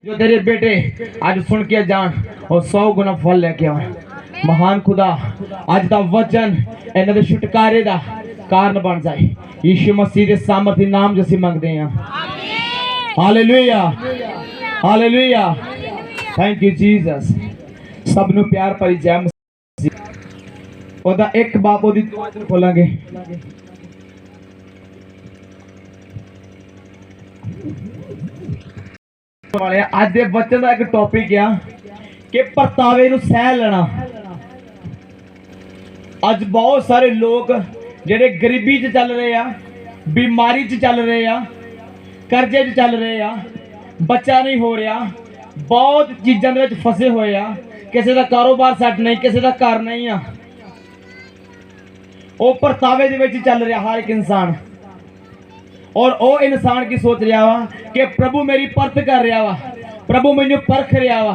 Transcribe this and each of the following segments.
जो तेरे बेटे आज सुन के जान और 100 गुना फल लेके आए। महान खुदा आज दा वचन इन्हां दे छुटकारे दा कारण बन जाए। यीशु मसीह दे सामर्थी नाम जैसे मंगते हैं। Hallelujah hallelujah thank you Jesus. सब नु प्यार भरी जय मसीह। ओदा एक बाप ओदी दुआ च खोलांगे। वाले आज दे बच्चों का एक टॉपिक आ कि परतावे नूं सह लेना। अज बहुत सारे लोग जेडे गरीबी च चल रहे आ, बीमारी च चल रहे आ, कर्जे च चल रहे आ, बच्चा नहीं हो रहा, बहुत चीज़ों के फसे हुए आ। किसी का कारोबार सैट नहीं, किसी का घर नहीं आ, वो परतावे दे विच चल रहा हर एक इंसान। और वो इंसान की सोच रहा वा कि प्रभु मेरी परत कर रहा वा, प्रभु मैनू परख रहा वा।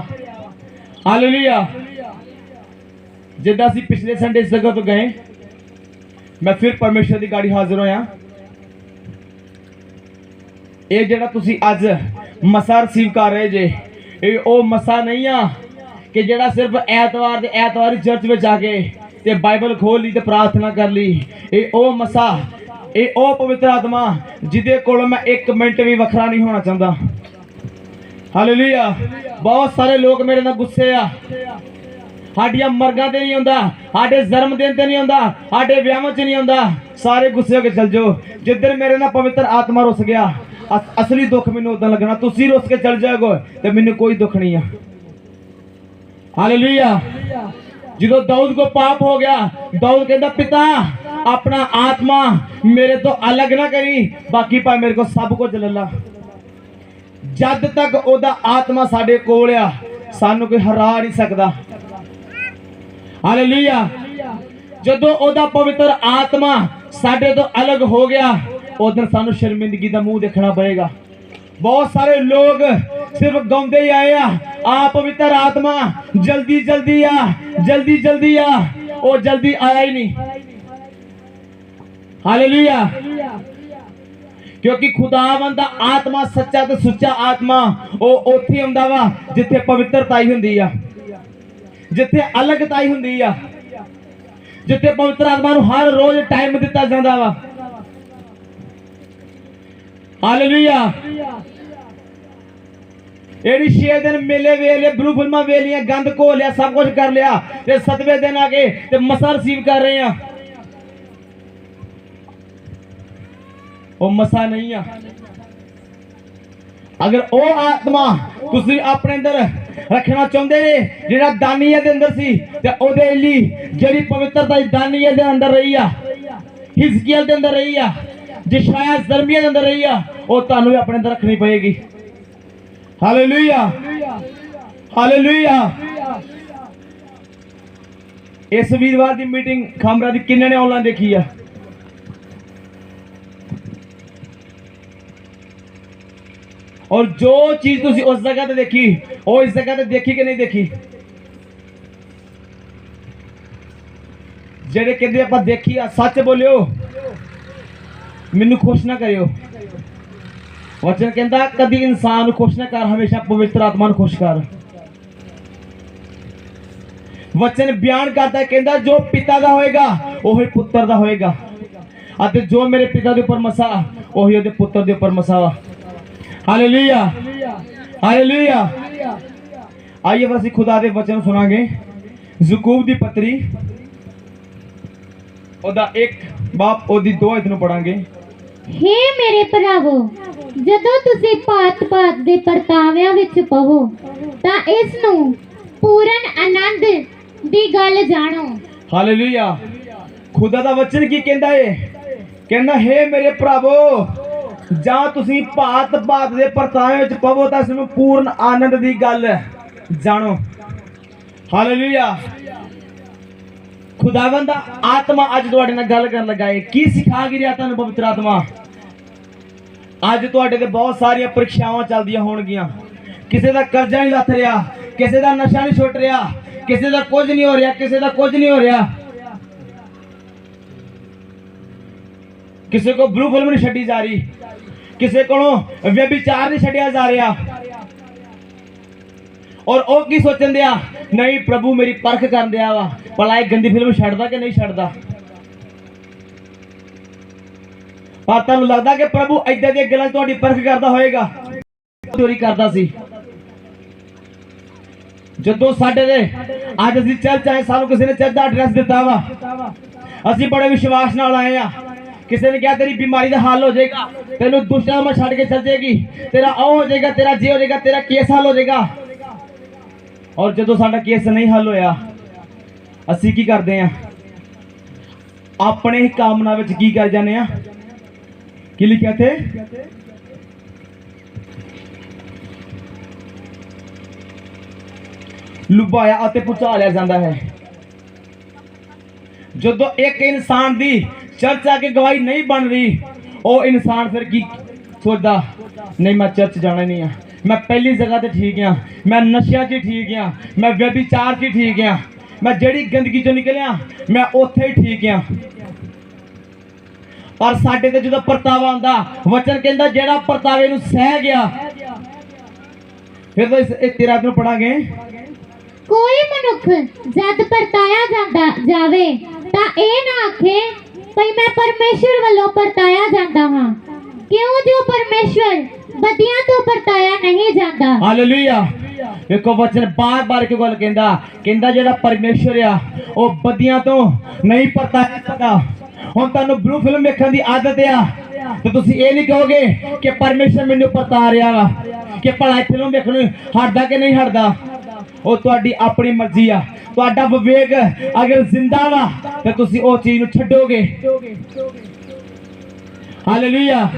हालेलुया। जिद्दां असीं पिछले संडे इस जगह तो गए, मैं फिर परमेश्वर की गाड़ी हाजिर होया। ये जिहड़ा तुसीं अज मसा रिसीव कर रहे जे, ये वो मसा नहीं आ कि जिहड़ा सिर्फ ऐतवार दे ऐतवार चर्च में जाके ते बाइबल खोल ली ते प्रार्थना कर ली। ये वो मसा, ये ओ पवित्र आत्मा जिदे कोल मैं एक मिनट भी वखरा नहीं होना चाहता। हालेलुया। बहुत सारे लोग मेरे नाल गुस्से आ, साडियां मरगां ते नहीं आंदा, साडे जन्मदिन ते नहीं आंदा, साडे विआहां च नहीं आंदा। सारे गुस्से होके चल जाओ। जिधर मेरे नाल पवित्र आत्मा रुस गया, असली दुख मैनू उदां लगना। तुसीं रुस के चल जाओगे ते मैनू कोई दुख नहीं है। हालेलुया। जो दाऊद को पाप हो गया, दाऊद कहता पिता अपना आत्मा मेरे तो अलग ना करी, बाकी पा मेरे को सब कुछ ले ला। जद तक ओदा आत्मा साडे कोल आ, सानू कोई हरा नहीं सकता। हालेलुया। जदों ओदा पवित्र आत्मा साडे तो अलग हो गया, उधर सानू शर्मिंदगी दा मुंह देखना पड़ेगा। बहुत सारे लोग सिर्फ गाउंदे ही आए आ पवित्र आत्मा जल्दी जल्दी आ, जल्दी जल्दी आ, वो जल्दी आया ही नहीं। हालेलुया। क्योंकि खुदावंद दा आत्मा सच्चा ते सुच्चा आत्मा वो उत्थे आउंदा वा जिथे पवित्रताई हुंदी आ, जिथे अलगताई हुंदी आ, जिथे पवित्र आत्मा नूं हर रोज टाइम दिता जांदा वा। हालेलुया। एड़ी 6 दिन मेले वेले ब्लू फिल्मा वेलियां गंद घोल लिया, सब कुछ कर लिया ते 7वें दिन आके ते मसा रिसीव कर रहे हैं। वो मसा नहीं आ। अगर वो आत्मा तुसी अपने अंदर रखना चाहते जे, जेड़ा दानिया दे अंदर सी ते ओदे लई जेड़ी पवित्रता दानिया दे अंदर रही आ, हिजकिय्याह दे अंदर रही आ, यशायाह यिर्मयाह दे अंदर रही आ, वो तुहानू भी अपने अंदर रखनी पड़ेगी। Hallelujah hallelujah. इस वीरवार की मीटिंग खामरा दी किन्ने ने ऑनलाइन देखी है? और जो चीज तुसी उस जगह ते देखी, वो इस जगह ते देखी कि नहीं देखी? जेडे कहते आपां देखी आ, सच बोलियो, मैनू खुश ना करियो। वचन कहता कभी इंसान खुश ना कर, हमेशा पवित्र आत्मा को खुश कर। वचन बयान करता है, कहता जो पिता दा होएगा वही पुत्र दा होएगा, अते जो मेरे पिता दे ऊपर मसा वही ओदे पुत्र दे ऊपर मसा वा। Hallelujah hallelujah. आइए बस खुदा दे वचन सुनांगे। ज़कूब दी पत्री ओदा 1 बाप ओदी 2 इतनों पढ़ांगे। हे मेरे भरावो, जदों तुसी भात-भात दे परताविਆਂ ਵਿੱਚ ਪਵੋ ਤਾਂ ਇਸ ਨੂੰ पूर्ण आनंद दी गल जानो। हालेलुया। खुदा दा वचन की कहंदा है? कहंदा हे मेरे भरावो, जां तुसी भात-भात दे परताविਆਂ ਵਿੱਚ ਪਵੋ ਤਾਂ ਇਸ ਨੂੰ पूर्ण आनंद दी गल जानो। हालेलुया। खुदावंद आत्मा अज तुहाडे नाल गल करन लगा है। की सिखा गिरिया तुहानू पवित्र आत्मा? अज तुहाडे ते बहुत सारियां परीक्षावां चलदियां होणगियां। किसी दा कर्जा नहीं लथ रहा, किसी दा नशा नहीं छुट रहा, किसी दा कुछ नहीं हो रहा, किसी दा कुछ नहीं हो रहा, किसी को ब्लू फिल्म नहीं छड्डी जा रही, किसी को व्यभिचार नहीं छड्डिया जा रहा, ਔਰ ਉਹ ਕੀ ਸੋਚਣ ਦਿਆ, ਨਹੀਂ ਪ੍ਰਭੂ ਮੇਰੀ ਪਰਖ ਕਰਨ ਦਿਆ ਵਾ, ਭਲਾ ਇਹ ਗੰਦੀ ਫਿਲਮ ਛੱਡਦਾ ਕਿ ਨਹੀਂ ਛੱਡਦਾ। ਪਰ ਤੁਹਾਨੂੰ ਲੱਗਦਾ ਕਿ ਪ੍ਰਭੂ ਏਦਾਂ ਦੀਆਂ ਗੱਲਾਂ 'ਚ ਤੁਹਾਡੀ ਪਰਖ ਕਰਦਾ ਹੋਏਗਾ? ਚੋਰੀ ਕਰਦਾ ਸੀ। ਜਦੋਂ ਸਾਡੇ ਦੇ ਅੱਜ ਅਸੀਂ ਚਰਚ ਆਏ, ਸਾਨੂੰ ਕਿਸੇ ਨੇ ਚਰਚ ਦਾ ਐਡਰੈਸ ਦਿੱਤਾ ਵਾ, ਅਸੀਂ ਬੜੇ ਵਿਸ਼ਵਾਸ ਨਾਲ ਆਏ ਆ। ਕਿਸੇ ਨੇ ਕਿਹਾ ਤੇਰੀ ਬਿਮਾਰੀ ਦਾ ਹੱਲ ਹੋ ਜਾਏਗਾ, ਤੈਨੂੰ ਦੁਸ਼ਟਾਂ ਮੈਂ ਛੱਡ ਕੇ ਚੱਲ ਜਾਏਗੀ, ਤੇਰਾ ਉਹ ਹੋ ਜਾਏਗਾ, ਤੇਰਾ ਜੇ ਹੋ ਜਾਏਗਾ, ਤੇਰਾ ਕੇਸ ਹੱਲ ਹੋ ਜਾਏਗਾ। ਔਰ ਜਦੋਂ ਸਾਡਾ ਕੇਸ ਨਹੀਂ ਹੱਲ ਹੋਇਆ, ਅਸੀਂ ਕੀ ਕਰਦੇ ਆ? ਆਪਣੇ ਹੀ ਕਾਮਨਾ ਵਿੱਚ ਕੀ ਕਰ ਜਾਂਦੇ ਆ? ਕੀ ਲਿਖਿਆ ਥੇ? ਲੁਭਾਇਆ ਅਤੇ ਭੁਚਾ ਲਿਆ ਜਾਂਦਾ ਹੈ। ਜਦੋਂ ਇੱਕ ਇਨਸਾਨ ਦੀ ਚਰਚ ਆ ਕੇ ਗਵਾਹੀ ਨਹੀਂ ਬਣ ਰਹੀ, ਉਹ ਇਨਸਾਨ ਫਿਰ ਕੀ ਸੋਚਦਾ? ਨਹੀਂ ਮੈਂ ਚਰਚ ਜਾਣਾ ਨਹੀਂ ਆ, ਮੈਂ ਪਹਿਲੀ ਜਗ੍ਹਾ ਤੇ ਠੀਕ ਆ, ਮੈਂ ਨਸ਼ਿਆਂ 'ਚ ਠੀਕ ਆ, ਮੈਂ ਵਿਅਭਿਚਾਰ 'ਚ ਠੀਕ ਆ, ਮੈਂ ਜਿਹੜੀ ਗੰਦਗੀ 'ਚੋਂ ਨਿਕਲਿਆ ਮੈਂ ਉੱਥੇ ਹੀ ਠੀਕ ਆ। ਪਰ ਸਾਡੇ ਤੇ ਜਦੋਂ ਪਰਤਾਵਾ ਆਉਂਦਾ, ਵਚਨ ਕਹਿੰਦਾ ਜਿਹੜਾ ਪਰਤਾਵੇ ਨੂੰ ਸਹਿ ਗਿਆ, ਫਿਰ ਤਾਂ ਇਹ 13 ਨੂੰ ਪੜਾਂਗੇ। ਕੋਈ ਮਨੁੱਖ ਜਦ ਪਰਤਾਇਆ ਜਾਂਦਾ ਜਾਵੇ ਤਾਂ ਇਹ ਨਾ ਆਖੇ ਭਈ ਮੈਂ ਪਰਮੇਸ਼ਰ ਵੱਲੋਂ ਪਰਤਾਇਆ ਜਾਂਦਾ ਹਾਂ, ਕਿਉਂ ਜੋ ਪਰਮੇਸ਼ਰ ਬਦੀਆਂ ਤੋਂ ਪਰਤਾਇਆ ਨਹੀਂ ਜਾਂਦਾ। ਹਾਲੇਲੂਇਆ। ਵੇਖੋ ਵਚਨ ਬਾਰ-ਬਾਰ ਕਿਉਂ ਗੱਲ ਕਹਿੰਦਾ ਜਿਹੜਾ ਪਰਮੇਸ਼ਰ ਆ ਉਹ ਬਦੀਆਂ ਤੋਂ ਨਹੀਂ ਪਰਤਾਇਆ ਜਾਂਦਾ। ਹੁਣ ਤੁਹਾਨੂੰ ਬਲੂ ਫਿਲਮ ਵੇਖਣ ਦੀ ਆਦਤ ਆ ਤੇ ਤੁਸੀਂ ਇਹ ਨਹੀਂ ਕਹੋਗੇ ਕਿ ਪਰਮੇਸ਼ਰ ਮੈਨੂੰ ਪਰਤਾ ਰਿਹਾ ਵਾ, ਕਿ ਭਲਾ ਫਿਲਮ ਵੇਖਣ ਨੂੰ ਹਟਦਾ ਕਿ ਨਹੀਂ ਹਟਦਾ। ਉਹ ਤੁਹਾਡੀ ਆਪਣੀ ਮਰਜ਼ੀ ਆ। ਤੁਹਾਡਾ ਵਿਵੇਕ ਅਗਰ ਜ਼ਿੰਦਾ ਵਾ ਤੇ ਤੁਸੀਂ ਉਹ ਚੀਜ਼ ਨੂੰ ਛੱਡੋਗੇ। ਹਾਲੇਲੂਇਆ।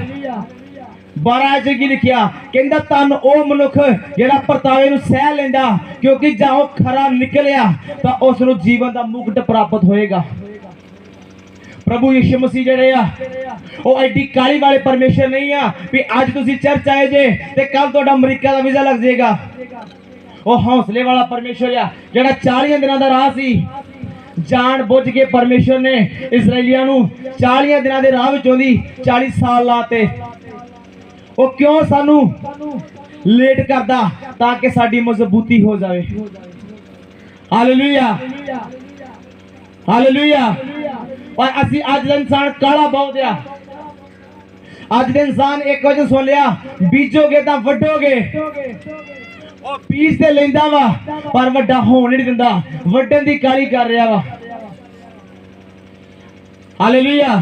12 ਚ ਕੀ ਲਿਖਿਆ? ਕਹਿੰਦਾ ਧੰਨ ਉਹ ਮਨੁੱਖ ਜਿਹੜਾ ਪਰਤਾਵੇ ਨੂੰ ਸਹਿ ਲੈਂਦਾ, ਕਿਉਂਕਿ ਜਾਂ ਉਹ ਖਰਾ ਨਿਕਲਿਆ ਤਾਂ ਉਸ ਨੂੰ ਜੀਵਨ ਦਾ ਮੁਕਟ ਪ੍ਰਾਪਤ ਹੋਏਗਾ। ਪ੍ਰਭੂ ਯਿਸੂ ਮਸੀਹ ਜਿਹੜੇ ਆ ਉਹ ਐਡੀ ਕਾਲੀ ਵਾਲੇ ਪਰਮੇਸ਼ਰ ਨਹੀਂ ਆ ਵੀ ਅੱਜ ਤੁਸੀਂ ਚਰਚ ਆਏ ਜੇ ਤੇ ਕੱਲ ਤੁਹਾਡਾ ਅਮਰੀਕਾ ਦਾ ਵੀਜ਼ਾ ਲੱਗ ਜਾਏਗਾ। ਉਹ ਹੌਸਲੇ ਵਾਲਾ ਪਰਮੇਸ਼ਰ ਆ ਜਿਹੜਾ 40 ਦਿਨਾਂ ਦਾ ਰਾਹ ਸੀ। ਜਾਣ ਬੁੱਝ ਕੇ ਪਰਮੇਸ਼ਰ ਨੇ ਇਸਰਾਏਲੀਆਂ ਨੂੰ 40 ਦਿਨਾਂ ਦੇ ਰਾਹ ਵਿੱਚੋਂ ਦੀ 40 ਸਾਲ ਲਾਤੇ। ਉਹ ਕਿਉਂ ਸਾਨੂੰ ਲੇਟ ਕਰਦਾ? ਤਾਂ ਕਿ ਸਾਡੀ ਮਜ਼ਬੂਤੀ ਹੋ ਜਾਵੇ। Hallelujah, hallelujah. और असी अज का इंसान काला बहुत आ। अज का इंसान एक वजह सुन लिया, बीजोगे तो वड्डोगे। और बीज ते लेंदा वा पर वड्डा होण नहीं दिंदा, वड्डन दी काली कर रहा वा। हालेलुया।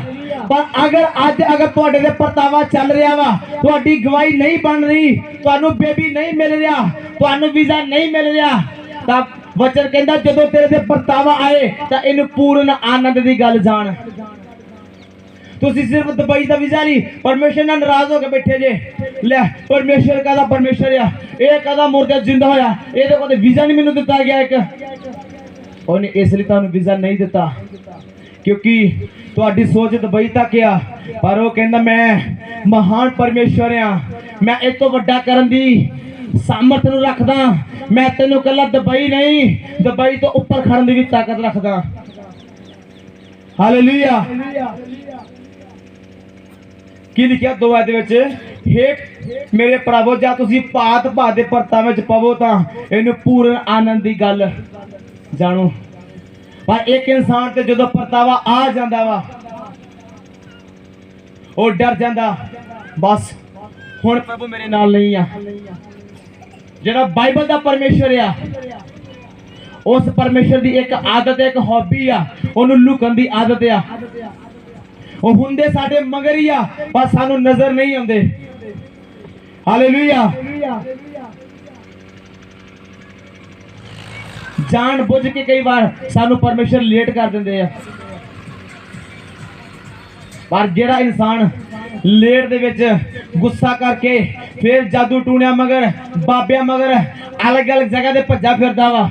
पर अगर तुहाडे ते परतावा चल रहा वा, तुहाडी गवाही नहीं बन रही, तुहानू बेबी नहीं मिल रहा, तुहानू वीजा नहीं मिल रहा, तां वचन कहता जदों तेरे ते परतावा आए तो इन्हू पूर्ण आनंद की गल जान। तुसी सिर्फ दुबई का वीजा नहीं, परमेश्वर नाल नाराज होकर बैठे जे। ले परमेश्वर कहता परमेश्वर आ, ये कहता मुर्दा जिंदा होया, ये तो कोई वीजा नहीं मैनू दिता गया। एक उन्हें इसलिए तुहानू वीजा नहीं दिता क्योंकि तुहाडी सोच दुबई तक आ। पर वो कहता मैं महान परमेश्वर आ, मैं इस तो वड्डा करन दी सामर्थ नूं रखदा, मैं तेनों कला दुबई नहीं, दुबई तो ऊपर खड़न दी भी ताकत रखदा। हालेलुया। की लिखिया 2 आयत विच, हे मेरे भरावो जा तुसीं भात भात दे परतावे विच पवो तां इहनूं पूर्ण आनंद दी गल जाणो। पर एक इंसान ते जदों परतावा आ जांदा वा ਉਹ डर जांदा, बस हुण प्रभु मेरे नाल नहीं आ। ਜਿਹੜਾ ਬਾਈਬਲ ਦਾ ਪਰਮੇਸ਼ਰ ਆ, ਉਸ ਪਰਮੇਸ਼ਰ ਦੀ ਇੱਕ ਆਦਤ ਹੈ, ਇੱਕ ਹੌਬੀ ਆ, ਉਹਨੂੰ ਲੁਕਣ ਦੀ ਆਦਤ ਆ। ਉਹ ਹੁੰਦੇ ਸਾਡੇ ਮਗਰ ਹੀ ਆ ਪਰ ਸਾਨੂੰ ਨਜ਼ਰ ਨਹੀਂ ਆਉਂਦੇ। ਹਾਲੇਲੂਇਆ। ਜਾਣ ਬੁੱਝ ਕੇ ਕਈ ਵਾਰ ਸਾਨੂੰ ਪਰਮੇਸ਼ਰ ਲੇਟ ਕਰ ਦਿੰਦੇ ਆ। पर जेड़ा इंसान लेट दे विच गुस्सा करके फिर जादू टूणिया मगर बाबिया मगर अलग अलग जगह दे भज्जा फिरदा वा,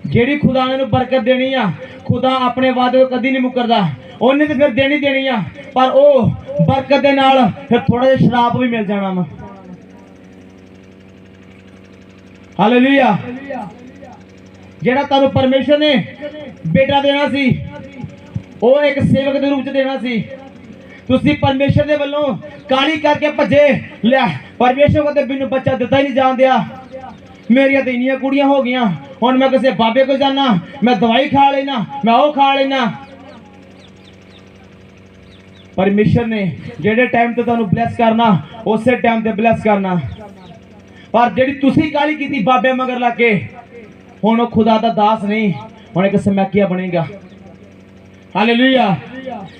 जेड़ी खुदा ने बरकत देनी आ, खुदा अपने वादे कदी नहीं मुकरदा, उन्हें तो फिर देनी देनी आ, पर ओ बरकत दे नाल फिर थोड़ा जिहा शराब भी मिल जाना वा। हालेलुया। जेड़ा तुहानू परमेश्वर ने बेटा देना सी, ਉਹ ਇੱਕ ਸੇਵਕ ਦੇ ਰੂਪ ਚ ਦੇਣਾ ਸੀ, ਤੁਸੀਂ ਪਰਮੇਸ਼ਰ ਦੇ ਵੱਲੋਂ ਕਾਲੀ ਕਰਕੇ ਭੱਜੇ ਲੈ ਪਰਮੇਸ਼ਰ ਕੋਲ ਤੇ ਮੈਨੂੰ ਬੱਚਾ ਦਿੱਤਾ ਹੀ ਨਹੀਂ ਜਾਂਦਿਆ ਮੇਰੀਆਂ ਤੇ ਇੰਨੀਆਂ ਕੁੜੀਆਂ ਹੋ ਗਈਆਂ ਹੁਣ ਮੈਂ ਕਿਸੇ ਬਾਬੇ ਕੋਲ ਜਾਣਾ ਮੈਂ ਦਵਾਈ ਖਾ ਲੈਣਾ ਮੈਂ ਉਹ ਖਾ ਲੈਣਾ ਪਰਮੇਸ਼ਰ ਨੇ ਜਿਹੜੇ ਟਾਈਮ ਤੇ ਤੁਹਾਨੂੰ ਬਲੈਸ ਕਰਨਾ ਉਸੇ ਟਾਈਮ ਤੇ ਬਲੈਸ ਕਰਨਾ ਪਰ ਜਿਹੜੀ ਤੁਸੀਂ ਕਾਲੀ ਕੀਤੀ ਬਾਬੇ ਮਗਰ ਲਾ ਕੇ ਹੁਣ ਉਹ ਖੁਦਾ ਦਾ ਦਾਸ ਨਹੀਂ ਹੁਣ ਇੱਕ ਸਮੈਕੀਆ ਬਣੇਗਾ ਹਾਲੇਲੂਇਆ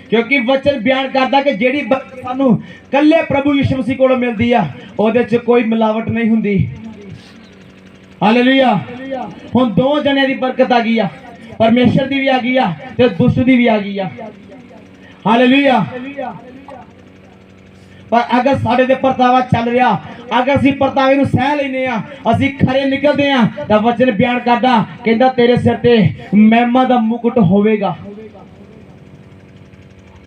ਕਿਉਂਕਿ ਵਚਨ ਬਿਆਨ ਕਰਦਾ ਕਿ ਜਿਹੜੀ ਸਾਨੂੰ ਕੱਲੇ ਪ੍ਰਭੂ ਯਿਸੂ ਮਸੀਹ ਕੋਲੋਂ ਮਿਲਦੀ ਆ ਉਹਦੇ 'ਚ ਕੋਈ ਮਿਲਾਵਟ ਨਹੀਂ ਹੁੰਦੀ ਹਾਲੇਲੂਇਆ ਹੁਣ ਦੋ ਜਣਿਆਂ ਦੀ ਬਰਕਤ ਆ ਗਈ ਆ ਪਰਮੇਸ਼ਰ ਦੀ ਵੀ ਆ ਗਈ ਆ ਤੇ ਦੁਸ਼ਟ ਦੀ ਵੀ ਆ ਗਈ ਆ ਹਾਲੇਲੂਇਆ ਪਰ ਅਗਰ ਸਾਡੇ ਤੇ ਪਰਤਾਵਾ ਚੱਲ ਰਿਹਾ ਅਗਰ ਅਸੀਂ ਪਰਤਾਵੇ ਨੂੰ ਸਹਿ ਲੈਨੇ ਆ ਅਸੀਂ ਖਰੇ ਨਿਕਲਦੇ ਆ ਤਾਂ ਵਚਨ ਬਿਆਨ ਕਰਦਾ ਕਹਿੰਦਾ ਤੇਰੇ ਸਿਰ ਤੇ ਮਹਿਮਾ ਦਾ ਮੁਕਟ ਹੋਵੇਗਾ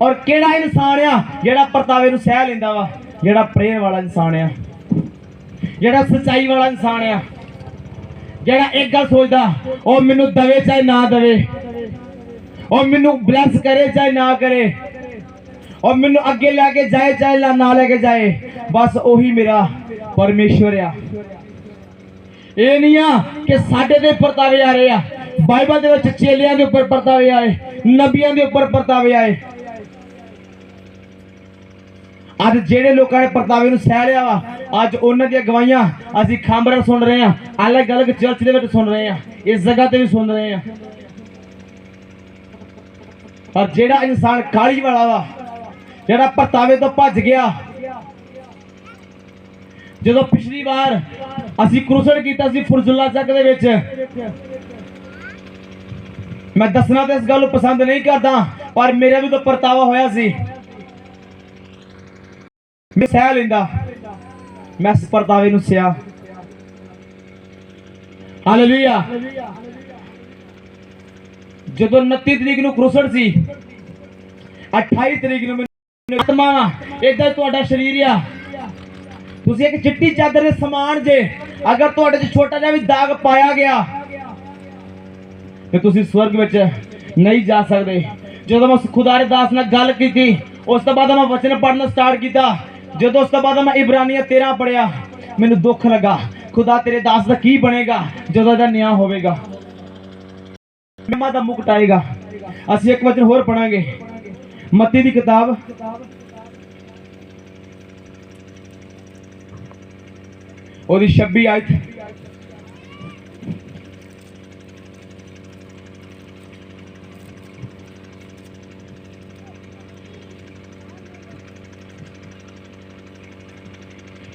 ਔਰ ਕਿਹੜਾ ਇਨਸਾਨ ਆ ਜਿਹੜਾ ਪਰਤਾਵੇ ਨੂੰ ਸਹਿ ਲੈਂਦਾ ਵਾ ਜਿਹੜਾ ਪ੍ਰੇਰ ਵਾਲਾ ਇਨਸਾਨ ਆ ਜਿਹੜਾ ਸੱਚਾਈ ਵਾਲਾ ਇਨਸਾਨ ਆ ਜਿਹੜਾ ਇੱਕ ਗੱਲ ਸੋਚਦਾ ਉਹ ਮੈਨੂੰ ਦਵੇ ਚਾਹੇ ਨਾ ਦਵੇ ਉਹ ਮੈਨੂੰ ਬਲੈਸ ਕਰੇ ਚਾਹੇ ਨਾ ਕਰੇ और मैनू अगे लैके जाए चाहे ना लेके जाए बस ओही मेरा परमेश्वर आ ये नहीं आ कि साडे दे परतावे आ रहे आ बाइबल दे विच चेलियां दे उपर परतावे आए नबियां दे उपर परतावे आए अज जेड़े लोकां ने परतावे नू सह लिया वा अज उन्हां दी गवाहियां असीं खांबरा सुन रहे हैं अलग अलग चर्च दे विच सुन रहे हैं इस जगह ते भी सुन रहे हैं और जेड़ा इंसान काली वाला वा ਜਿਹੜਾ ਪਰਤਾਵੇ ਤੋਂ ਭੱਜ ਗਿਆ ਜਦੋਂ ਪਿਛਲੀ ਵਾਰ ਅਸੀਂ ਕਰੂਸਡ ਕੀਤਾ ਸੀ ਫੁਰਜ਼ੁਲਾ ਚੱਕ ਦੇ ਵਿੱਚ ਮੈਂ ਦੱਸਣਾ ਤੇ ਇਸ ਗੱਲ ਨੂੰ ਪਸੰਦ ਨਹੀਂ ਕਰਦਾ ਪਰ ਮੇਰਾ ਵੀ ਤਾਂ ਪਰਤਾਵਾ ਹੋਇਆ ਸੀ ਮੈਂ ਸਹਿ ਲੈਂਦਾ ਮੈਂ ਇਸ ਪਰਤਾਵੇ ਨੂੰ ਸਿਆ ਹਾਲੇਲੂਇਆ ਜਦੋਂ 29 ਤਰੀਕ ਨੂੰ ਕਰੂਸਡ ਸੀ 28 ਤਰੀਕ ਨੂੰ आत्मा इधर तुहाडा शरीर आ तुसीं एक चिट्टी चादर दे समान जे अगर तुहाडे च छोटा जिहा भी दाग पाया गया ते तुसीं स्वर्ग विच नहीं जा सकदे जदों मैं खुदा दे दास नाल गल कीती उस तो बाद मैं वचन पढ़ना स्टार्ट किया जदों उस तो बाद मैं इब्रानिया 13 पढ़िया मैनूं दुख लगा खुदा तेरे दास दा की बनेगा जदों दा न्याय होवेगा महिमा दा मुकुट आएगा असीं एक वचन होर पढ़ांगे मत्ती दी किताब और 26 आयत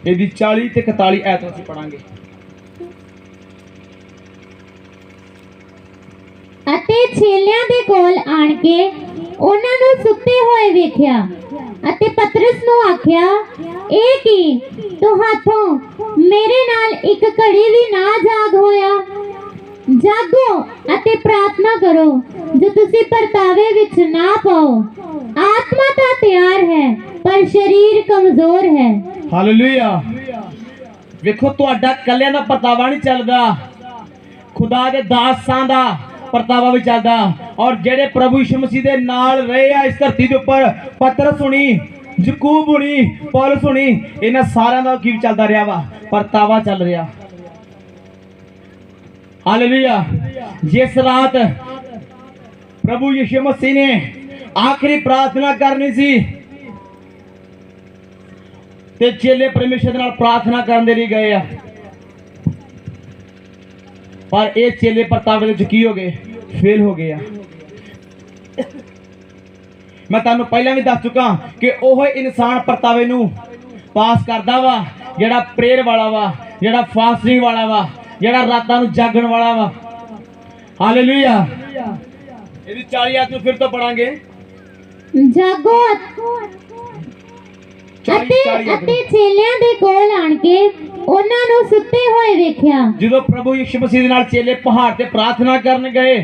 ਇਹਦੀ 40 ਤੇ 41 ਆਇਤ ਅਸੀਂ ਪੜਾਂਗੇ ਅਤੇ ਛੇਲਿਆਂ ਦੇ ਕੋਲ ਆਣ ਕੇ ਉਹਨਾਂ ਨੂੰ ਸੁੱਤੇ ਹੋਏ ਵੇਖਿਆ ਅਤੇ ਪਤਰਸ ਨੂੰ ਆਖਿਆ ਇਹ ਕੀ ਤੁਹਾਥੋਂ ਮੇਰੇ ਨਾਲ ਇੱਕ ਘੜੀ ਵੀ ਨਾ ਜਾਗ ਹੋਇਆ ਜਾਗੋ ਅਤੇ ਪ੍ਰਾਰਥਨਾ ਕਰੋ ਜੋ ਤੁਸੀਂ ਪਰਤਾਵੇ ਵਿੱਚ ਨਾ ਪਾਓ ਆਤਮਾ ਤਾਂ ਤਿਆਰ ਹੈ ਪਰ ਸਰੀਰ ਕਮਜ਼ੋਰ ਹੈ ਹਾਲੇਲੂਇਆ ਵੇਖੋ ਤੁਹਾਡਾ ਕੱਲਿਆਂ ਦਾ ਪਰਤਾਵਾ ਨਹੀਂ ਚੱਲਦਾ ਖੁਦਾ ਦੇ ਦਾਸਾਂ ਦਾ परतावा भी चलता और जेड़े प्रभु यीशु मसीह दे नाल रहे आ इस धरती के उपर पतरस हुणी यकूब हुणी पौलुस हुणी इन्हां सारियां दा की चलदा रहा वा परतावा चल रहा हालेलुया जिस रात प्रभु यीशु मसीह ने आखिरी प्रार्थना करनी सी ते चेले परमेश्वर दे नाल प्रार्थना करन दे लई गए आ पर ये चेले परतावे विच की हो गए फेल हो गया मैं तुहानू पहला भी दस चुका कि ओह इंसान परतावे नू पास करदा वा जेड़ा प्रेयर वाला वा जेड़ा फास्टिंग वाला वा जेड़ा रातां नू जागण वाला वा हालेलुया ਇਹਦੀ 40 आयत ਨੂੰ फिर तो पढ़ांगे जागो ਅਤੇ ਚੇਲਿਆਂ ਦੇ ਕੋਲ ਆਣ ਕੇ ਉਹਨਾਂ ਨੂੰ ਸੁੱਤੇ ਹੋਏ ਵੇਖਿਆ ਜਦੋਂ ਪ੍ਰਭੂ ਯਿਸੂ ਮਸੀਹ ਦੇ ਨਾਲ ਚੇਲੇ ਪਹਾੜ ਤੇ ਪ੍ਰਾਰਥਨਾ ਕਰਨ ਗਏ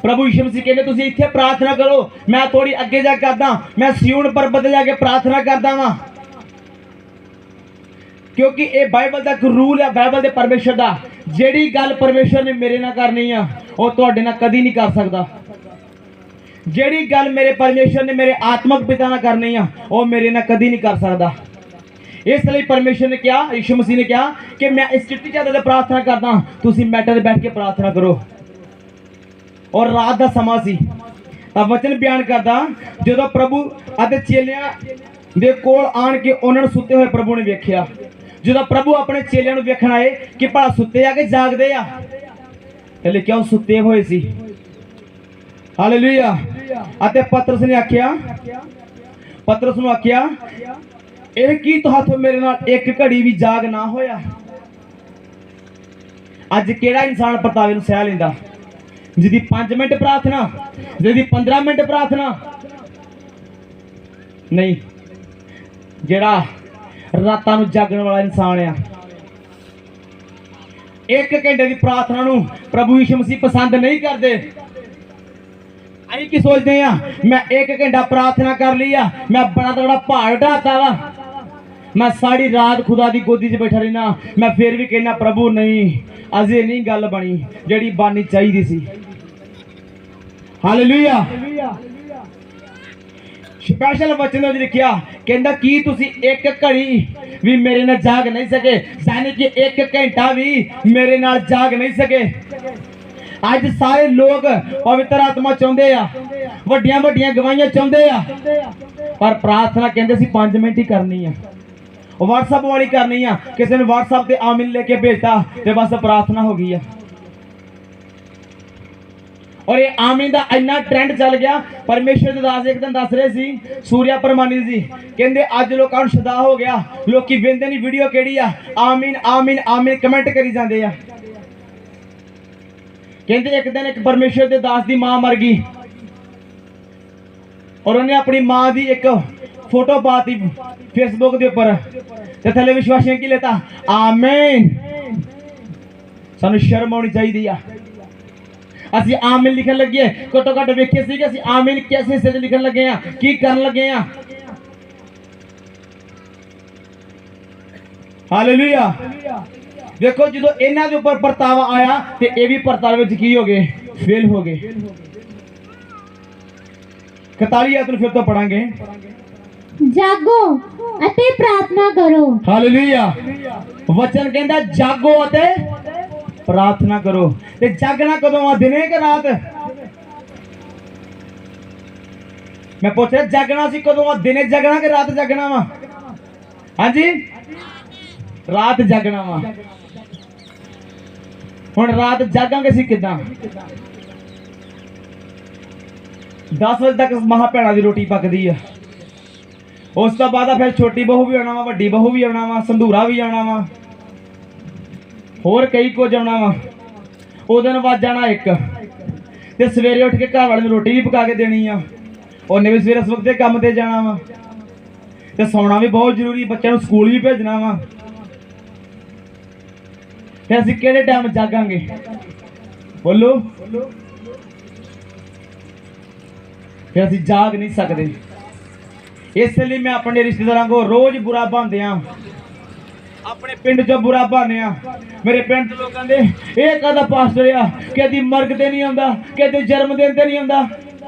ਪ੍ਰਭੂ ਯਿਸੂ ਮਸੀਹ ਕਹਿੰਦੇ ਤੁਸੀਂ ਇੱਥੇ ਪ੍ਰਾਰਥਨਾ ਕਰੋ ਮੈਂ ਥੋੜੀ ਅੱਗੇ ਜਾ ਕਰਦਾ ਮੈਂ ਸਿਯੋਨ ਪਰਬਤ ਤੇ ਜਾ ਕੇ ਪ੍ਰਾਰਥਨਾ ਕਰਦਾ ਵਾਂ ਕਿਉਂਕਿ ਇਹ ਬਾਈਬਲ ਦਾ ਇੱਕ ਰੂਲ ਹੈ ਬਾਈਬਲ ਦੇ ਪਰਮੇਸ਼ਰ ਦਾ ਜਿਹੜੀ ਗੱਲ ਪਰਮੇਸ਼ਰ ਨੇ ਮੇਰੇ ਨਾਲ ਕਰਨੀ ਆ ਉਹ ਤੁਹਾਡੇ ਨਾਲ ਕਦੀ ਨਹੀਂ ਕਰ ਸਕਦਾ ਜਿਹੜੀ ਗੱਲ ਮੇਰੇ ਪਰਮੇਸ਼ਰ ਨੇ ਮੇਰੇ ਆਤਮਿਕ ਪਿਤਾ ਨਾਲ ਕਰਨੀ ਆ ਉਹ ਮੇਰੇ ਨਾਲ ਕਦੀ ਨਹੀਂ ਕਰ ਸਕਦਾ। ਇਸ ਲਈ ਪਰਮੇਸ਼ਰ ਨੇ ਕਿਹਾ, ਯਿਸੂ ਮਸੀਹ ਨੇ ਕਿਹਾ ਕਿ ਮੈਂ ਇਸ ਚਿੱਟੀ ਚਾਦਰ ਤੇ ਪ੍ਰਾਰਥਨਾ ਕਰਦਾ, ਤੁਸੀਂ ਮੈਟਰ ਤੇ ਬੈਠ ਕੇ ਪ੍ਰਾਰਥਨਾ ਕਰੋ। ਔਰ ਰਾਤ ਦਾ ਸਮਾਂ ਸੀ ਤਾਂ ਵਚਨ ਬਿਆਨ ਕਰਦਾ, ਜਦੋਂ ਪ੍ਰਭੂ ਅਤੇ ਚੇਲਿਆਂ ਦੇ ਕੋਲ ਆਣ ਕੇ ਉਹਨਾਂ ਨੂੰ ਸੁੱਤੇ ਹੋਏ ਪ੍ਰਭੂ ਨੇ ਵੇਖਿਆ। ਜਦੋਂ ਪ੍ਰਭੂ ਆਪਣੇ ਚੇਲਿਆਂ ਨੂੰ ਵੇਖਣ ਆਏ ਕਿ ਭਲਾ ਸੁੱਤੇ ਆ ਕਿ ਜਾਗਦੇ ਆ, ਤੇ ਲਿਖਿਆ ਉਹ ਸੁੱਤੇ ਹੋਏ ਸੀ। ਹਾਲੇਲੂਇਆ। ਅਤੇ ਪਤਰਸ ਨੂੰ ਆਖਿਆ ਇਹ ਕੀ ਤੁਹਾਥੋਂ ਮੇਰੇ ਨਾਲ ਇੱਕ ਘੜੀ ਵੀ ਜਾਗ ਨਾ ਹੋਇਆ। ਅੱਜ ਕਿਹੜਾ ਇਨਸਾਨ ਪਰਤਾਵੇ ਨੂੰ ਸਹਿ ਲੈਂਦਾ, ਜਿਹਦੀ 5 ਮਿੰਟ ਪ੍ਰਾਰਥਨਾ, ਜਿਹਦੀ 15 ਮਿੰਟ ਪ੍ਰਾਰਥਨਾ ਨਹੀਂ, ਜਿਹੜਾ ਰਾਤਾਂ ਨੂੰ ਜਾਗਣ ਵਾਲਾ ਇਨਸਾਨ ਆ। 1 ਘੰਟੇ ਦੀ ਪ੍ਰਾਰਥਨਾ ਨੂੰ ਪ੍ਰਭੂ ਯਿਸੂ ਮਸੀਹ ਪਸੰਦ ਨਹੀਂ ਕਰਦੇ। ਅਸੀਂ ਕੀ ਸੋਚਦੇ ਆ, ਮੈਂ 1 ਘੰਟਾ ਪ੍ਰਾਰਥਨਾ ਕਰ ਲਈ ਆ, ਮੈਂ ਬੜਾ ਤਗੜਾ ਪਹਾੜ ਢਾਤਾ ਵਾ, ਮੈਂ ਸਾਰੀ ਰਾਤ ਖੁਦਾ ਦੀ ਗੋਦੀ 'ਚ ਬੈਠਾ ਰਹਿਣਾ, ਮੈਂ ਫਿਰ ਵੀ ਕਹਿਣਾ ਪ੍ਰਭੂ ਨਹੀਂ, ਅਜੇ ਨਹੀਂ ਗੱਲ ਬਣੀ ਜਿਹੜੀ ਬਾਨੀ ਚਾਹੀਦੀ ਸੀ। ਹਾਲੇਲੂਇਆ। ਸਪੈਸ਼ਲ ਵਚਨ ਵਿੱਚ ਲਿਖਿਆ, ਕਹਿੰਦਾ ਕੀ ਤੁਸੀਂ 1 ਘੜੀ ਵੀ ਮੇਰੇ ਨਾਲ ਜਾਗ ਨਹੀਂ ਸਕੇ, ਯਾਨੀ ਕਿ 1 ਘੰਟਾ ਵੀ ਮੇਰੇ ਨਾਲ ਜਾਗ ਨਹੀਂ ਸਕੇ। ਅੱਜ ਸਾਰੇ ਲੋਕ ਪਵਿੱਤਰ ਆਤਮਾ ਚਾਹੁੰਦੇ ਆ, ਵੱਡੀਆਂ ਵੱਡੀਆਂ ਗਵਾਹੀਆਂ ਚਾਹੁੰਦੇ ਆ, ਪਰ ਪ੍ਰਾਰਥਨਾ ਕਹਿੰਦੇ ਸੀ 5 ਮਿੰਟ ਹੀ ਕਰਨੀ ਆ, WhatsApp ਵਾਲੀ ਕਰਨੀ ਆ। ਕਿਸੇ ਨੇ WhatsApp ਤੇ ਆਮੀਨ ਲੈ ਕੇ ਭੇਜਤਾ ਤੇ ਬਸ ਪ੍ਰਾਰਥਨਾ ਹੋ ਗਈ ਆ। ਔਰ ਇਹ ਆਮੀਨ ਦਾ ਇੰਨਾ ਟ੍ਰੈਂਡ ਚੱਲ ਗਿਆ। ਪਰਮੇਸ਼ਰ ਦੇ ਦਾਸ ਇੱਕ ਦਿਨ ਦੱਸ ਰਹੇ ਸੀ, ਸੂਰਿਆ ਪਰਮਾਨੀ ਜੀ, ਕਹਿੰਦੇ ਅੱਜ ਲੋਕਾਂ ਨੂੰ ਸ਼ਦਾ ਹੋ ਗਿਆ, ਲੋਕੀ ਵੇਖਦੇ ਨਹੀਂ ਵੀਡੀਓ ਕਿਹੜੀ ਆ, ਆਮੀਨ ਆਮੀਨ ਆਮੀਨ ਕਮੈਂਟ ਕਰੀ ਜਾਂਦੇ ਆ। ਕਹਿੰਦੇ ਇੱਕ ਦਿਨ ਇੱਕ ਪਰਮੇਸ਼ਰ ਦੇ ਦਾਸ ਦੀ ਮਾਂ ਮਰ ਗਈ ਔਰ ਉਹਨੇ ਆਪਣੀ ਮਾਂ ਦੀ ਇੱਕ ਫੋਟੋ ਪਾਤੀ ਫੇਸਬੁੱਕ ਦੇ ਉੱਪਰ ਤੇ ਥੱਲੇ ਵਿਸ਼ਵਾਸੀਆਂ ਕੀ ਲੈਤਾ, ਆਮੀਨ। ਸਾਨੂੰ ਸ਼ਰਮ ਆਉਣੀ ਚਾਹੀਦੀ ਆ। ਅਸੀਂ ਆਮੀਨ ਲਿਖਣ ਲੱਗੇ, ਘੱਟੋ ਘੱਟ ਵੇਖੇ ਸੀ ਕਿ ਅਸੀਂ ਆਮੀਨ ਕਿਸ ਹਿੱਸੇ 'ਚ ਲਿਖਣ ਲੱਗੇ ਆ, ਕੀ ਕਰਨ ਲੱਗੇ ਆ। ਹਾਲੇਲੂਇਆ। ਦੇਖੋ ਜਦੋਂ ਇਹਨਾਂ ਦੇ ਉੱਪਰ ਪਰਤਾਵਾ ਆਇਆ ਤੇ ਇਹ ਵੀ ਪਰਤਾਵੇ ਵਿੱਚ ਕੀ ਹੋ ਗਏ, ਫੇਲ ਹੋ ਗਏ। 41 ਆਇਤ ਨੂੰ ਫਿਰ ਤੋਂ ਪੜਾਂਗੇ, ਜਾਗੋ ਅਤੇ ਪ੍ਰਾਰਥਨਾ ਕਰੋ। ਹਾਲੇਲੂਇਆ। ਵਚਨ ਕਹਿੰਦਾ ਜਾਗੋ ਅਤੇ ਪ੍ਰਾਰਥਨਾ ਕਰੋ। ਤੇ ਜਾਗਣਾ ਕਦੋਂ ਆ, ਦਿਨੇ ਕਿ ਰਾਤ? ਮੈਂ ਪੁੱਛ ਰਿਹਾ ਜਾਗਣਾ ਸੀ ਕਦੋਂ ਆ, ਦਿਨੇ ਜਾਗਣਾ ਕਿ ਰਾਤ ਜਾਗਣਾ ਵਾ? ਹਾਂਜੀ, ਰਾਤ ਜਾਗਣਾ ਵਾ। ਹੁਣ ਰਾਤ ਜਾਗਾਂਗੇ ਸੀ ਕਿਦਾਂ? 10 ਵਜੇ ਤੱਕ ਮਹਾ ਭੈਣਾਂ ਦੀ ਰੋਟੀ ਪੱਕਦੀ ਆ, ਉਸ ਤੋਂ ਬਾਅਦ ਫਿਰ ਛੋਟੀ ਬਹੂ ਵੀ ਆਉਣਾ ਵਾ, ਵੱਡੀ ਬਹੂ ਵੀ ਆਉਣਾ ਵਾ, ਸੰਧੂਰਾ ਵੀ ਆਉਣਾ ਵਾ, ਹੋਰ ਕਈ ਕੁਝ ਆਉਣਾ ਵਾ। ਉਹਦੇ ਨੂੰ ਵੱਜ ਜਾਣਾ 1 ਤੇ ਸਵੇਰੇ ਉੱਠ ਕੇ ਘਰ ਵਾਲੇ ਨੂੰ ਰੋਟੀ ਵੀ ਪਕਾ ਕੇ ਦੇਣੀ ਆ। ਉਹਨੇ ਵੀ ਸਵੇਰੇ ਸਵਖਤੇ ਕੰਮ ਤੇ ਜਾਣਾ ਵਾ ਤੇ ਸੌਣਾ ਵੀ ਬਹੁਤ ਜ਼ਰੂਰੀ, ਬੱਚਿਆਂ ਨੂੰ ਸਕੂਲ ਵੀ ਭੇਜਣਾ ਵਾ। ਤੇ ਅਸੀਂ ਕਿਹੜੇ ਟਾਈਮ ਜਾਗਾਂਗੇ? ਬੋਲੋ। ਫਿਰ ਅਸੀਂ ਜਾਗ ਨਹੀਂ ਸਕਦੇ। ਇਸ ਲਈ ਮੈਂ ਆਪਣੇ ਰਿਸ਼ਤੇਦਾਰਾਂ ਕੋਲ ਰੋਜ਼ ਬੁਰਾ ਬਣਦੇ ਆ, ਆਪਣੇ ਪਿੰਡ 'ਚੋਂ ਬੁਰਾ ਬਣਿਆ। ਮੇਰੇ ਪਿੰਡ ਦੇ ਲੋਕ ਕਹਿੰਦੇ ਇਹ ਕਾਹਦਾ ਪਾਸਟਰ ਆ, ਕਦੀ ਮਰਗ ਤੇ ਨਹੀਂ ਆਉਂਦਾ, ਕਦੀ ਜਨਮ ਦਿਨ ਤੇ ਨਹੀਂ ਆਉਂਦਾ।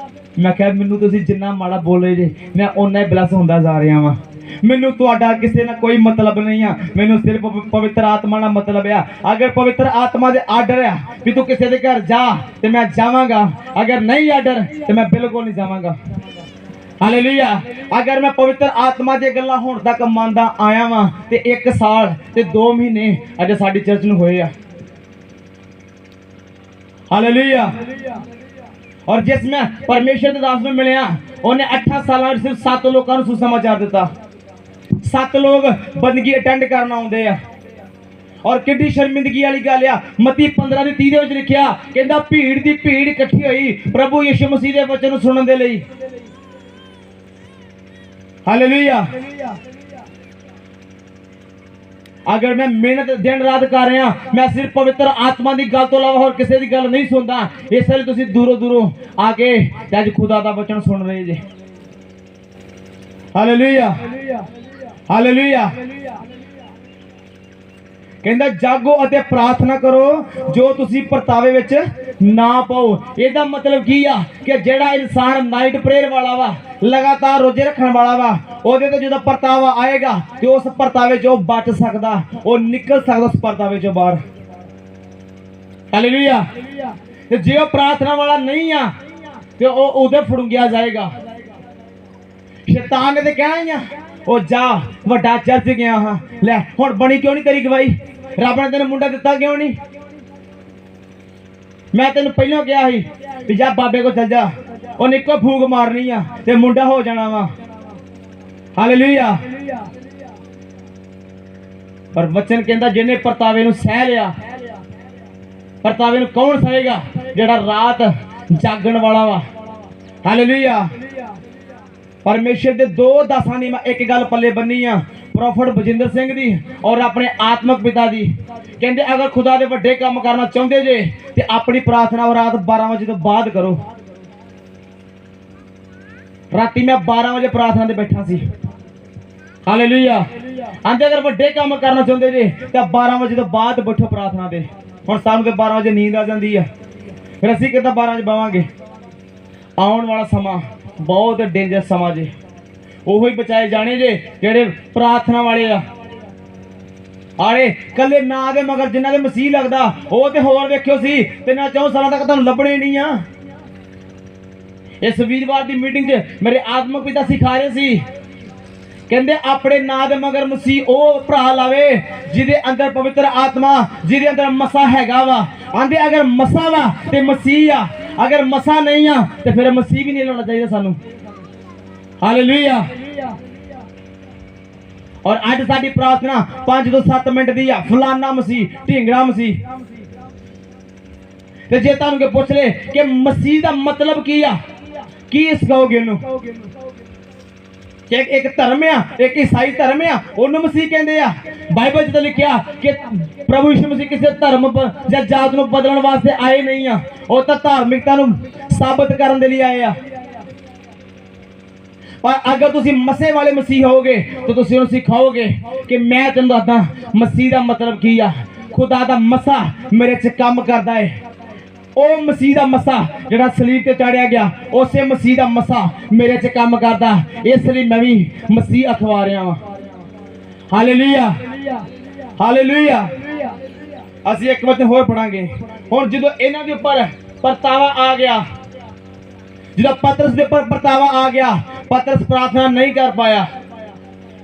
ਮੈਂ ਕਿਹਾ ਮੈਨੂੰ ਤੁਸੀਂ ਜਿੰਨਾ ਮਾੜਾ ਬੋਲੇ ਜੇ ਮੈਂ ਓਨਾ ਹੀ ਬਲੈਸ ਹੁੰਦਾ ਜਾ ਰਿਹਾ ਵਾਂ। ਮੈਨੂੰ ਤੁਹਾਡਾ ਕਿਸੇ ਨਾਲ ਕੋਈ ਮਤਲਬ ਨਹੀਂ ਆ, ਮੈਨੂੰ ਸਿਰਫ ਪਵਿੱਤਰ ਆਤਮਾ ਨਾਲ ਮਤਲਬ ਆ। ਅਗਰ ਪਵਿੱਤਰ ਆਤਮਾ ਦੇ ਆਰਡਰ ਆ ਵੀ ਤੂੰ ਕਿਸੇ ਦੇ ਘਰ ਜਾ ਤੇ ਮੈਂ ਜਾਵਾਂਗਾ, ਅਗਰ ਨਹੀਂ ਆਰਡਰ ਤੇ ਮੈਂ ਬਿਲਕੁਲ ਨਹੀਂ ਜਾਵਾਂਗਾ। ਹਾਲੇਲੂਇਆ। ਅਗਰ ਮੈਂ ਪਵਿੱਤਰ ਆਤਮਾ ਦੀਆਂ ਗੱਲਾਂ ਹੁਣ ਤੱਕ ਮੰਨਦਾ ਆਇਆ ਵਾਂ ਤੇ 1 ਸਾਲ ਤੇ 2 ਮਹੀਨੇ ਅਜੇ ਸਾਡੀ ਚਰਚ ਨੂੰ ਹੋਏ ਆ। ਹਾਲੇਲੂਇਆ। ਔਰ ਜਿਸ ਮੈਂ ਪਰਮੇਸ਼ਰ ਦੇ ਦਾਸ ਨੂੰ ਮਿਲਿਆ, ਉਹਨੇ 8 ਸਾਲਾਂ ਵਿੱਚ ਸਿਰਫ 7 ਲੋਕਾਂ ਨੂੰ ਸੁਸਮਾਚਾਰ ਦਿੱਤਾ। 7 ਲੋਕ ਬੰਦਗੀ ਅਟੈਂਡ ਕਰਨ ਆਉਂਦੇ ਆ। ਔਰ ਕਿੰਨੀ ਸ਼ਰਮਿੰਦਗੀ ਵਾਲੀ ਗੱਲ ਆ, ਮਤੀ 15:30 ਦੇ ਵਿੱਚ ਲਿਖਿਆ, ਕਹਿੰਦਾ ਭੀੜ ਦੀ ਭੀੜ ਇਕੱਠੀ ਹੋਈ ਪ੍ਰਭੂ ਯਿਸੂ ਮਸੀਹ ਦੇ ਵਚਨ ਨੂੰ ਸੁਣਨ ਦੇ ਲਈ। ਹਾਲੇਲੂਇਆ। ਅਗਰ ਮੈਂ ਮਿਹਨਤ ਦਿਨ ਰਾਤ ਕਰ ਰਿਹਾ, ਮੈਂ ਸਿਰਫ ਪਵਿੱਤਰ ਆਤਮਾ ਦੀ ਗੱਲ ਤੋਂ ਇਲਾਵਾ ਹੋਰ ਕਿਸੇ ਦੀ ਗੱਲ ਨਹੀਂ ਸੁਣਦਾ। ਇਸ ਲਈ ਤੁਸੀਂ ਦੂਰੋਂ ਦੂਰੋਂ ਆ ਕੇ ਅੱਜ ਖੁਦਾ ਦਾ ਵਚਨ ਸੁਣ ਰਹੇ ਜੇ। ਹਾਲੇਲੂਇਆ। ਹਾਲੇਲੂਇਆ। ਕਹਿੰਦਾ ਜਾਗੋ ਅਤੇ ਪ੍ਰਾਰਥਨਾ ਕਰੋ ਜੋ ਤੁਸੀਂ ਪਰਤਾਵੇ ਵਿੱਚ ਨਾ ਪਾਓ। ਇਹਦਾ ਮਤਲਬ ਕੀ ਆ ਕਿ ਜਿਹੜਾ ਇਨਸਾਨ ਨਾਈਟ ਪ੍ਰੇਅਰ ਵਾਲਾ ਵਾ, ਲਗਾਤਾਰ ਰੋਜ਼ੇ ਰੱਖਣ ਵਾਲਾ ਵਾ, ਉਹਦੇ ਤੇ ਜਦੋਂ ਪਰਤਾਵਾ ਆਏਗਾ ਤੇ ਉਸ ਪਰਤਾਵੇ ਚੋਂ ਬਚ ਸਕਦਾ, ਉਹ ਨਿਕਲ ਸਕਦਾ ਉਸ ਪਰਤਾਵੇ ਚੋਂ ਬਾਹਰ। ਹਾਲੇਲੂਇਆ। ਤੇ ਜੇ ਉਹ ਪ੍ਰਾਰਥਨਾ ਵਾਲਾ ਨਹੀਂ ਆ ਤੇ ਉਹ ਉਹਦੇ ਫੜੂੰਗਿਆ ਜਾਏਗਾ। ਸ਼ੈਤਾਨ ਨੇ ਤੇ ਕਹਿਣਾ ਹੀ ਆ, ਉਹ ਜਾ ਵੱਡਾ ਚਰਚ ਗਿਆ ਹਾਂ, ਲੈ ਹੁਣ ਬਣੀ ਕਿਉਂ ਨਹੀਂ ਤੇਰੀ ਗਵਾਹੀ? ਰੱਬ ਨੇ ਤੈਨੂੰ ਮੁੰਡਾ ਦਿੱਤਾ ਕਿਉਂ ਨਹੀਂ? ਮੈਂ ਤੈਨੂੰ ਪਹਿਲਾਂ ਕਿਹਾ ਸੀ ਵੀ ਜਾ ਬਾਬੇ ਕੋਲ ਚੱਲ ਜਾ, ਉਹਨੇ ਇੱਕੋ ਫੂਕ ਮਾਰਨੀ ਆ ਤੇ ਮੁੰਡਾ ਹੋ ਜਾਣਾ ਵਾ। ਹਾਲੇਲੂਇਆ। ਪਰ ਵਚਨ ਕਹਿੰਦਾ ਜਿਹਨੇ ਪਰਤਾਵੇ ਨੂੰ ਸਹਿ ਲਿਆ, ਪਰਤਾਵੇ ਨੂੰ ਕੌਣ ਸਹੇਗਾ? ਜਿਹੜਾ ਰਾਤ ਜਾਗਣ ਵਾਲਾ ਵਾ। ਹਾਲੇਲੂਇਆ। ਪਰਮੇਸ਼ਰ ਦੇ ਦੋ ਦਾਸਾਂ ਦੀ ਮੈਂ ਇੱਕ ਗੱਲ ਪੱਲੇ ਬੰਨੀ ਆ, ਪ੍ਰੋਫਟ ਬਜਿੰਦਰ ਸਿੰਘ ਦੀ ਔਰ ਆਪਣੇ ਆਤਮਿਕ ਪਿਤਾ ਦੀ। ਕਹਿੰਦੇ ਅਗਰ ਖੁਦਾ ਦੇ ਵੱਡੇ ਕੰਮ ਕਰਨਾ ਚਾਹੁੰਦੇ ਜੇ ਤੇ ਆਪਣੀ ਪ੍ਰਾਰਥਨਾ ਉਹ ਰਾਤ 12 ਵਜੇ ਤੋਂ ਬਾਅਦ ਕਰੋ। ਰਾਤੀ ਮੈਂ 12 ਵਜੇ ਪ੍ਰਾਰਥਨਾ ਤੇ ਬੈਠਾ ਸੀ। ਹਾਲੇਲੂਇਆ। ਆਂਦੇ ਅਗਰ ਵੱਡੇ ਕੰਮ ਕਰਨਾ ਚਾਹੁੰਦੇ ਜੇ ਤਾਂ 12 ਵਜੇ ਤੋਂ ਬਾਅਦ ਬੈਠੋ ਪ੍ਰਾਰਥਨਾ ਤੇ। ਹੁਣ ਸਾਨੂੰ ਤੇ 12 ਵਜੇ ਨੀਂਦ ਆ ਜਾਂਦੀ ਆ, ਫਿਰ ਅਸੀਂ ਕਿੱਦਾਂ 12 ਵਜੇ ਬਵਾਂਗੇ? ਆਉਣ ਵਾਲਾ ਸਮਾਂ ਬਹੁਤ ਡੇਂਜਰ ਸਮਾਂ ਜੇ। ਉਹੀ ਬਚਾਏ ਜਾਣੇ ਜੇ ਜਿਹੜੇ ਪ੍ਰਾਰਥਨਾ ਵਾਲੇ ਆ। ਆਰੇ ਕੱਲੇ ਨਾਂ ਦੇ ਮਗਰ ਜਿਨ੍ਹਾਂ ਦੇ ਮਸੀਹ ਲੱਗਦਾ, ਉਹ ਤੇ ਹੋਰ ਵੇਖਿਓ ਸੀ 3-4 ਸਾਲਾਂ ਤੱਕ ਤੁਹਾਨੂੰ ਲੱਭਣੇ ਨਹੀਂ ਆ। ਇਸ ਵੀਰਵਾਰ ਦੀ ਮੀਟਿੰਗ 'ਚ ਮੇਰੇ ਆਤਮਿਕ ਪਿਤਾ ਸਿਖਾ ਰਹੇ ਸੀ, ਕਹਿੰਦੇ ਆਪਣੇ ਨਾਂ ਦੇ ਮਗਰ ਮਸੀਹ ਉਹ ਭਰਾ ਲਾਵੇ ਜਿਹਦੇ ਅੰਦਰ ਪਵਿੱਤਰ ਆਤਮਾ, ਜਿਹਦੇ ਅੰਦਰ ਮਸਾ ਹੈਗਾ ਵਾ। ਆਂਦੇ ਅਗਰ ਮਸਾ ਵਾ ਤੇ ਮਸੀਹ ਆ, ਅਗਰ ਮਸਾ ਨਹੀਂ ਆ ਤੇ ਫਿਰ ਮਸੀਹ ਵੀ ਨਹੀਂ ਲਾਉਣਾ ਚਾਹੀਦਾ ਸਾਨੂੰ। ਹਾਲੇਲੂਇਆ। ਔਰ ਅੱਜ ਸਾਡੀ ਪ੍ਰਾਰਥਨਾ 5 ਤੋਂ 7 ਮਿੰਟ ਦੀ ਆ, ਫਲਾਨਾ ਮਸੀਹ, ਢੀਂਗੜਾ ਮਸੀਹ। ਤੇ ਜੇ ਤੁਹਾਨੂੰ ਕੋਈ ਪੁੱਛ ਲੈ ਕਿ ਮਸੀਹ ਦਾ ਮਤਲਬ ਕੀ ਆ, ਕੀ ਸਿਖਾਓਗੇ ਉਹਨੂੰ? ਕਿ ਇੱਕ ਧਰਮ ਆ, ਇੱਕ ਈਸਾਈ ਧਰਮ ਆ, ਉਹਨੂੰ ਮਸੀਹ ਕਹਿੰਦੇ ਆ। ਬਾਈਬਲ 'ਚ ਤਾਂ ਲਿਖਿਆ ਕਿ ਪ੍ਰਭੂ ਯਿਸੂ ਮਸੀਹ ਕਿਸੇ ਧਰਮ ਜਾਂ ਜਾਤ ਨੂੰ ਬਦਲਣ ਵਾਸਤੇ ਆਏ ਨਹੀਂ ਆ, ਉਹ ਤਾਂ ਧਾਰਮਿਕਤਾ ਨੂੰ ਸਾਬਤ ਕਰਨ ਦੇ ਲਈ ਆਏ ਆ। ਪਰ ਅਗਰ ਤੁਸੀਂ ਮਸੇ ਵਾਲੇ ਮਸੀਹ ਹੋਗੇ ਤਾਂ ਤੁਸੀਂ ਉਹਨੂੰ ਸਿਖਾਓਗੇ ਕਿ ਮੈਂ ਤੈਨੂੰ ਦੱਸਦਾ ਮਸੀਹ ਦਾ ਮਤਲਬ ਕੀ ਆ। ਖੁਦਾ ਦਾ ਮਸਾ ਮੇਰੇ 'ਚ ਕੰਮ ਕਰਦਾ ਹੈ। ਉਹ ਮਸੀਹ ਦਾ ਮਸਾ ਜਿਹੜਾ ਸਲੀਬ ਤੇ ਚਾੜਿਆ ਗਿਆ, ਉਸੇ ਮਸੀਹ ਦਾ ਮਸਾ ਮੇਰੇ 'ਚ ਕੰਮ ਕਰਦਾ। ਇਸ ਲਈ ਮੈਂ ਵੀ ਮਸੀਹ ਅਖਵਾ ਰਿਹਾ ਵਾਂ। ਹਾਲੇਲੂਇਆ। ਹਾਲੇਲੂਇਆ। ਅਸੀਂ ਇੱਕ ਵਚਨ ਹੋਰ ਪੜਾਂਗੇ। ਹੁਣ ਜਦੋਂ ਇਹਨਾਂ ਦੇ ਉੱਪਰ ਪਰਤਾਵਾ ਆ ਗਿਆ, ਜਦੋਂ ਪਤਰਸ ਦੇ ਉੱਪਰ ਪਰਤਾਵਾ ਆ ਗਿਆ, ਪਤਰਸ ਪ੍ਰਾਰਥਨਾ ਨਹੀਂ ਕਰ ਪਾਇਆ।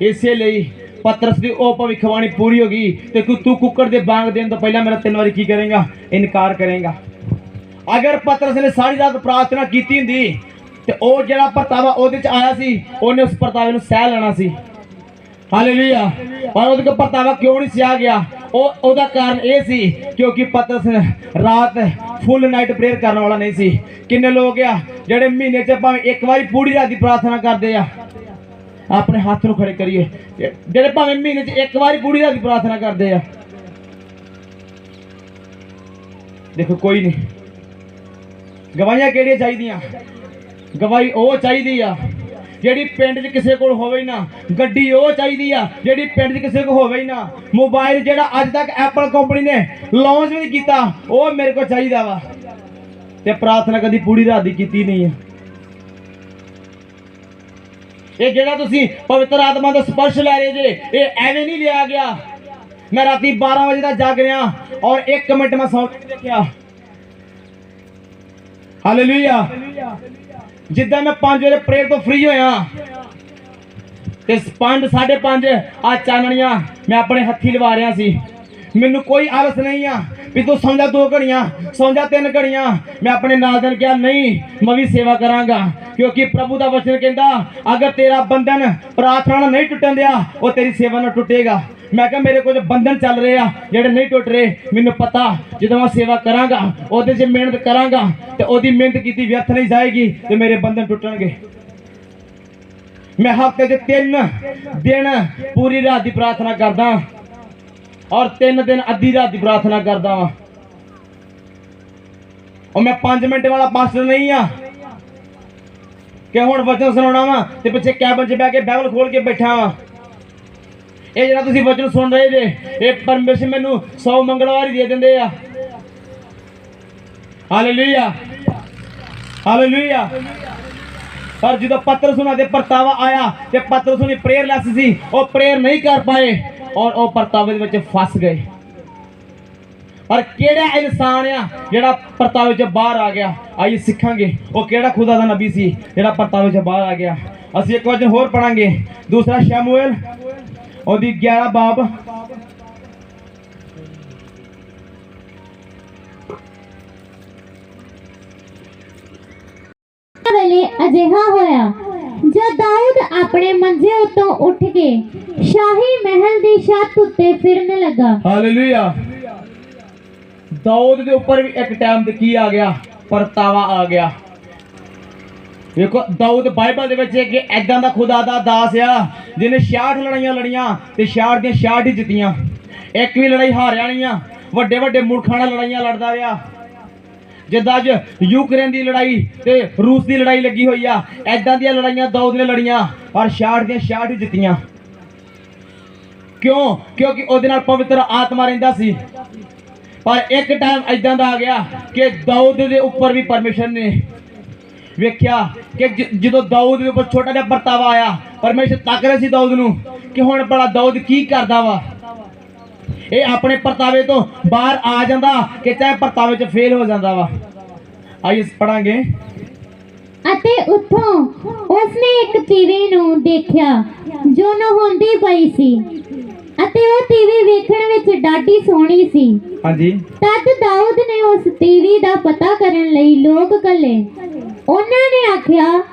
ਇਸੇ ਲਈ ਪਤਰਸ ਦੀ ਉਹ ਭਵਿੱਖਬਾਣੀ ਪੂਰੀ ਹੋ ਗਈ ਤੇ ਤੂੰ ਕੁੱਕੜ ਦੇ ਬਾਂਗ ਦੇਣ ਤੋਂ ਪਹਿਲਾਂ ਮੇਰਾ 3 ਵਾਰੀ ਕੀ ਕਰੇਗਾ? ਇਨਕਾਰ ਕਰੇਗਾ। ਅਗਰ ਪਤਰਸ ਨੇ ਸਾਰੀ ਰਾਤ ਪ੍ਰਾਰਥਨਾ ਕੀਤੀ ਹੁੰਦੀ ਤੇ ਉਹ ਜਿਹੜਾ ਪਰਤਾਵਾ ਉਹਦੇ 'ਚ ਆਇਆ ਸੀ, ਉਹਨੇ ਉਸ ਪਰਤਾਵੇ ਨੂੰ ਸਹਿ ਲੈਣਾ ਸੀ। ਹਾਲੇਲੂਇਆ। ਪਰ ਉਹਦੇ ਕੋਲ ਪਰਤਾਵਾ ਕਿਉਂ ਨਹੀਂ ਸਿਆ ਗਿਆ? ਉਹਦਾ ਕਾਰਨ ਇਹ ਸੀ ਕਿਉਂਕਿ ਪਤਰਸ ਰਾਤ ਫੁੱਲ ਨਾਈਟ ਪ੍ਰੇਅਰ ਕਰਨ ਵਾਲਾ ਨਹੀਂ ਸੀ। ਕਿੰਨੇ ਲੋਕ ਆ ਜਿਹੜੇ ਮਹੀਨੇ 'ਚ ਭਾਵੇਂ ਇੱਕ ਵਾਰੀ ਪੂਰੀ ਰਾਤ ਦੀ ਪ੍ਰਾਰਥਨਾ ਕਰਦੇ ਆ? ਆਪਣੇ ਹੱਥ ਨੂੰ ਖੜੇ ਕਰੀਏ ਜਿਹੜੇ ਭਾਵੇਂ ਮਹੀਨੇ 'ਚ ਇੱਕ ਵਾਰੀ ਪੂਰੀ ਰਾਤ ਦੀ ਪ੍ਰਾਰਥਨਾ ਕਰਦੇ ਆ। ਦੇਖੋ ਕੋਈ ਨਹੀਂ। ਗਵਾਹੀਆਂ ਕਿਹੜੀਆਂ ਚਾਹੀਦੀਆਂ? ਗਵਾਹੀ ਉਹ ਚਾਹੀਦੀ ਆ ਜਿਹੜੀ ਪਿੰਡ 'ਚ ਕਿਸੇ ਕੋਲ ਹੋਵੇ ਨਾ। ਗੱਡੀ ਉਹ ਚਾਹੀਦੀ ਆ ਜਿਹੜੀ ਪਿੰਡ 'ਚ ਕਿਸੇ ਕੋਲ ਹੋਵੇ ਨਾ। ਮੋਬਾਈਲ ਜਿਹੜਾ ਅੱਜ ਤੱਕ ਐਪਲ ਕੰਪਨੀ ਨੇ ਲਾਂਚ ਵੀ ਨਹੀਂ ਕੀਤਾ, ਉਹ ਮੇਰੇ ਕੋਲ ਚਾਹੀਦਾ ਵਾ। ਤੇ ਪ੍ਰਾਰਥਨਾ ਕਦੀ ਪੂਰੀ ਰਾਤ ਦੀ ਕੀਤੀ ਨਹੀਂ ਆ। ਇਹ ਜਿਹੜਾ ਤੁਸੀਂ ਪਵਿੱਤਰ ਆਤਮਾ ਦਾ ਸਪਰਸ਼ ਲੈ ਰਹੇ ਜੇ, ਇਹ ਐਵੇਂ ਨਹੀਂ ਲਿਆ ਗਿਆ। ਮੈਂ ਰਾਤੀ 12 ਵਜੇ ਦਾ ਜਾਗ ਰਿਹਾ ਔਰ 1 ਮਿੰਟ ਮੈਂ ਸੌਂ ਕੇ ਦੇਖਿਆ। ਹਾਲੇਲੂਇਆ। ਜਿੱਦਾਂ ਮੈਂ 5 ਵਜੇ ਪ੍ਰੇਅਰ ਤੋਂ ਫ੍ਰੀ ਹੋਇਆ ਤੇ 5:30 ਆ ਚਾਨਣੀਆਂ ਮੈਂ ਆਪਣੇ ਹੱਥੀ ਲਵਾ ਰਿਹਾ ਸੀ। ਮੈਨੂੰ ਕੋਈ ਆਲਸ ਨਹੀਂ ਆ ਵੀ ਤੂੰ ਸੌਂ ਜਾ 2 ਘੜੀਆਂ, ਸੌਂ ਜਾ 3 ਘੜੀਆਂ। ਮੈਂ ਆਪਣੇ ਨਾਲ ਦੇ ਕਿਹਾ ਨਹੀਂ, ਮੈਂ ਵੀ ਸੇਵਾ ਕਰਾਂਗਾ ਕਿਉਂਕਿ ਪ੍ਰਭੂ ਦਾ ਵਚਨ ਕਹਿੰਦਾ ਅਗਰ ਤੇਰਾ ਬੰਧਨ ਪ੍ਰਾਰਥਨਾ ਨਾਲ ਨਹੀਂ ਟੁੱਟਣ ਦਿਆ, ਉਹ ਤੇਰੀ ਸੇਵਾ ਨਾਲ ਟੁੱਟੇਗਾ। ਮੈਂ ਕਿਹਾ ਮੇਰੇ ਕੋਲ ਬੰਧਨ ਚੱਲ ਰਹੇ ਆ ਜਿਹੜੇ ਨਹੀਂ ਟੁੱਟ ਰਹੇ। ਮੈਨੂੰ ਪਤਾ ਜਦੋਂ ਮੈਂ ਸੇਵਾ ਕਰਾਂਗਾ, ਉਹਦੇ 'ਚ ਮਿਹਨਤ ਕਰਾਂਗਾ ਤੇ ਉਹਦੀ ਮਿਹਨਤ ਕੀਤੀ ਵਿਅਰਥ ਨਹੀਂ ਜਾਏਗੀ ਤੇ ਮੇਰੇ ਬੰਧਨ ਟੁੱਟਣਗੇ। ਮੈਂ ਹਫ਼ਤੇ 'ਚ 3 ਦਿਨ ਪੂਰੀ ਰਾਤ ਦੀ ਪ੍ਰਾਰਥਨਾ ਕਰਦਾ ਔਰ 3 ਦਿਨ ਅੱਧੀ ਰਾਤ ਦੀ ਪ੍ਰਾਰਥਨਾ ਕਰਦਾ ਵਾਂ। और मैं 5 मिनट वाला पास्टर नहीं हाँ कि हुण वचन सुनाना वा ते पिछे कैबिन च बैठ के बाइबल खोल के बैठा वा। ਇਹ ਜਿਹੜਾ ਤੁਸੀਂ ਵਚਨ ਸੁਣ ਰਹੇ ਜੇ, ਇਹ ਪਰਮੇਸ਼ਰ ਮੈਨੂੰ 100 ਮੰਗਲਵਾਰ ਹੀ ਦੇ ਦਿੰਦੇ ਆ। Hallelujah, hallelujah. ਪਰ ਜਦੋਂ ਪਤਰਸ ਉਹਨਾਂ ਦੇ ਪਰਤਾਵਾ ਆਇਆ ਤੇ ਪਤਰਸ ਉਹਨੇ ਪ੍ਰੇਅਰਲੈਸ ਸੀ, ਉਹ ਪ੍ਰੇਅਰ ਨਹੀਂ ਕਰ ਪਾਏ ਔਰ ਉਹ ਪਰਤਾਵੇ ਦੇ ਵਿੱਚ ਫਸ ਗਏ। ਪਰ ਕਿਹੜਾ ਇਨਸਾਨ ਆ ਜਿਹੜਾ ਪਰਤਾਵੇ ਚ ਬਾਹਰ ਆ ਗਿਆ? ਆइए ਸਿੱਖਾਂਗੇ ਉਹ ਕਿਹੜਾ ਖੁਦਾ ਦਾ ਨਬੀ ਸੀ ਜਿਹੜਾ ਪਰਤਾਵੇ ਚ ਬਾਹਰ ਆ ਗਿਆ। ਅਸੀਂ ਇੱਕ ਵਚਨ ਹੋਰ ਪੜਾਂਗੇ, ਦੂਸਰਾ ਸ਼ਮੂਏਲ ਉਹਦੀ 11 ਬਾਬ ਵੇਲੇ ਅਜਿਹਾ ਹੋਇਆ ਜਦ ਦਾਊਦ ਆਪਣੇ ਮੰਜੇ ਉੱਤੋਂ ਉੱਠ ਕੇ ਸ਼ਾਹੀ ਮਹਿਲ ਦੀ ਛੱਤ ਉੱਤੇ ਫਿਰਨ ਲੱਗਾ। ਹਾਲੇਲੂਇਆ। ਦਾਊਦ ਦੇ ਉੱਪਰ ਵੀ ਇੱਕ ਟਾਈਮ ਤੇ ਕੀ ਆ ਗਿਆ? ਪਰਤਾਵਾ ਆ ਗਿਆ। ਵੇਖੋ ਦਾਊਦ ਬਾਈਬਲ ਦੇ ਵਿੱਚ ਕਿ ਐਦਾਂ ਦਾ ਖੁਦਾ ਦਾ ਦਾਸ ਆ ਜਿਹਨੇ 66 ਲੜਾਈਆਂ ਲੜੀਆਂ ਤੇ 66 ਦੀਆਂ 66 ਹੀ ਜਿੱਤੀਆਂ। ਇੱਕ ਵੀ ਲੜਾਈ ਹਾਰਿਆ ਨਹੀਂ ਆ। ਵੱਡੇ ਵੱਡੇ ਮੁਲਕਾਂ ਨਾਲ ਲੜਾਈਆਂ ਲੜਦਾ ਰਿਹਾ। ਜਿੱਦਾਂ ਅੱਜ ਯੂਕਰੇਨ ਦੀ ਲੜਾਈ ਤੇ ਰੂਸ ਦੀ ਲੜਾਈ ਲੱਗੀ ਹੋਈ ਆ, ਐਦਾਂ ਦੀਆਂ ਲੜਾਈਆਂ ਦਾਊਦ ਨੇ ਲੜੀਆਂ ਪਰ 66 ਦੀਆਂ 66 ਹੀ ਜਿੱਤੀਆਂ। ਕਿਉਂ? ਕਿਉਂਕਿ ਉਹਦੇ ਨਾਲ ਪਵਿੱਤਰ ਆਤਮਾ ਰਹਿੰਦਾ ਸੀ। ਪਰ ਇੱਕ ਟਾਈਮ ਐਦਾਂ ਦਾ ਆ ਗਿਆ ਕਿ ਦਾਊਦ ਦੇ ਉੱਪਰ ਵੀ ਪਰਮੇਸ਼ਰ ਨੇ ਵੇਖਿਆ ਕਿ ਜਦੋਂ ਦਾਊਦ ਦੇ ਉੱਪਰ ਛੋਟਾ ਜਿਹਾ ਪਰਤਾਵਾ ਆਇਆ, ਪਰਮੇਸ਼ਰ ਤੱਕ ਰਿਹਾ ਸੀ ਦਾਊਦ ਨੂੰ ਕਿ ਹੁਣ ਭਲਾ ਦਾਊਦ ਕੀ ਕਰਦਾ ਵਾ। ਇਹ ਆਪਣੇ ਪਰਤਾਵੇ ਤੋਂ ਬਾਹਰ ਆ ਜਾਂਦਾ ਕਿ ਚਾਹੇ ਪਰਤਾਵੇ 'ਚ ਫੇਲ ਹੋ ਜਾਂਦਾ ਵਾ। ਆइए ਪੜਾਂਗੇ। ਅਤੇ ਉੱਥੋਂ ਉਸਨੇ ਇੱਕ ਤੀਵੀ ਨੂੰ ਦੇਖਿਆ ਜੋ ਨਹਾਉਂਦੀ ਪਈ ਸੀ ਅਤੇ ਉਹ ਤੀਵੀ ਵੇਖਣ ਵਿੱਚ ਡਾਢੀ ਸੋਹਣੀ ਸੀ। ਹਾਂਜੀ। ਤਦ ਦਾਊਦ ਨੇ ਉਸ ਤੀਵੀ ਦਾ ਪਤਾ ਕਰਨ ਲਈ ਲੋਕ ਘੱਲੇ। ਉਹਨਾਂ ਨੇ ਆਖਿਆ,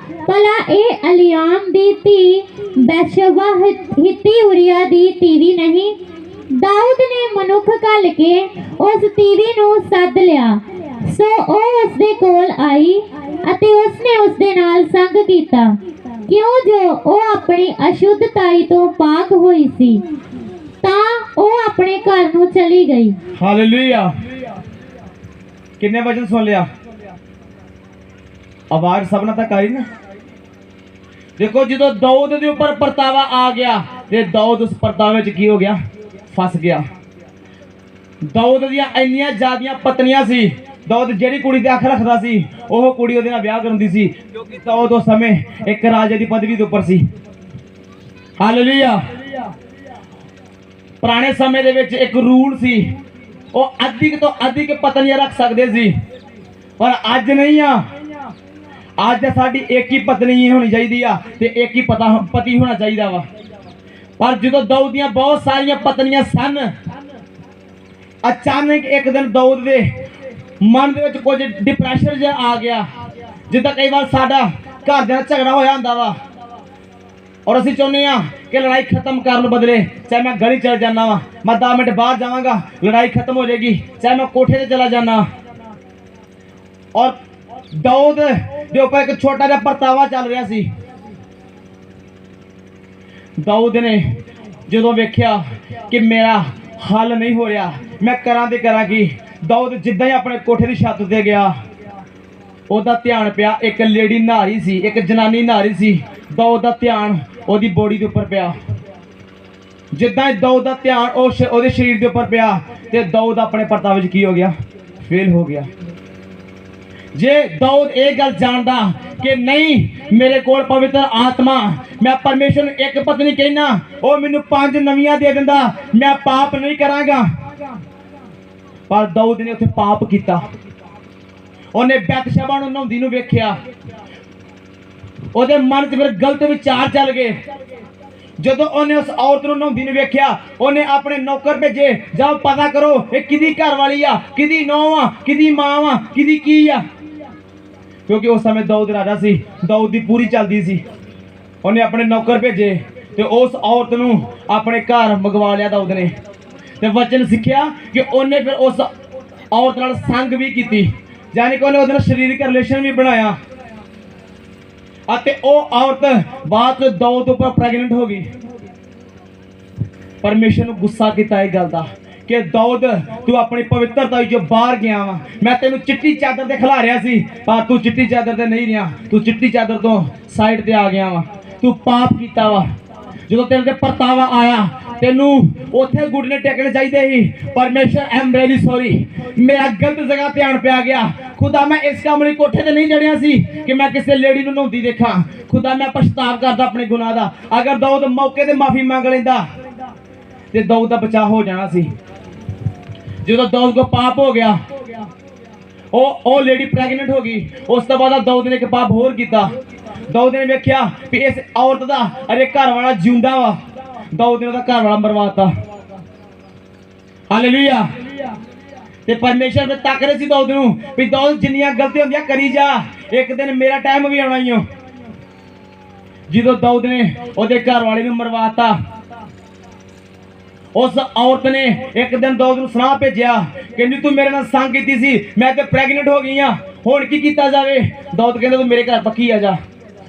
ਭਲਾ ਇਹ ਅਲਿਆਮ ਦੀ ਧੀ ਬੈਸ਼ਬਾ ਹਿੱਤੀ ਉਰੀਆ ਦੀ ਤੀਵੀ ਨਹੀਂ? ਦਾਊਦ ਨੇ ਮਨੁੱਖ ਘੱਲ ਕੇ ਉਸ ਤੀਵੀ ਨੂੰ ਸੱਦ ਲਿਆ। ਸੋ ਉਹ ਉਸ ਦੇ ਕੋਲ ਆਈ ਅਤੇ ਉਸਨੇ ਉਸ ਦੇ ਨਾਲ ਸੰਗ ਕੀਤਾ, ਕਿਉਂ ਜੋ ਉਹ ਆਪਣੀ ਅਸ਼ੁੱਧਤਾਈ ਤੋਂ ਪਾਕ ਹੋਈ ਸੀ। ਤਾਂ ਉਹ ਆਪਣੇ ਘਰ ਨੂੰ ਚਲੀ ਗਈ। ਹਾਲੇਲੂਇਆ। ਕਿੰਨੇ ਵਚਨ ਸੁਣ ਲਿਆ? ਆਵਾਜ਼ ਸਭਨਾਂ ਤੱਕ ਆਈ ਨਾ? ਦੇਖੋ ਜਦੋਂ ਦਾਊਦ ਦੇ ਉੱਪਰ ਪਰਤਾਵਾ ਆ ਗਿਆ ਤੇ ਦਾਊਦ ਉਸ ਪਰਤਾਵੇ 'ਚ ਕੀ ਹੋ ਗਿਆ? ਫਸ ਗਿਆ। ਦਾਊਦ ਦੀਆਂ ਇੰਨੀਆਂ ਜ਼ਿਆਦੀਆਂ ਪਤਨੀਆਂ ਸੀ। ਦਾਊਦ ਜਿਹੜੀ ਕੁੜੀ ਤੇ ਅੱਖ ਰੱਖਦਾ ਸੀ ਉਹ ਕੁੜੀ ਉਹਦੇ ਨਾਲ ਵਿਆਹ ਕਰਾਉਂਦੀ ਸੀ, ਕਿਉਂਕਿ ਦਾਊਦ ਉਸ ਸਮੇਂ ਇੱਕ ਰਾਜੇ ਦੀ ਪਦਵੀ ਦੇ ਉੱਪਰ ਸੀ। ਹਾਲੇਲੂਇਆ। ਪੁਰਾਣੇ ਸਮੇਂ ਦੇ ਵਿੱਚ ਇੱਕ ਰੂਲ ਸੀ, ਉਹ ਅਧਿਕ ਤੋਂ ਅਧਿਕ ਪਤਨੀਆਂ ਰੱਖ ਸਕਦੇ ਸੀ, ਪਰ ਅੱਜ ਨਹੀਂ ਆ। ਅੱਜ ਸਾਡੀ ਇੱਕ ਹੀ ਪਤਨੀ ਹੋਣੀ ਚਾਹੀਦੀ ਆ ਤੇ ਇੱਕ ਹੀ ਪਤੀ ਹੋਣਾ ਚਾਹੀਦਾ ਵਾ। ਪਰ ਜਦੋਂ ਦਾਊਦ ਦੀਆਂ ਬਹੁਤ ਸਾਰੀਆਂ ਪਤਨੀਆਂ ਸਨ, ਅਚਾਨਕ ਇੱਕ ਦਿਨ ਦਾਊਦ ਦੇ ਮਨ ਦੇ ਵਿੱਚ ਕੁਝ ਡਿਪਰੈਸ਼ਨ ਜਿਹਾ ਆ ਗਿਆ। ਜਿੱਦਾਂ ਕਈ ਵਾਰ ਸਾਡਾ ਘਰ ਦੇ ਨਾਲ ਝਗੜਾ ਹੋਇਆ ਹੁੰਦਾ ਵਾ ਔਰ ਅਸੀਂ ਚਾਹੁੰਦੇ ਆ ਕਿ ਲੜਾਈ ਖਤਮ ਕਰਨ ਬਦਲੇ ਚਾਹੇ ਮੈਂ ਗਲੀ ਚਲ ਜਾਣਾ ਵਾ, ਮੈਂ 10 ਮਿੰਟ ਬਾਹਰ ਜਾਵਾਂਗਾ, ਲੜਾਈ ਖਤਮ ਹੋ ਜਾਏਗੀ, ਚਾਹੇ ਮੈਂ ਕੋਠੇ ਤੇ ਚਲਾ ਜਾਣਾ। ਔਰ ਦਾਊਦ ਦੇ ਉੱਪਰ ਇੱਕ ਛੋਟਾ ਜਿਹਾ ਪਰਤਾਵਾ ਚੱਲ ਰਿਹਾ ਸੀ। ਦਾਊਦ ਨੇ ਜਦੋਂ ਵੇਖਿਆ ਕਿ ਮੇਰਾ ਹੱਲ ਨਹੀਂ ਹੋ ਰਿਹਾ, ਮੈਂ ਕਰਾਂ ਤੇ ਕਰਾਂ ਕੀ, ਦਾਊਦ ਜਿੱਦਾਂ ਹੀ ਆਪਣੇ ਕੋਠੇ ਦੀ ਛੱਤ ਤੇ ਗਿਆ, ਉਹਦਾ ਧਿਆਨ ਪਿਆ ਇੱਕ ਲੇਡੀ ਨਹਾਰੀ ਸੀ, ਇੱਕ ਜਨਾਨੀ ਨਹਾਰੀ ਸੀ। ਦਾਊਦ ਦਾ ਧਿਆਨ ਉਹਦੀ ਬੋਡੀ ਦੇ ਉੱਪਰ ਪਿਆ। ਜਿੱਦਾਂ ਹੀ ਦਾਊਦ ਦਾ ਧਿਆਨ ਉਹਦੇ ਸਰੀਰ ਦੇ ਉੱਪਰ ਪਿਆ ਤੇ ਦਾਊਦ ਆਪਣੇ ਪਰਤਾਵੇ 'ਚ ਕੀ ਹੋ ਗਿਆ? ਫੇਲ ਹੋ ਗਿਆ। ਜੇ ਦਾਊਦ ਇਹ ਗੱਲ ਜਾਣਦਾ ਕਿ ਨਹੀਂ ਮੇਰੇ ਕੋਲ ਪਵਿੱਤਰ ਆਤਮਾ, ਮੈਂ ਪਰਮੇਸ਼ਰ ਨੂੰ ਇੱਕ ਪਤਨੀ ਕਹਿਣਾ, ਉਹ ਮੈਨੂੰ 5 ਨਵੀਆਂ ਦੇ ਦਿੰਦਾ, ਮੈਂ ਪਾਪ ਨਹੀਂ ਕਰਾਂਗਾ। ਪਰ ਦਾਊਦ ਨੇ ਉੱਥੇ ਪਾਪ ਕੀਤਾ। ਉਹਨੇ ਬੈਤਸ਼ਬਾ ਨੂੰ ਨਹਾਉਂਦੀ ਨੂੰ ਵੇਖਿਆ, ਉਹਦੇ ਮਨ 'ਚ ਫਿਰ ਗਲਤ ਵਿਚਾਰ ਚੱਲ ਗਏ। ਜਦੋਂ ਉਹਨੇ ਉਸ ਔਰਤ ਨੂੰ ਨਹਾਉਂਦੀ ਨੂੰ ਵੇਖਿਆ, ਉਹਨੇ ਆਪਣੇ ਨੌਕਰ ਭੇਜੇ, ਜਾਓ ਪਤਾ ਕਰੋ ਇਹ ਕਿਹਦੀ ਘਰ ਵਾਲੀ ਆ, ਕਿਹਦੀ ਨੂੰਹ ਆ, ਕਿਹਦੀ ਮਾਂ ਆ, ਕਿਹਦੀ ਕੀ ਆ। ਕਿਉਂਕਿ ਉਸ ਸਮੇਂ ਦਾਊਦ ਰਾਜਾ ਸੀ, ਦਾਊਦ ਦੀ ਪੂਰੀ ਚੱਲਦੀ ਸੀ। ਉਹਨੇ ਆਪਣੇ ਨੌਕਰ ਭੇਜੇ ਤੇ ਉਸ ਔਰਤ ਨੂੰ ਆਪਣੇ ਘਰ ਮੰਗਵਾ ਲਿਆ ਦਾਊਦ ਨੇ। ਤੇ ਵਚਨ ਸਿੱਖਿਆ ਕਿ ਉਹਨੇ ਫਿਰ ਉਸ ਔਰਤ ਨਾਲ ਸੰਗ ਵੀ ਕੀਤੀ, ਯਾਨੀ ਕਿ ਉਹਨੇ ਉਹਦੇ ਨਾਲ ਸਰੀਰਕ ਰਿਲੇਸ਼ਨ ਵੀ ਬਣਾਇਆ ਅਤੇ ਉਹ ਔਰਤ ਬਾਅਦ ਵਿੱਚ ਦਾਊਦ ਉੱਪਰ ਪ੍ਰੈਗਨੈਂਟ ਹੋ ਗਈ। ਪਰਮੇਸ਼ਰ ਨੂੰ ਗੁੱਸਾ ਕੀਤਾ ਇਹ ਗੱਲ ਦਾ ਕਿ ਦਾਊਦ ਤੂੰ ਆਪਣੀ ਪਵਿੱਤਰਤਾ ਵਿੱਚੋਂ ਬਾਹਰ ਗਿਆ ਵਾ। ਮੈਂ ਤੈਨੂੰ ਚਿੱਟੀ ਚਾਦਰ ਤੇ ਖਿਲਾਰਿਆ ਸੀ, ਪਰ ਤੂੰ ਚਿੱਟੀ ਚਾਦਰ ਤੇ ਨਹੀਂ ਰਿਹਾ, ਤੂੰ ਚਿੱਟੀ ਚਾਦਰ ਤੋਂ ਸਾਈਡ ਤੇ ਆ ਗਿਆ ਵਾ, ਤੂੰ ਪਾਪ ਕੀਤਾ ਵਾ। ਜਦੋਂ ਤੇਰੇ ਤੇ ਪਰਤਾਵਾ ਆਇਆ ਤੈਨੂੰ ਉੱਥੇ ਗੁੱਡਨੇ ਟੇਕਣੇ ਚਾਹੀਦੇ ਸੀ। ਪਰਮੇਸ਼ਰ ਆਈ ਐਮ ਰੀਅਲੀ ਸੌਰੀ, ਮੇਰਾ ਗਲਤ ਜਗ੍ਹਾ ਧਿਆਨ ਪਿਆ ਗਿਆ। ਖੁਦਾ ਮੈਂ ਇਸ ਕੰਮ ਲਈ ਕੋਠੇ ਤੇ ਨਹੀਂ ਚੜਿਆ ਸੀ ਕਿ ਮੈਂ ਕਿਸੇ ਲੇਡੀ ਨੂੰ ਨਹਾਉਂਦੀ ਦੇਖਾਂ। ਖੁਦਾ ਮੈਂ ਪਛਤਾਵਾ ਕਰਦਾ ਆਪਣੇ ਗੁਨਾਹ ਦਾ। ਅਗਰ ਦਾਊਦ ਮੌਕੇ ਤੇ ਮਾਫੀ ਮੰਗ ਲੈਂਦਾ ਤੇ ਦਾਊਦ ਦਾ ਬਚਾਅ ਹੋ ਜਾਣਾ ਸੀ। ਜਦੋਂ ਦਾਊਦ ਕੋ ਪਾਪ ਹੋ ਗਿਆ, ਉਹ ਲੇਡੀ ਪ੍ਰੈਗਨੈਂਟ ਹੋ ਗਈ। ਉਸ ਤੋਂ ਬਾਅਦ ਦਾਊਦ ਨੇ ਇੱਕ ਪਾਪ ਹੋਰ ਕੀਤਾ। ਦਾਊਦ ਨੇ ਵੇਖਿਆ ਵੀ ਇਸ ਔਰਤ ਦਾ ਅਰੇ ਘਰ ਵਾਲਾ ਜਿਉਂਦਾ ਵਾ। ਦਾਊਦ ਨੇ ਉਹਦਾ ਘਰ ਵਾਲਾ ਮਰਵਾਤਾ। ਹਾਲੇਲੂਇਆ। ਤੇ ਪਰਮੇਸ਼ਰ ਨੇ ਤੱਕ ਰਹੇ ਸੀ ਦਾਊਦ ਨੂੰ ਵੀ ਦਾਊਦ ਜਿੰਨੀਆਂ ਗਲਤੀਆਂ ਹੁੰਦੀਆਂ ਕਰੀ ਜਾ, ਇੱਕ ਦਿਨ ਮੇਰਾ ਟਾਈਮ ਵੀ ਆਉਣਾ ਹੀ ਓ। ਜਦੋਂ ਦਾਊਦ ਨੇ ਉਹਦੇ ਘਰ ਵਾਲੇ ਨੂੰ ਮਰਵਾਤਾ, ਉਸ ਔਰਤ ਨੇ ਇੱਕ ਦਿਨ ਦਾਊਦ ਨੂੰ ਸੁਨਾਹ ਭੇਜਿਆ, ਕਹਿੰਦੀ ਤੂੰ ਮੇਰੇ ਨਾਲ ਸੰਗ ਕੀਤੀ ਸੀ, ਮੈਂ ਤੇ ਪ੍ਰੈਗਨੈਂਟ ਹੋ ਗਈ ਆ, ਹੁਣ ਕੀ ਕੀਤਾ ਜਾਵੇ। ਦਾਊਦ ਕਹਿੰਦਾ ਤੂੰ ਮੇਰੇ ਘਰ ਪੱਕੀ ਆ ਜਾ।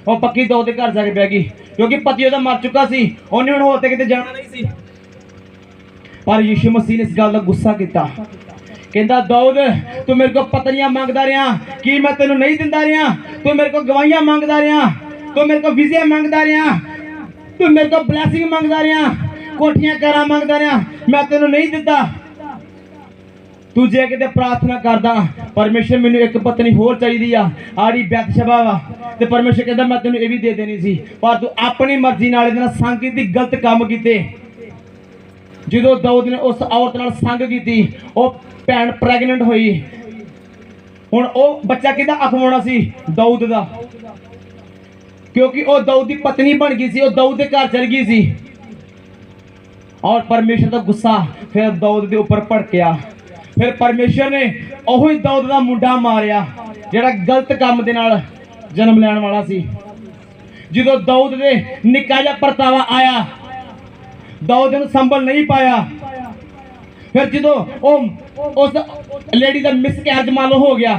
ਉਹ ਪੱਕੀ ਦਾਊਦ ਦੇ ਘਰ ਜਾ ਕੇ ਬਹਿ ਗਈ, ਕਿਉਂਕਿ ਪਤੀ ਉਹਦਾ ਮਰ ਚੁੱਕਾ ਸੀ, ਉਹਨੇ ਹੁਣ ਹੋਰ ਤੇ ਕਿਤੇ ਜਾਣਾ ਨਹੀਂ ਸੀ। ਪਰ ਯਿਸੂ ਮਸੀਹ ਨੇ ਇਸ ਗੱਲ ਦਾ ਗੁੱਸਾ ਕੀਤਾ। ਕਹਿੰਦਾ ਦਾਊਦ ਤੂੰ ਮੇਰੇ ਕੋਲ ਪਤਨੀਆਂ ਮੰਗਦਾ ਰਿਹਾ, ਕੀ ਮੈਂ ਤੈਨੂੰ ਨਹੀਂ ਦਿੰਦਾ ਰਿਹਾ? ਤੂੰ ਮੇਰੇ ਕੋਲ ਗਵਾਹੀਆਂ ਮੰਗਦਾ ਰਿਹਾ, ਤੂੰ ਮੇਰੇ ਕੋਲ ਵੀਜ਼ੇ ਮੰਗਦਾ ਰਿਹਾ, ਤੂੰ ਮੇਰੇ ਕੋਲ ਬਲੈਸਿੰਗ ਮੰਗਦਾ ਰਿਹਾ, ਕੋਠੀਆਂ ਘਰਾਂ ਮੰਗਦਾ ਰਿਹਾ, ਮੈਂ ਤੈਨੂੰ ਨਹੀਂ ਦਿੱਤਾ। ਤੂੰ ਜੇ ਕਿਤੇ ਪ੍ਰਾਰਥਨਾ ਕਰਦਾ ਪਰਮੇਸ਼ਰ ਮੈਨੂੰ ਇੱਕ ਪਤਨੀ ਹੋਰ ਚਾਹੀਦੀ ਆ, ਆੜੀ ਬੈਤਸ਼ਬਾ ਵਾ, ਤੇ ਪਰਮੇਸ਼ਰ ਕਹਿੰਦਾ ਮੈਂ ਤੈਨੂੰ ਇਹ ਵੀ ਦੇ ਦੇਣੀ ਸੀ, ਪਰ ਤੂੰ ਆਪਣੀ ਮਰਜ਼ੀ ਨਾਲ ਇਹਦੇ ਨਾਲ ਸੰਗ ਕੀਤੀ, ਗਲਤ ਕੰਮ ਕੀਤੇ। ਜਦੋਂ ਦਾਊਦ ਨੇ ਉਸ ਔਰਤ ਨਾਲ ਸੰਗ ਕੀਤੀ, ਉਹ ਭੈਣ ਪ੍ਰੈਗਨੈਂਟ ਹੋਈ। ਹੁਣ ਉਹ ਬੱਚਾ ਕਿਹਦਾ ਅਖਵਾਉਣਾ ਸੀ? ਦਾਊਦ ਦਾ, ਕਿਉਂਕਿ ਉਹ ਦਾਊਦ ਦੀ ਪਤਨੀ ਬਣ ਗਈ ਸੀ, ਉਹ ਦਾਊਦ ਦੇ ਘਰ ਚਲ ਗਈ ਸੀ। ਔਰ ਪਰਮੇਸ਼ਰ ਦਾ ਗੁੱਸਾ ਫਿਰ ਦਾਊਦ ਦੇ ਉੱਪਰ ਭੜਕਿਆ। ਫਿਰ ਪਰਮੇਸ਼ਰ ਨੇ ਉਹੀ ਦਾਊਦ ਦਾ ਮੁੰਡਾ ਮਾਰਿਆ ਜਿਹੜਾ ਗਲਤ ਕੰਮ ਦੇ ਨਾਲ ਜਨਮ ਲੈਣ ਵਾਲਾ ਸੀ। ਜਦੋਂ ਦਾਊਦ ਦੇ ਨਿੱਕਾ ਜਿਹਾ ਪਰਤਾਵਾ ਆਇਆ, ਦਾਊਦ ਨੂੰ ਸੰਭਲ ਨਹੀਂ ਪਾਇਆ। ਫਿਰ ਜਦੋਂ ਉਸ ਲੇਡੀ ਦਾ ਮਿਸਕੈਰਜ ਮੰਨ ਲਓ ਹੋ ਗਿਆ,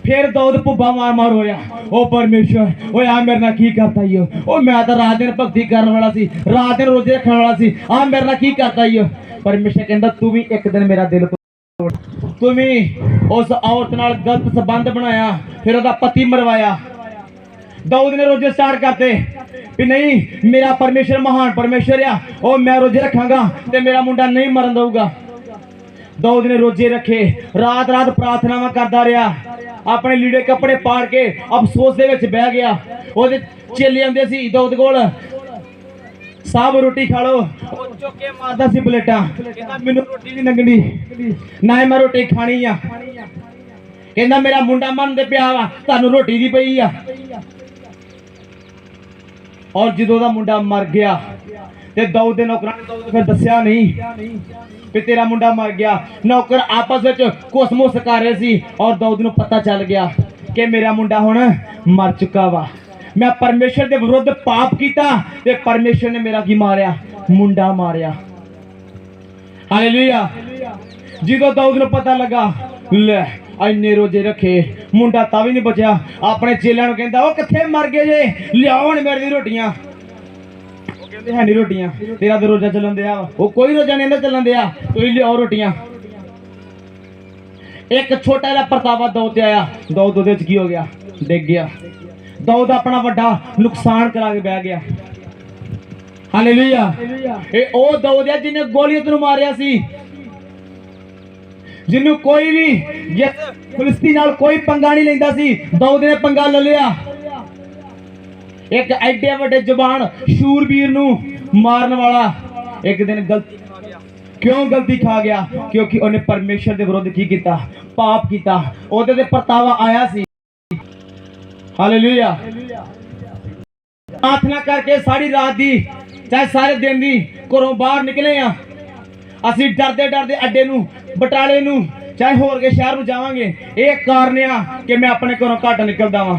ਫਿਰ ਦਾਊਦ ਭੁੱਬਾ ਮਾਰ ਹੋਇਆ। ਉਹ ਪਰਮੇਸ਼ਰ ਓਏ ਆ ਮੇਰੇ ਨਾਲ ਕੀ ਕਰਤਾ ਈ? ਉਹ ਮੈਂ ਤਾਂ ਰਾਤ ਦਿਨ ਭਗਤੀ ਕਰਨ ਵਾਲਾ ਸੀ, ਰਾਤ ਦਿਨ ਰੋਜ਼ੇ ਰੱਖਣ ਵਾਲਾ ਸੀ, ਆ ਮੇਰੇ ਨਾਲ ਕੀ ਕਰਤਾ ਈ? ਪਰਮੇਸ਼ਰ ਕਹਿੰਦਾ ਤੂੰ ਵੀ ਇੱਕ ਦਿਨ ਮੇਰਾ ਦਿਲ ਤੋੜ। ਤੂੰ ਵੀ ਉਸ ਔਰਤ ਨਾਲ ਗਲਤ ਸੰਬੰਧ ਬਣਾਇਆ, ਫਿਰ ਉਹਦਾ ਪਤੀ ਮਰਵਾਇਆ। ਦਾਊਦ ਨੇ ਰੋਜ਼ੇ ਸਟਾਰਟ ਕਰਤੇ ਵੀ ਨਹੀਂ ਮੇਰਾ ਪਰਮੇਸ਼ਰ ਮਹਾਨ ਪਰਮੇਸ਼ਰ ਆ, ਉਹ ਮੈਂ ਰੋਜ਼ੇ ਰੱਖਾਂਗਾ ਤੇ ਮੇਰਾ ਮੁੰਡਾ ਨਹੀਂ ਮਰਨ ਦਊਗਾ। ਦਾਊਦ ਨੇ ਰੋਜ਼ੇ ਰੱਖੇ, ਰਾਤ ਰਾਤ ਪ੍ਰਾਰਥਨਾਵਾਂ ਕਰਦਾ ਰਿਹਾ, ਆਪਣੇ ਲੀੜੇ ਕੱਪੜੇ ਪਾੜ ਕੇ ਅਫਸੋਸ ਦੇ ਵਿੱਚ ਬਹਿ ਗਿਆ। ਉਹਦੇ ਚੇਲੇ ਆਉਂਦੇ ਸੀ ਦਾਊਦ ਕੋਲ, ਸਾਬ ਰੋਟੀ ਖਾ ਲੋ, ਉਹ ਚੁੱਕ ਕੇ ਮਾਰਦਾ ਸੀ ਪਲੇਟਾਂ, ਕਹਿੰਦਾ ਮੈਨੂੰ ਰੋਟੀ ਨਹੀਂ ਲੰਗਣੀ, ਨਾ ਮੈਂ ਰੋਟੀ ਖਾਣੀ ਆ। ਕਹਿੰਦਾ ਮੇਰਾ ਮੁੰਡਾ ਮਰਨ ਦੇ ਪਿਆ ਵਾ, ਤੁਹਾਨੂੰ ਰੋਟੀ ਦੀ ਪਈ ਆ। ਔਰ ਜਦੋਂ ਦਾ ਮੁੰਡਾ ਮਰ ਗਿਆ ਤੇ ਦਾਊਦ ਦੇ ਨੌਕਰਾਂ ਨੇ ਦਾਊਦ ਫਿਰ ਦੱਸਿਆ ਨਹੀਂ ਕਿ ਤੇਰਾ ਮੁੰਡਾ ਮਰ ਗਿਆ। ਨੌਕਰ ਆਪਸ ਵਿੱਚ ਕੁਸਮੁਸ ਕਰ ਰਹੇ ਸੀ ਔਰ ਦਾਊਦ ਨੂੰ ਪਤਾ ਚੱਲ ਗਿਆ ਕਿ ਮੇਰਾ ਮੁੰਡਾ ਹੁਣ ਮਰ ਚੁੱਕਾ ਵਾ। ਮੈਂ ਪਰਮੇਸ਼ਰ ਦੇ ਵਿਰੁੱਧ ਪਾਪ ਕੀਤਾ ਤੇ ਪਰਮੇਸ਼ਰ ਨੇ ਮੇਰਾ ਕੀ ਮਾਰਿਆ? ਮੁੰਡਾ ਮਾਰਿਆ। ਹਾਲੇਲੂਇਆ। ਜਦੋਂ ਦਾਊਦ ਨੂੰ ਪਤਾ ਲੱਗਾ, ਲੈ ਇੰਨੇ ਰੋਜ਼ੇ ਰੱਖੇ, ਮੁੰਡਾ ਤਾਂ ਵੀ ਨਹੀਂ ਬਚਿਆ, ਆਪਣੇ ਚੇਲਿਆਂ ਨੂੰ ਕਹਿੰਦਾ ਉਹ ਕਿੱਥੇ ਮਰ ਗਏ ਜੇ, ਲਿਆਓ ਹੁਣ ਮੇਰੇ ਲਈ ਰੋਟੀਆਂ। ਉਹ ਕਹਿੰਦੇ ਹੈ ਨਹੀਂ ਰੋਟੀਆਂ, ਤੇਰਾ ਤਾਂ ਰੋਜ਼ਾ ਚੱਲਣ ਦਿਆ। ਉਹ ਕੋਈ ਰੋਜ਼ਾ ਨਹੀਂ ਚੱਲਣ ਦਿਆ, ਤੁਸੀਂ ਲਿਆਓ ਰੋਟੀਆਂ। ਇੱਕ ਛੋਟਾ ਜਿਹਾ ਪਰਤਾਵਾ ਦਾਊਦ ਤੇ ਆਇਆ, ਦਾਊਦ ਉਹਦੇ ਵਿੱਚ ਕੀ ਹੋ ਗਿਆ? ਡਿੱਗ ਗਿਆ। ਦਾਊਦ ਆਪਣਾ ਵੱਡਾ ਨੁਕਸਾਨ ਕਰਾ ਕੇ ਬਹਿ ਗਿਆ। ਹਾਲੇਲੂਇਆ। ਇਹ ਉਹ ਦਾਊਦ ਹੈ ਜਿਹਨੇ ਗੋਲੀਅਤ ਨੂੰ ਮਾਰਿਆ ਸੀ, ਜਿਹਨੂੰ ਕੋਈ ਵੀ ਫਿਲਿਸਤੀ ਨਾਲ ਕੋਈ ਪੰਗਾ ਨਹੀਂ ਲੈਂਦਾ ਸੀ, ਦਾਊਦ ਨੇ ਪੰਗਾ ਲੈ ਲਿਆ। ਇੱਕ ਐਡੇ ਵੱਡੇ ਜ਼ਬਾਨ ਸ਼ੂਰਬੀਰ ਨੂੰ ਮਾਰਨ ਵਾਲਾ ਇੱਕ ਦਿਨ ਗਲਤੀ ਖਾ ਗਿਆ। ਕਿਉਂ ਗਲਤੀ ਖਾ ਗਿਆ? ਕਿਉਂਕਿ ਉਹਨੇ ਪਰਮੇਸ਼ਰ ਦੇ ਵਿਰੁੱਧ ਕੀ ਕੀਤਾ? ਪਾਪ ਕੀਤਾ। ਉਹਦੇ ਤੇ ਪਰਤਾਵਾ ਆਇਆ ਸੀ। ਹਾਲੇਲੂਇਆ। ਪ੍ਰਾਰਥਨਾ ਕਰਕੇ ਸਾਰੀ ਰਾਤ ਦੀ ਚਾਹੇ ਸਾਰੇ ਦਿਨ ਦੀ ਘਰੋਂ ਬਾਹਰ ਨਿਕਲੇ ਆ, ਅਸੀਂ ਡਰਦੇ ਡਰਦੇ ਅੱਡੇ ਨੂੰ, ਬਟਾਲੇ ਨੂੰ, ਚਾਹੇ ਹੋਰ ਕੇ ਸ਼ਹਿਰ ਨੂੰ ਜਾਵਾਂਗੇ। ਇਹ ਕਾਰਨ ਆ ਕਿ ਮੈਂ ਆਪਣੇ ਘਰੋਂ ਘੱਟ ਨਿਕਲਦਾ ਵਾਂ,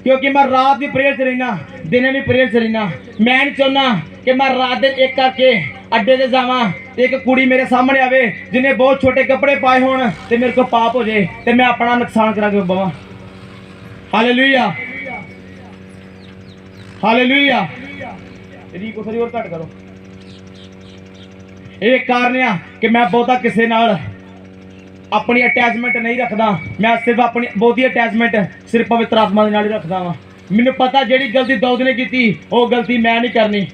ਕਿਉਂਕਿ ਮੈਂ ਰਾਤ ਦੀ ਪ੍ਰੇਅਰ 'ਚ ਰਹਿਣਾ, ਦਿਨੇ ਵੀ ਪ੍ਰੇਅਰ 'ਚ ਰਹਿਣਾ। ਮੈਂ ਨਹੀਂ ਚਾਹੁੰਦਾ ਕਿ ਮੈਂ ਰਾਤ ਦਿਨ ਇੱਕ ਕਰਕੇ ਅੱਡੇ ਤੇ ਜਾਵਾਂ ਤੇ ਇੱਕ ਕੁੜੀ ਮੇਰੇ ਸਾਹਮਣੇ ਆਵੇ ਜਿਹਨੇ ਬਹੁਤ ਛੋਟੇ ਕੱਪੜੇ ਪਾਏ ਹੋਣ ਤੇ ਮੇਰੇ ਕੋਲ ਪਾਪ ਹੋ ਜਾਏ ਤੇ ਮੈਂ ਆਪਣਾ ਨੁਕਸਾਨ ਕਰਾ ਕੇ ਬਵਾਂ। ਹਾਲੇਲੂਇਆ। ਹਾਲੇਲੂਇਆ। ਇਹਦੀ ਕੋਈ ਥੋੜੀ ਹੋਰ ਘੱਟ ਕਰੋ। ਇਹ ਕਾਰਨ ਆ ਕਿ ਮੈਂ ਬਹੁਤਾ ਕਿਸੇ ਨਾਲ ਆਪਣੀ ਅਟੈਚਮੈਂਟ ਨਹੀਂ ਰੱਖਦਾ। ਮੈਂ ਸਿਰਫ ਆਪਣੀ ਬਹੁਤੀ ਅਟੈਚਮੈਂਟ ਸਿਰਫ ਪਵਿੱਤਰ ਆਤਮਾ ਦੇ ਨਾਲ ਹੀ ਰੱਖਦਾ ਵਾਂ। ਮੈਨੂੰ ਪਤਾ ਜਿਹੜੀ ਗਲਤੀ ਦਾਊਦ ਨੇ ਕੀਤੀ ਉਹ ਗਲਤੀ ਮੈਂ ਨਹੀਂ ਕਰਨੀ।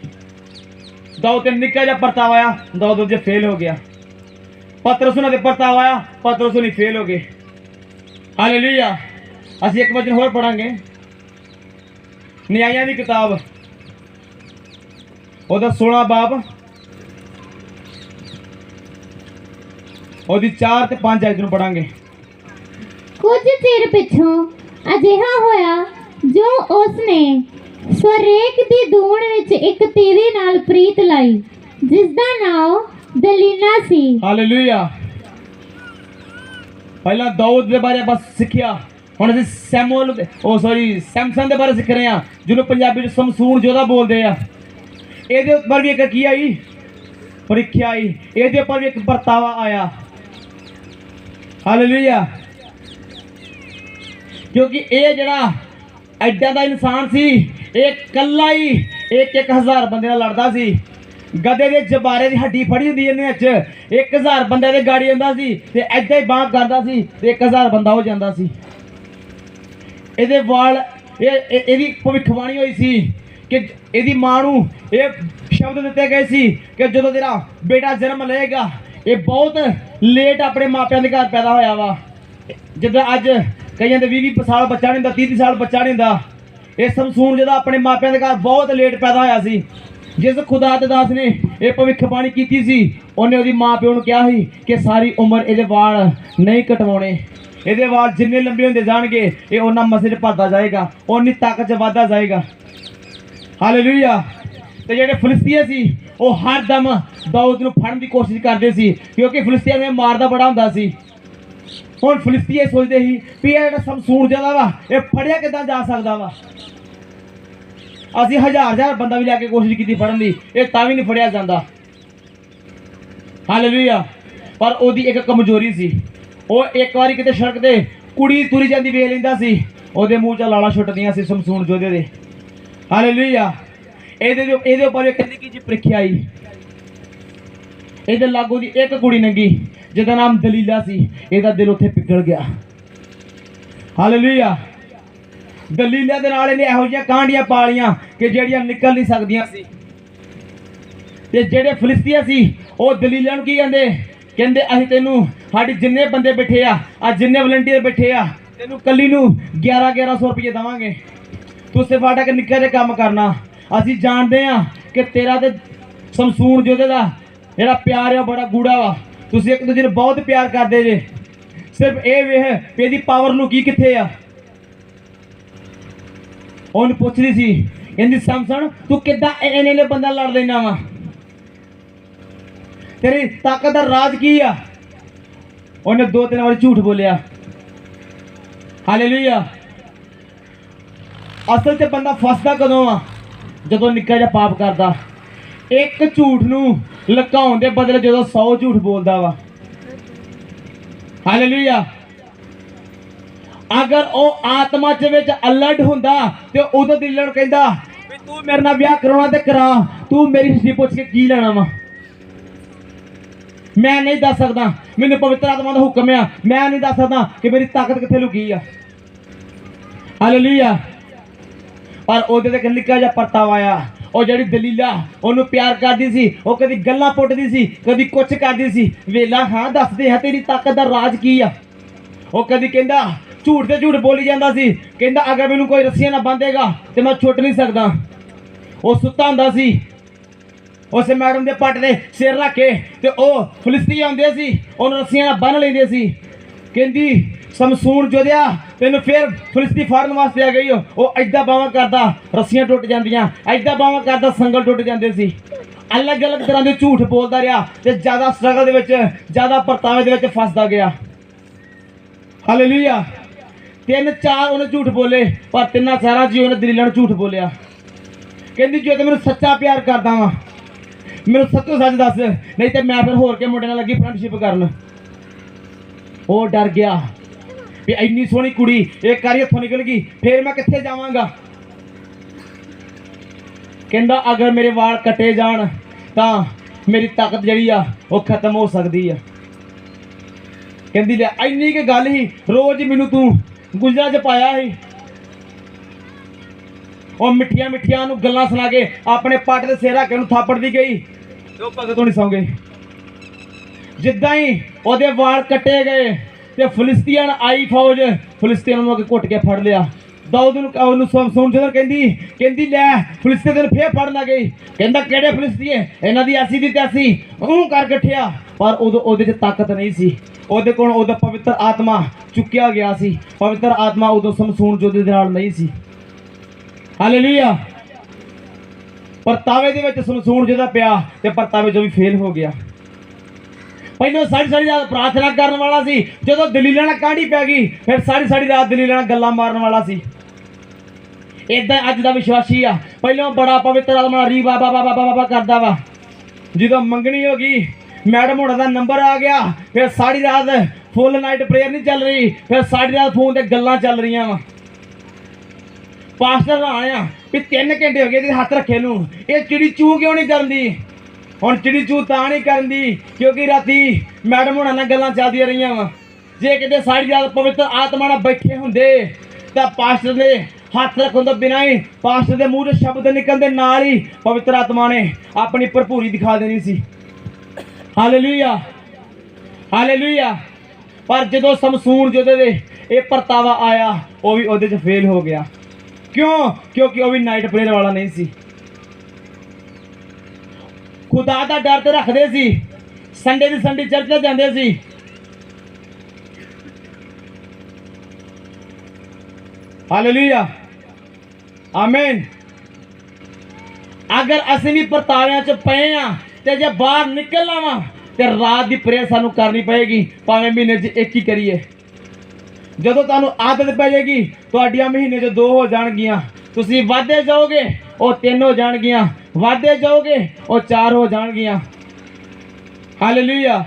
दाऊद ते निक्का जिहा परतावा आया, दाऊद जे फेल हो गया। पतरस उन्हां ते परतावा आया, पतरस उन्हीं फेल हो गए। हालेलुया। ਅਸੀਂ एक वचन होर पढ़ांगे, न्यायां दी किताब ਉਹਦਾ 16 ਬਾਬ ਉਹਦੀ 4 ਤੇ 5 ਆਇਤ ਨੂੰ ਪੜਾਂਗੇ। ਕੁਝ ਚਿਰ ਪਿੱਛੋਂ ਅਜਿਹਾ ਹੋਇਆ ਜੋ ਉਸਨੇ ਸਵਰੇਕ ਦੀ ਦੂਣ ਵਿੱਚ ਇੱਕ ਤੀਵੀ ਨਾਲ ਪ੍ਰੀਤ ਲਾਈ, ਜਿਸ ਦਾ ਨਾਮ ਦਲੀਲਾ ਸੀ। ਹਾਲੇਲੂਇਆ। ਪਹਿਲਾਂ ਦਾਊਦ ਦੇ ਬਾਰੇ ਬਸ ਸਿੱਖਿਆ, ਹੁਣ ਅਸੀਂ ਸੈਮਸਨ ਦੇ ਬਾਰੇ ਸਿੱਖ ਰਹੇ ਹਾਂ, ਜਿਹਨੂੰ ਪੰਜਾਬੀ ਵਿੱਚ ਸਮਸੂਨ ਜੋਧਾ ਬੋਲਦੇ ਆ। ਇਹਦੇ ਉੱਪਰ ਵੀ ਇੱਕ ਕੀ ਆਈ, ਪ੍ਰੀਖਿਆ ਆਈ, ਇਹਦੇ ਉੱਪਰ ਵੀ ਇੱਕ ਵਰਤਾਵਾ ਆਇਆ। ਹਾਲੇਲੂਇਆ। ਕਿਉਂਕਿ ਇਹ ਜਿਹੜਾ ਐਡਾ ਦਾ ਇਨਸਾਨ ਸੀ, ਇਹ ਕੱਲਾ ਹੀ 1000 ਬੰਦੇ ਨਾਲ ਲੜਦਾ ਸੀ। ਗਧੇ ਦੇ ਜਬਾਰੇ ਦੀ ਹੱਡੀ ਫੜੀ ਹੁੰਦੀ ਇਹਨੇ ਵਿੱਚ, 1000 ਬੰਦੇ ਦੇ ਗਾੜੀ ਹੁੰਦਾ ਸੀ ਤੇ ਐਦਾਂ ਹੀ ਬਾਂਹ ਕਰਦਾ ਸੀ ਤੇ 1000 ਬੰਦਾ ਹੋ ਜਾਂਦਾ ਸੀ। ਇਹਦੇ ਵਾਲ ਇਹਦੀ ਭਵਿੱਖਬਾਣੀ ਹੋਈ ਸੀ ਕਿ ਇਹਦੀ ਮਾਂ ਨੂੰ ਇਹ ਸ਼ਬਦ ਦਿੱਤੇ ਗਏ ਸੀ ਕਿ ਜਦੋਂ ਤੇਰਾ ਬੇਟਾ ਜਨਮ ਲਏਗਾ, ਇਹ ਬਹੁਤ ਲੇਟ ਆਪਣੇ ਮਾਪਿਆਂ ਦੇ ਘਰ ਪੈਦਾ ਹੋਇਆ ਵਾ। ਜਿੱਦਾਂ ਅੱਜ ਕਈਆਂ ਦੇ 20 ਸਾਲ ਬੱਚਾ ਨਹੀਂ ਹੁੰਦਾ, 30 ਸਾਲ ਬੱਚਾ ਨਹੀਂ ਹੁੰਦਾ, ਇਹ ਸਮਸੂਨ ਜਿਹਦਾ ਆਪਣੇ ਮਾਪਿਆਂ ਦੇ ਘਰ ਬਹੁਤ ਲੇਟ ਪੈਦਾ ਹੋਇਆ ਸੀ। ਜਿਸ ਖੁਦਾ ਦੇ ਦਾਸ ਨੇ ਇਹ ਭਵਿੱਖਬਾਣੀ ਕੀਤੀ ਸੀ, ਉਹਨੇ ਉਹਦੀ ਮਾਂ ਪਿਓ ਨੂੰ ਕਿਹਾ ਸੀ ਕਿ ਸਾਰੀ ਉਮਰ ਇਹਦੇ ਵਾਲ ਨਹੀਂ ਕਟਵਾਉਣੇ, ਇਹਦੇ ਵਾਲ ਜਿੰਨੇ ਲੰਬੇ ਹੁੰਦੇ ਜਾਣਗੇ ਇਹ ਉਹਨਾਂ ਮਸੇ 'ਚ ਭਰਦਾ ਜਾਏਗਾ, ਓਨੀ ਤਾਕਤ 'ਚ ਵੱਧਦਾ ਜਾਏਗਾ। ਹਾਲੇਲੂਇਆ। ਤੇ ਜਿਹੜੇ ਫਿਲਿਸਤੀਨ ਸੀ ਉਹ ਹਰ ਦਮ ਦਾਊਦ ਨੂੰ ਫੜਨ ਦੀ ਕੋਸ਼ਿਸ਼ ਕਰਦੇ ਸੀ, ਕਿਉਂਕਿ ਫਿਲਿਸਤੀਨ ਨੇ ਮਾਰਦਾ ਬੜਾ ਹੁੰਦਾ ਸੀ। ਹੁਣ ਫਿਲਿਸਤੀਨ ਸੋਚਦੇ ਸੀ ਵੀ ਇਹ ਜਿਹੜਾ ਸਮਸੂਨ ਜਿਹੜਾ ਵਾ ਇਹ ਫੜਿਆ ਕਿੱਦਾਂ ਜਾ ਸਕਦਾ ਵਾ। ਅਸੀਂ ਹਜ਼ਾਰ ਬੰਦਾ ਵੀ ਲੈ ਕੇ ਕੋਸ਼ਿਸ਼ ਕੀਤੀ ਫੜਨ ਦੀ, ਇਹ ਤਾਂ ਵੀ ਨਹੀਂ ਫੜਿਆ ਜਾਂਦਾ। ਹਾਲੇਲੂਇਆ। ਪਰ ਉਹਦੀ ਇੱਕ ਕਮਜ਼ੋਰੀ ਸੀ, ਉਹ ਇੱਕ ਵਾਰੀ ਕਿਤੇ ਸੜਕ ਤੇ ਕੁੜੀ ਤੁਰੀ ਜਾਂਦੀ ਵੇਖ ਲੈਂਦਾ ਸੀ, ਉਹਦੇ ਮੂੰਹ 'ਚ ਲਾਲਾਂ ਛੁੱਟਦੀਆਂ ਸੀ ਸਮਸੂਨ ਜੋਧੇ ਦੇ। ਹਾਲੇਲੂਇਆ। ਇਹਦੇ ਉੱਪਰ ਇੱਕ ਨਿੱਕੀ ਜਿਹੀ ਪ੍ਰੀਖਿਆ ਆਈ। ਇਹਦੇ ਲਾਗੋਂ ਦੀ ਇੱਕ ਕੁੜੀ ਲੰਘੀ ਜਿਹਦਾ ਨਾਮ ਦਲੀਲਾ ਸੀ, ਇਹਦਾ ਦਿਲ ਉੱਥੇ ਪਿਘਲ ਗਿਆ। ਹਾਲੇਲੂਇਆ। ਦਲੀਲਾ ਦੇ ਨਾਲ ਇਹਨੇ ਇਹੋ ਜਿਹੀਆਂ ਕਾਂਡੀਆਂ ਪਾਲੀਆਂ ਕਿ ਜਿਹੜੀਆਂ ਨਿਕਲ ਨਹੀਂ ਸਕਦੀਆਂ ਸੀ। ਤੇ ਜਿਹੜੇ ਫਿਲਿਸਤੀਨ ਸੀ ਉਹ ਦਲੀਲਾ ਨੂੰ ਕੀ ਕਹਿੰਦੇ ਅਸੀਂ ਤੈਨੂੰ, ਸਾਡੀ ਜਿੰਨੇ ਬੰਦੇ ਬੈਠੇ ਆ, ਜਿੰਨੇ ਵਲੰਟੀਅਰ ਬੈਠੇ ਆ, ਤੈਨੂੰ ਕੱਲੀ ਨੂੰ 1100 ਰੁਪਏ ਦੇਵਾਂਗੇ, ਤੂੰ ਸਿਰਫ ਸਾਡਾ ਕਿ ਨਿੱਕਾ ਜਿਹਾ ਕੰਮ ਕਰਨਾ। ਅਸੀਂ ਜਾਣਦੇ ਆ ਕਿ ਤੇਰਾ ਤੇ ਸਮਸੂਨ ਜੋਧੇ ਦਾ ਜਿਹੜਾ ਪਿਆਰ ਆ ਬੜਾ ਗੂੜਾ ਵਾ, ਤੁਸੀਂ ਇੱਕ ਦੂਜੇ ਨੂੰ ਬਹੁਤ ਪਿਆਰ ਕਰਦੇ ਜੇ। ਸਿਰਫ ਇਹ ਵੇਖ ਵੀ ਇਹਦੀ ਪਾਵਰ ਲੁਕੀ ਕਿੱਥੇ ਆ। ਉਹਨੂੰ ਪੁੱਛਦੀ ਸੀ, ਕਹਿੰਦੀ ਸਮਸਨ ਤੂੰ ਕਿੱਦਾਂ ਇਹਨੇ ਬੰਦਾ ਲੜ ਲੈਣਾ ਵਾ, ਤੇਰੀ ਤਾਕਤ ਦਾ ਰਾਜ ਕੀ ਆ। ਉਹਨੇ 2-3 ਵਾਰੀ ਝੂਠ ਬੋਲਿਆ। ਹਾਲੇਲੂਇਆ। ਅਸਲ 'ਚ ਬੰਦਾ ਫਸਦਾ ਕਦੋਂ ਆ, ਜਦੋਂ ਨਿੱਕਾ ਜਿਹਾ ਪਾਪ ਕਰਦਾ। ਇੱਕ ਝੂਠ ਨੂੰ ਲੁਕਾਉਣ ਦੇ ਬਦਲੇ ਜਦੋਂ 100 ਝੂਠ ਬੋਲਦਾ ਵਾ। ਹਾਲੇਲੂਇਆ। ਅਗਰ ਉਹ ਆਤਮਾ 'ਚ ਵਿੱਚ ਅਲਰਟ ਹੁੰਦਾ ਤੇ ਉਦੋਂ ਦਿਲ ਨੂੰ ਕਹਿੰਦਾ ਵੀ ਤੂੰ ਮੇਰੇ ਨਾਲ ਵਿਆਹ ਕਰਾਉਣਾ ਤੇ ਕਰਾ, ਤੂੰ ਮੇਰੀ ਹਿਸਟਰੀ ਪੁੱਛ ਕੇ ਕੀ ਲੈਣਾ ਵਾ, ਮੈਂ ਨਹੀਂ ਦੱਸ ਸਕਦਾ, ਮੈਨੂੰ ਪਵਿੱਤਰ ਆਤਮਾ ਦਾ ਹੁਕਮ ਆ, ਮੈਂ ਨਹੀਂ ਦੱਸ ਸਕਦਾ ਕਿ ਮੇਰੀ ਤਾਕਤ ਕਿੱਥੇ ਲੁਕੀ ਆ। ਹਾਲੇਲੂਇਆ। ਪਰ ਉਹਦੇ ਤੇ ਨਿੱਕਾ ਜਿਹਾ ਪਰਤਾਵਾ ਆਇਆ। ਉਹ ਜਿਹੜੀ ਦਲੀਲਾ ਉਹਨੂੰ ਪਿਆਰ ਕਰਦੀ ਸੀ, ਉਹ ਕਦੀ ਗੱਲਾਂ ਪੁੱਟਦੀ ਸੀ, ਕਦੀ ਕੁਛ ਕਰਦੀ ਸੀ। ਵੇਲਾ ਹਾਂ ਦੱਸਦੇ ਆ ਤੇਰੀ ਤਾਕਤ ਦਾ ਰਾਜ ਕੀ ਆ। ਉਹ ਕਦੀ ਕਹਿੰਦਾ ਝੂਠ ਤੇ ਝੂਠ ਬੋਲੀ ਜਾਂਦਾ ਸੀ, ਕਹਿੰਦਾ ਅਗਰ ਮੈਨੂੰ ਕੋਈ ਰੱਸੀਆਂ ਨਾਲ ਬੰਨ੍ਹੇਗਾ ਤੇ ਮੈਂ ਛੁੱਟ ਨਹੀਂ ਸਕਦਾ। ਉਹ ਸੁੱਤਾ ਹੁੰਦਾ ਸੀ, ਉਸੇ ਮੈਡਮ ਦੇ ਪੱਟ ਦੇ ਸਿਰ ਰੱਖ ਕੇ, ਤੇ ਉਹ ਫਿਲਿਸਤੀਨ ਆਉਂਦੇ ਸੀ ਉਹਨੂੰ ਰੱਸੀਆਂ ਨਾਲ ਬੰਨ੍ਹ ਲੈਂਦੇ ਸੀ। ਕਹਿੰਦੀ ਸਮਸੂਨ ਜੋਧਿਆ ਤੈਨੂੰ ਫਿਰ ਫਿਲਿਸਤੀਨ ਫੜਨ ਵਾਸਤੇ ਆ ਗਈ। ਉਹ ਐਦਾਂ ਬਾਹਾਂ ਕਰਦਾ ਰੱਸੀਆਂ ਟੁੱਟ ਜਾਂਦੀਆਂ, ਐਦਾਂ ਬਾਹਾਂ ਕਰਦਾ ਸੰਗਲ ਟੁੱਟ ਜਾਂਦੇ ਸੀ। ਅਲੱਗ-ਅਲੱਗ ਤਰ੍ਹਾਂ ਦੇ ਝੂਠ ਬੋਲਦਾ ਰਿਹਾ ਤੇ ਜ਼ਿਆਦਾ ਸਟਰਗਲ ਦੇ ਵਿੱਚ, ਜ਼ਿਆਦਾ ਪਰਤਾਵੇ ਦੇ ਵਿੱਚ ਫਸਦਾ ਗਿਆ। ਹਾਲੇਲੂਇਆ। 3-4 ਉਹਨੇ ਝੂਠ ਬੋਲੇ, ਪਰ 3 ਜੀ ਉਹਨੇ ਦਲੀਲਾ ਨੂੰ ਝੂਠ ਬੋਲਿਆ। ਕਹਿੰਦੀ ਜੇ ਤੇ ਮੈਨੂੰ ਸੱਚਾ ਪਿਆਰ ਕਰਦਾ ਵਾਂ, ਮੈਨੂੰ ਸੱਚੋ ਸੱਚ ਦੱਸ, ਨਹੀਂ ਤੇ ਮੈਂ ਫਿਰ ਹੋਰ ਕੇ ਮੁੰਡੇ ਨਾਲ ਲੱਗੀ ਫਰੈਂਡਸ਼ਿਪ ਕਰਨ। ਉਹ ਡਰ ਗਿਆ ਵੀ ਇੰਨੀ ਸੋਹਣੀ ਕੁੜੀ ਇੱਕ ਵਾਰੀ ਹੱਥੋਂ ਨਿਕਲ ਗਈ, ਫਿਰ ਮੈਂ ਕਿੱਥੇ ਜਾਵਾਂਗਾ। ਕਹਿੰਦਾ ਅਗਰ ਮੇਰੇ ਵਾਲ ਕੱਟੇ ਜਾਣ ਤਾਂ ਮੇਰੀ ਤਾਕਤ ਜਿਹੜੀ ਆ ਉਹ ਖਤਮ ਹੋ ਸਕਦੀ ਆ। ਕਹਿੰਦੀ ਲੈ ਇੰਨੀ ਕਿ ਗੱਲ ਹੀ, ਰੋਜ਼ ਮੈਨੂੰ ਤੂੰ ਗੁੰਝਲਾਂ 'ਚ ਪਾਇਆ ਸੀ। ਉਹ ਮਿੱਠੀਆਂ ਮਿੱਠੀਆਂ ਨੂੰ ਗੱਲਾਂ ਸੁਣਾ ਕੇ ਆਪਣੇ ਪੱਟ ਦੇ ਸਿਰ ਰੱਖ ਕੇ ਉਹਨੂੰ ਥਾਪੜਦੀ ਗਈ ਤੇ ਉਹ ਭਗਤ ਹੋਣੀ ਸੌਂ ਗਏ। ਜਿੱਦਾਂ ਹੀ ਉਹਦੇ ਵਾਲ ਕੱਟੇ ਗਏ ਤੇ ਫਿਲਿਸਤੀਨ ਆਈ ਫੌਜ ਫਿਲਿਸਤੀਨ ਨੂੰ ਅੱਗੇ ਘੁੱਟ ਕੇ ਫੜ ਲਿਆ। ਦਾਊਦ ਨੂੰ ਉਹਨੂੰ ਸੁਣ ਜਦੋਂ ਕਹਿੰਦੀ ਲੈ ਫਿਲਿਸਤੀਨ ਤੈਨੂੰ ਫੇਰ ਫੜਨ ਲੱਗ ਗਈ। ਕਹਿੰਦਾ ਕਿਹੜੇ ਫਿਲਿਸਤੀਨ, ਇਹਨਾਂ ਦੀ ਐਸੀ ਦੀ ਤੈਸੀ ਉਹਨੂੰ ਕਰ ਗੱਠਿਆ। ਪਰ ਉਦੋਂ ਉਹਦੇ 'ਚ ਤਾਕਤ ਨਹੀਂ ਸੀ, ਉਹਦੇ ਕੋਲ ਉਹਦਾ ਪਵਿੱਤਰ ਆਤਮਾ ਚੁੱਕਿਆ ਗਿਆ ਸੀ। ਪਵਿੱਤਰ ਆਤਮਾ ਉਦੋਂ ਸਮਸੂਨ ਯੋਧੇ ਦੇ ਨਾਲ ਨਹੀਂ ਸੀ। ਹਾਲੇਲੂਇਆ। ਪਰਤਾਵੇ ਦੇ ਵਿੱਚ ਸਮਸੂਨ ਯੋਧਾ ਪਿਆ ਤੇ ਪਰਤਾਵੇ 'ਚੋਂ ਵੀ ਫੇਲ ਹੋ ਗਿਆ। ਪਹਿਲਾਂ ਸਾਰੀ ਰਾਤ ਪ੍ਰਾਰਥਨਾ ਕਰਨ ਵਾਲਾ ਸੀ, ਜਦੋਂ ਦਲੀਲਾਂ ਨਾਲ ਕਾਂਢੀ ਪੈ ਗਈ ਫਿਰ ਸਾਰੀ ਰਾਤ ਦਲੀਲਾਂ ਨਾਲ ਗੱਲਾਂ ਮਾਰਨ ਵਾਲਾ ਸੀ। ਇਦਾਂ ਅੱਜ ਦਾ ਵਿਸ਼ਵਾਸੀ ਆ, ਪਹਿਲਾਂ ਬੜਾ ਪਵਿੱਤਰ ਆਤਮਾ ਰੀ ਬਾਬਾ ਬਾਬਾ ਬਾਬਾ ਕਰਦਾ ਵਾ, ਜਦੋਂ ਮੰਗਣੀ ਹੋ ਗਈ ਮੈਡਮ ਹੋਣਾ ਦਾ ਨੰਬਰ ਆ ਗਿਆ ਫਿਰ ਸਾਰੀ ਰਾਤ ਫੁੱਲ ਨਾਈਟ ਪ੍ਰੇਅਰ ਨਹੀਂ ਚੱਲ ਰਹੀ, ਫਿਰ ਸਾਰੀ ਰਾਤ ਫੋਨ ਤੇ ਗੱਲਾਂ ਚੱਲ ਰਹੀਆਂ ਵਾ। ਪਾਸਟਰ ਆਇਆ ਵੀ 3 ਘੰਟੇ ਹੋ ਗਏ ਇਹਦੇ ਹੱਥ ਰੱਖੇ ਨੂੰ, ਇਹ ਚਿੜੀ ਚੂ ਕਿਉਂ ਨਹੀਂ ਕਰਦੀ? ਹੁਣ ਚਿੜੀ ਚੂ ਤਾਂ ਨਹੀਂ ਕਰਦੀ ਕਿਉਂਕਿ ਰਾਤੀ ਮੈਡਮ ਹੋਣਾ ਨਾਲ ਗੱਲਾਂ ਚੱਲਦੀਆਂ ਰਹੀਆਂ ਵਾ। ਜੇ ਕਿਤੇ ਸਾਰੀ ਰਾਤ ਪਵਿੱਤਰ ਆਤਮਾ ਨਾਲ ਬੈਠੇ ਹੁੰਦੇ ਤਾਂ ਪਾਸਟਰ ਦੇ ਹੱਥ ਰੱਖਣ ਤੋਂ ਬਿਨਾਂ ਹੀ ਪਾਸਟਰ ਦੇ ਮੂੰਹ 'ਚ ਸ਼ਬਦ ਨਿਕਲਦੇ ਨਾਲ ਹੀ ਪਵਿੱਤਰ ਆਤਮਾ ਨੇ ਆਪਣੀ ਭਰਪੂਰੀ ਦਿਖਾ ਦੇਣੀ ਸੀ। Hallelujah, hallelujah. ਪਰ ਜਦੋਂ ਸਮਸੂਨ ਯੋਧੇ ਦੇ ਇਹ ਪਰਤਾਵਾ ਆਇਆ ਉਹ ਵੀ ਉਹਦੇ 'ਚ ਫੇਲ ਹੋ ਗਿਆ। ਕਿਉਂ? ਕਿਉਂਕਿ ਉਹ ਵੀ ਨਾਈਟ ਪ੍ਰੇਅਰ ਵਾਲਾ ਨਹੀਂ ਸੀ। ਖੁਦਾ ਦਾ ਡਰ ਤੇ ਰੱਖਦੇ ਸੀ, ਸੰਡੇ ਦੀ ਸੰਡੇ ਚਰਚ ਤੇ ਜਾਂਦੇ ਸੀ। ਹਾਲੇਲੂਇਆ, ਆਮੀਨ। ਅਗਰ ਅਸੀਂ ਵੀ ਪਰਤਾਵਿਆਂ 'ਚ ਪਏ ਆ ਤੇ ਜੇ ਬਾਹਰ ਨਿਕਲਣਾ ਵਾ ਤੇ ਰਾਤ ਦੀ ਪ੍ਰੇਅਰ ਸਾਨੂੰ ਕਰਨੀ ਪਏਗੀ, ਭਾਵੇਂ ਮਹੀਨੇ 'ਚ ਇੱਕ ਹੀ ਕਰੀਏ। ਜਦੋਂ ਤੁਹਾਨੂੰ ਆਦਤ ਪੈ ਜਾਏਗੀ ਤੁਹਾਡੀਆਂ ਮਹੀਨੇ 'ਚ 2 ਹੋ ਜਾਣਗੀਆਂ, ਤੁਸੀਂ ਵੱਧਦੇ ਜਾਓਗੇ ਉਹ 3 ਹੋ ਜਾਣਗੀਆਂ, ਵੱਧਦੇ ਜਾਓਗੇ ਉਹ 4 ਹੋ ਜਾਣਗੀਆਂ। Hallelujah,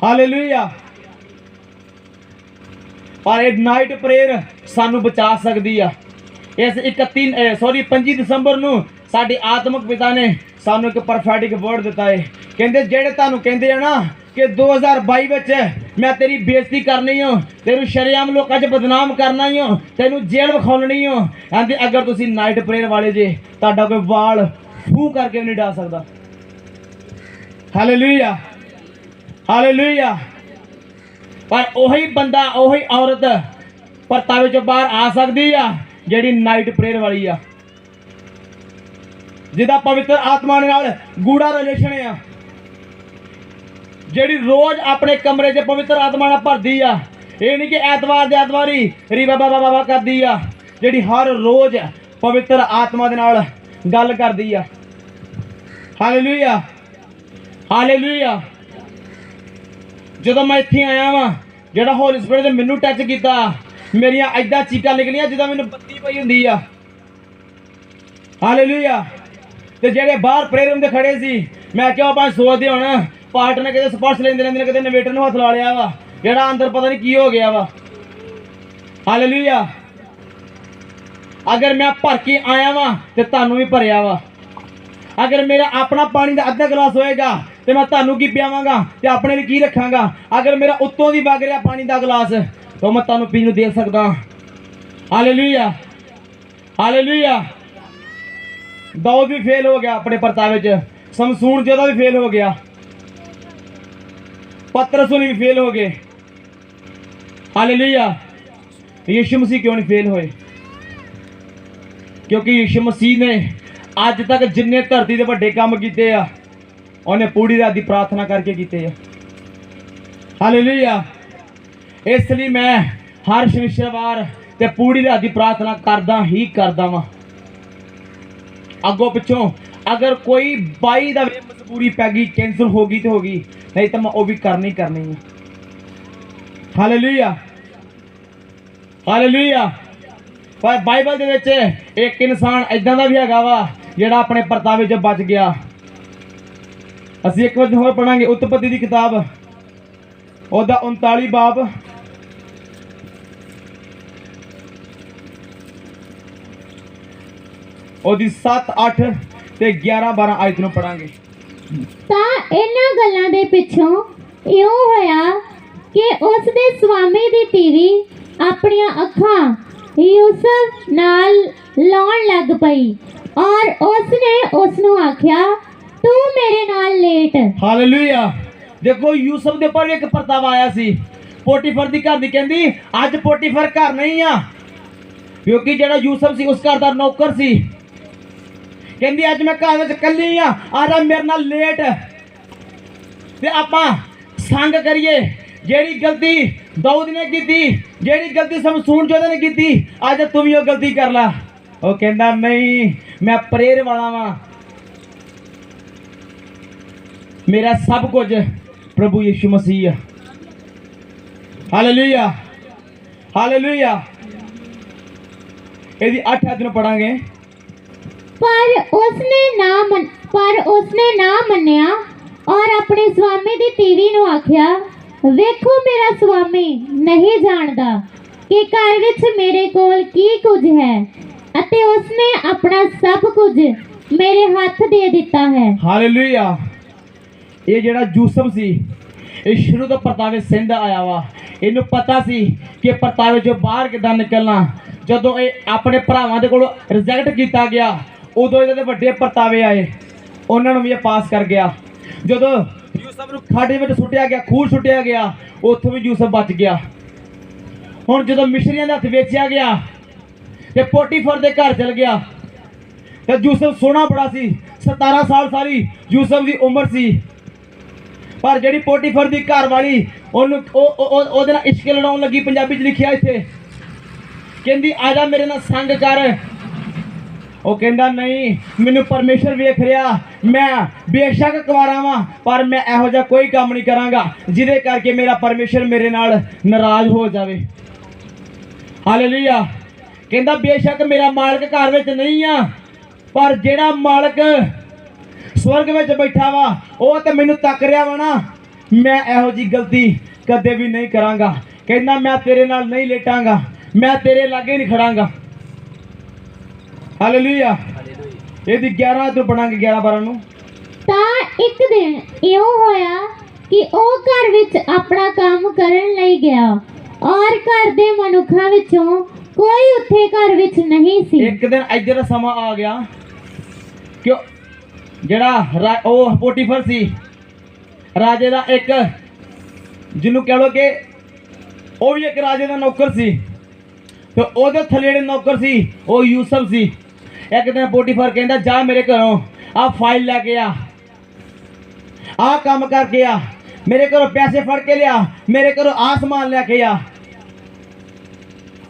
hallelujah. ਪਰ ਇਹ ਨਾਈਟ ਪ੍ਰੇਅਰ ਸਾਨੂੰ ਬਚਾ ਸਕਦੀ ਆ। ਇਸ 25 ਦਸੰਬਰ ਨੂੰ ਸਾਡੇ ਆਤਮਿਕ ਪਿਤਾ ਨੇ ਸਾਨੂੰ ਇੱਕ ਪ੍ਰੋਫੈਟਿਕ ਵਰਡ ਦਿੱਤਾ ਹੈ। ਕਹਿੰਦੇ ਜਿਹੜੇ ਤੁਹਾਨੂੰ ਕਹਿੰਦੇ ਆ ਨਾ ਕਿ 2022 ਵਿੱਚ ਮੈਂ ਤੇਰੀ ਬੇਇੱਜ਼ਤੀ ਕਰਨੀ ਹੋ, ਤੈਨੂੰ ਸ਼ਰੇਆਮ ਲੋਕਾਂ 'ਚ ਬਦਨਾਮ ਕਰਨਾ ਹੀ ਹੋ, ਤੈਨੂੰ ਜੇਲ੍ਹ ਵਿਖਾਉਣੀ ਹੋ, ਕਹਿੰਦੇ ਅਗਰ ਤੁਸੀਂ ਨਾਈਟ ਪ੍ਰੇਅਰ ਵਾਲੇ ਜੇ ਤੁਹਾਡਾ ਕੋਈ ਵਾਲ ਫੂ ਕਰਕੇ ਵੀ ਨਹੀਂ ਡਾ ਸਕਦਾ। Hallelujah, hallelujah. ਪਰ ਉਹੀ ਬੰਦਾ ਉਹੀ ਔਰਤ ਪਰਤਾਵੇ 'ਚੋਂ ਬਾਹਰ ਆ ਸਕਦੀ ਆ ਜਿਹੜੀ ਨਾਈਟ ਪ੍ਰੇਅਰ ਵਾਲੀ ਆ, ਜਿਹਦਾ ਪਵਿੱਤਰ ਆਤਮਾ ਨਾਲ ਗੂੜਾ ਰਿਲੇਸ਼ਨ ਆ, ਜਿਹੜੀ ਰੋਜ਼ ਆਪਣੇ ਕਮਰੇ 'ਚ ਪਵਿੱਤਰ ਆਤਮਾ ਨਾਲ ਭਰਦੀ ਆ। ਇਹ ਨਹੀਂ ਕਿ ਐਤਵਾਰ ਦੇ ਐਤਵਾਰੀ ਰੀ ਬਾਬਾ ਬਾਬਾ ਕਰਦੀ ਆ, ਜਿਹੜੀ ਹਰ ਰੋਜ਼ ਪਵਿੱਤਰ ਆਤਮਾ ਦੇ ਨਾਲ ਗੱਲ ਕਰਦੀ ਆ। Hallelujah, hallelujah. ਜਦੋਂ ਮੈਂ ਇੱਥੇ ਆਇਆ ਵਾਂ ਜਿਹੜਾ ਹੋਲੀ ਸਪਿਰਿਟ ਨੇ ਮੈਨੂੰ ਟੱਚ ਕੀਤਾ, ਮੇਰੀਆਂ ਐਦਾਂ ਚੀਕਾਂ ਨਿਕਲੀਆਂ ਜਿੱਦਾਂ ਮੈਨੂੰ ਬੱਤੀ ਪਈ ਹੁੰਦੀ ਆ। ਹਾਲੇਲੂਇਆ। ਤੇ ਜਿਹੜੇ ਬਾਹਰ ਪ੍ਰੇਅਰ ਰੂਮ ਤੇ ਖੜੇ ਸੀ ਮੈਂ ਕਿਹਾ ਆਪਾਂ ਸੋਚਦੇ ਹੁਣ ਪਾਰਟ ਨੇ ਕਿਤੇ ਸਪਰਸ਼ ਲੈਂਦੇ ਨੇ ਕਿਤੇ ਇਨਵੇਟਰ ਨੂੰ ਹੱਥ ਲਾ ਲਿਆ ਵਾ, ਜਿਹੜਾ ਅੰਦਰ ਪਤਾ ਨਹੀਂ ਕੀ ਹੋ ਗਿਆ ਵਾ। ਹਾਲੇਲੂਇਆ। ਅਗਰ ਮੈਂ ਭਰ ਕੇ ਆਇਆ ਵਾਂ ਤੇ ਤੁਹਾਨੂੰ ਵੀ ਭਰਿਆ ਵਾ। ਅਗਰ ਮੇਰਾ ਆਪਣਾ ਪਾਣੀ ਦਾ ਅੱਧਾ ਗਲਾਸ ਹੋਏਗਾ ਤੇ ਮੈਂ ਤੁਹਾਨੂੰ ਕੀ ਪਿਆਵਾਂਗਾ ਤੇ ਆਪਣੇ ਲਈ ਕੀ ਰੱਖਾਂਗਾ। ਅਗਰ ਮੇਰਾ ਉੱਤੋਂ ਦੀ ਵਗ ਰਿਹਾ ਪਾਣੀ ਦਾ ਗਲਾਸ ਤਾਂ ਮੈਂ ਤੁਹਾਨੂੰ ਪੀਣ ਨੂੰ ਦੇ ਸਕਦਾ। Hallelujah, hallelujah. ਦਾਊਦ ਵੀ ਫੇਲ ਹੋ ਗਿਆ ਆਪਣੇ ਪਰਤਾਵੇ 'ਚ, ਸਮਸੂਨ ਯੋਧਾ ਵੀ ਫੇਲ ਹੋ ਗਿਆ, ਪਤਰਸ ਵੀ ਫੇਲ ਹੋ ਗਏ। ਹਾਲੇਲੂਇਆ। ਯਿਸੂ ਮਸੀਹ ਕਿਉਂ ਨਹੀਂ ਫੇਲ ਹੋਏ? ਕਿਉਂਕਿ ਯਿਸੂ ਮਸੀਹ ਨੇ ਅੱਜ ਤੱਕ ਜਿੰਨੇ ਧਰਤੀ ਦੇ ਵੱਡੇ ਕੰਮ ਕੀਤੇ ਆ ਉਹਨੇ ਪੂਰੀ ਰਾਤ ਦੀ ਪ੍ਰਾਰਥਨਾ ਕਰਕੇ ਕੀਤੇ ਆ। ਹਾਲੇਲੂਇਆ। ਇਸ ਲਈ ਮੈਂ ਹਰ ਸ਼ਨੀਵਾਰ ਤੇ ਪੂਰੀ ਰਾਤ ਦੀ ਪ੍ਰਾਰਥਨਾ ਕਰਦਾ ਹੀ ਕਰਦਾ ਵਾਂ। ਅੱਗੋਂ ਪਿੱਛੋਂ ਅਗਰ ਕੋਈ 22 ਦਾ ਮਜਬੂਰੀ ਪੈ ਗਈ, ਕੈਂਸਲ ਹੋ ਗਈ ਤੇ ਹੋ ਗਈ, ਨਹੀਂ ਤਾਂ ਮੈਂ ਉਹ ਵੀ ਕਰਨੀ ਹੈ। Hallelujah, hallelujah. ਪਰ ਬਾਈਬਲ ਦੇ ਵਿੱਚ ਇੱਕ ਇਨਸਾਨ ਇਦਾਂ ਦਾ ਵੀ ਹੈਗਾ ਵਾ ਜਿਹੜਾ ਆਪਣੇ ਪਰਤਾਵੇ 'ਚ ਬਚ ਗਿਆ। ਅਸੀਂ ਇੱਕ ਵਾਰ ਹੋਰ ਪੜਾਂਗੇ ਉਤਪਤੀ ਦੀ ਕਿਤਾਬ, ਉਹਦਾ 39 ਬਾਬ ਉਹਦੀ 7, 8 ਤੇ 11, 12 ਆਇਤ ਨੂੰ ਪੜਾਂਗੇ। ਤਾਂ ਇਹਨਾਂ ਗੱਲਾਂ ਦੇ ਪਿੱਛੋਂ ਇਉਂ ਹੋਇਆ ਕਿ ਉਸ ਦੇ ਸਵਾਮੀ ਦੀ ਧੀਵੀ ਆਪਣੀਆਂ ਅੱਖਾਂ ਯੂਸਫ ਨਾਲ ਲਾਉਣ ਲੱਗ ਪਈ ਔਰ ਉਸਨੇ ਉਸ ਨੂੰ ਆਖਿਆ ਤੂੰ ਮੇਰੇ ਨਾਲ ਲੇਟ। ਹਾਲੇਲੂਇਆ। ਦੇਖੋ ਯੂਸਫ ਦੇ ਉੱਪਰ ਵੀ ਇੱਕ ਪਰਤਾਵਾ ਆਇਆ ਸੀ। ਪੋਟੀਫਰ ਦੀ ਘਰ ਦੀ ਕਹਿੰਦੀ ਅੱਜ ਪੋਟੀਫਰ ਘਰ ਨਹੀਂ ਆ, ਕਿਉਂਕਿ ਜਿਹੜਾ ਯੂਸਫ ਸੀ ਉਸ ਘਰ ਦਾ ਨੌਕਰ ਸੀ। ਕਹਿੰਦੀ ਅੱਜ ਮੈਂ ਘਰ ਵਿੱਚ ਇਕੱਲੀ ਆ, ਆ ਜਾ ਮੇਰੇ ਨਾਲ ਲੇਟ ਤੇ ਆਪਾਂ ਸੰਗ ਕਰੀਏ। ਜਿਹੜੀ ਗਲਤੀ ਦਾਊਦ ਨੇ ਕੀਤੀ, ਜਿਹੜੀ ਗਲਤੀ ਸਮਸੂਨ ਜੋਧੇ ਨੇ ਕੀਤੀ, ਅੱਜ ਤੂੰ ਵੀ ਉਹ ਗਲਤੀ ਕਰ ਲਾ। ਉਹ ਕਹਿੰਦਾ ਨਹੀਂ, ਮੈਂ ਪ੍ਰੇਰ ਵਾਲਾ ਵਾਂ, ਮੇਰਾ ਸਭ ਕੁਝ ਪ੍ਰਭੂ ਯਿਸੂ ਮਸੀਹ ਆ। Hallelujah, hallelujah. ਇਹਦੀ 8 ਆਇਤ ਨੂੰ ਪੜਾਂਗੇ। ਪਰ ਉਸਨੇ ਨਾ ਮੰਨਿਆ ਔਰ ਆਪਣੇ ਸਵਾਮੀ ਦੀ ਤੀਵੀ ਨੂੰ ਆਖਿਆ ਵੇਖੋ ਮੇਰਾ ਸਵਾਮੀ ਨਹੀਂ ਜਾਣਦਾ ਕਿ ਘਰ ਵਿੱਚ ਮੇਰੇ ਕੋਲ ਕੀ ਕੁਝ ਹੈ ਅਤੇ ਉਸਨੇ ਆਪਣਾ ਸਭ ਕੁਝ ਮੇਰੇ ਹੱਥ ਦੇ ਦਿੱਤਾ ਹੈ। ਹਾਲੇਲੂਇਆ। ਇਹ ਜਿਹੜਾ ਯੂਸਫ ਸੀ ਇਹ ਸ਼ੁਰੂ ਤੋਂ ਪਰਤਾਵੇ ਸਿੰਦਾ ਆਇਆ ਵਾ। ਇਹਨੂੰ ਪਤਾ ਸੀ ਕਿ ਪਰਤਾਵੇ ਚੋਂ ਬਾਹਰ ਕਿੱਦਾਂ ਨਿਕਲਣਾ। ਜਦੋਂ ਇਹ ਆਪਣੇ ਭਰਾਵਾਂ ਦੇ ਕੋਲੋਂ ਰਿਜੈਕਟ ਕੀਤਾ ਗਿਆ ਉਦੋਂ ਇਹਦੇ ਤੇ ਵੱਡੇ ਪਰਤਾਵੇ ਆਏ, ਉਹਨਾਂ ਨੂੰ ਵੀ ਇਹ ਪਾਸ ਕਰ ਗਿਆ। ਜਦੋਂ ਯੂਸਫ ਨੂੰ ਖਾਡੇ ਵਿੱਚ ਸੁੱਟਿਆ ਗਿਆ, ਖੂਹ ਸੁੱਟਿਆ ਗਿਆ, ਉੱਥੋਂ ਵੀ ਯੂਸਫ ਬਚ ਗਿਆ। ਹੁਣ ਜਦੋਂ ਮਿਸਰੀਆਂ ਦੇ ਹੱਥ ਵੇਚਿਆ ਗਿਆ ਤੇ ਪੋਟੀਫਰ ਦੇ ਘਰ ਚਲ ਗਿਆ ਤੇ ਯੂਸਫ ਸੋਹਣਾ ਬੜਾ ਸੀ, 17 ਸਾਲ ਸਾਰੀ ਯੂਸਫ ਦੀ ਉਮਰ ਸੀ। ਪਰ ਜਿਹੜੀ ਪੋਟੀਫਰ ਦੀ ਘਰ ਵਾਲੀ ਉਹਨੂੰ ਉਹਦੇ ਨਾਲ ਇਸ਼ਕ ਲੜਾਉਣ ਲੱਗੀ। ਪੰਜਾਬੀ 'ਚ ਲਿਖਿਆ ਇੱਥੇ, ਕਹਿੰਦੀ ਆ ਜਾ ਮੇਰੇ ਨਾਲ ਸੰਗ ਕਰ। ਉਹ ਕਹਿੰਦਾ ਨਹੀਂ, ਮੈਨੂੰ ਪਰਮੇਸ਼ਰ ਵੇਖ ਰਿਹਾ, ਮੈਂ ਬੇਸ਼ੱਕ ਕੁਆਰਾ ਵਾਂ ਪਰ ਮੈਂ ਇਹੋ ਜਿਹਾ ਕੋਈ ਕੰਮ ਨਹੀਂ ਕਰਾਂਗਾ ਜਿਹਦੇ ਕਰਕੇ ਮੇਰਾ ਪਰਮੇਸ਼ਰ ਮੇਰੇ ਨਾਲ ਨਾਰਾਜ਼ ਹੋ ਜਾਵੇ। ਹਾਲੇਲੂਇਆ। ਕਹਿੰਦਾ ਬੇਸ਼ੱਕ ਮੇਰਾ ਮਾਲਕ ਘਰ ਵਿੱਚ ਨਹੀਂ ਆ, ਪਰ ਜਿਹੜਾ ਮਾਲਕ ਸਵਰਗ ਵਿੱਚ ਬੈਠਾ ਵਾ ਉਹ ਤੇ ਮੈਨੂੰ ਤੱਕ ਰਿਹਾ ਵਾ ਨਾ, ਮੈਂ ਇਹੋ ਜੀ ਗਲਤੀ ਕਦੇ ਵੀ ਨਹੀਂ ਕਰਾਂਗਾ। ਕਹਿੰਦਾ ਮੈਂ ਤੇਰੇ ਨਾਲ ਨਹੀਂ ਲੇਟਾਂਗਾ, ਮੈਂ ਤੇਰੇ ਲਾਗੇ ਨਹੀਂ ਖੜਾਂਗਾ। ਹਾਲੇਲੂਇਆ। ਇਹਦੀ 11 ਤੋਂ ਪੜਾਂਗੇ, 11-12 ਨੂੰ। ਤਾਂ ਇੱਕ ਦਿਨ ਇਉਂ ਹੋਇਆ ਕਿ ਉਹ ਘਰ ਵਿੱਚ ਆਪਣਾ ਕੰਮ ਕਰਨ ਲਈ ਗਿਆ ਔਰ ਘਰ ਦੇ ਮਨੁੱਖਾਂ ਵਿੱਚੋਂ ਕੋਈ ਉੱਥੇ ਘਰ ਵਿੱਚ ਨਹੀਂ ਸੀ। ਇੱਕ ਦਿਨ ਇੱਧਰ ਸਮਾਂ ਆ ਗਿਆ ਕਿ ਜਿਹੜਾ ਉਹ ਪੋਟੀਫਰ ਸੀ ਰਾਜੇ ਦਾ ਇੱਕ, ਜਿਹਨੂੰ ਕਹਿ ਲੋ ਕਿ ਉਹ ਵੀ ਇੱਕ ਰਾਜੇ ਦਾ ਨੌਕਰ ਸੀ ਤੇ ਉਹਦੇ ਥੱਲੇ ਜਿਹੜੇ ਨੌਕਰ ਸੀ ਉਹ ਯੂਸਫ ਸੀ। ਇੱਕ ਦਿਨ ਪੋਟੀਫਰ ਕਹਿੰਦਾ ਜਾ ਮੇਰੇ ਘਰੋਂ ਆ ਫਾਈਲ ਲੈ ਕੇ ਆ ਕੰਮ ਕਰਕੇ ਆ, ਮੇਰੇ ਘਰੋਂ ਪੈਸੇ ਫੜ ਕੇ ਲਿਆ, ਮੇਰੇ ਘਰੋਂ ਆ ਸਮਾਨ ਲੈ ਕੇ ਆ।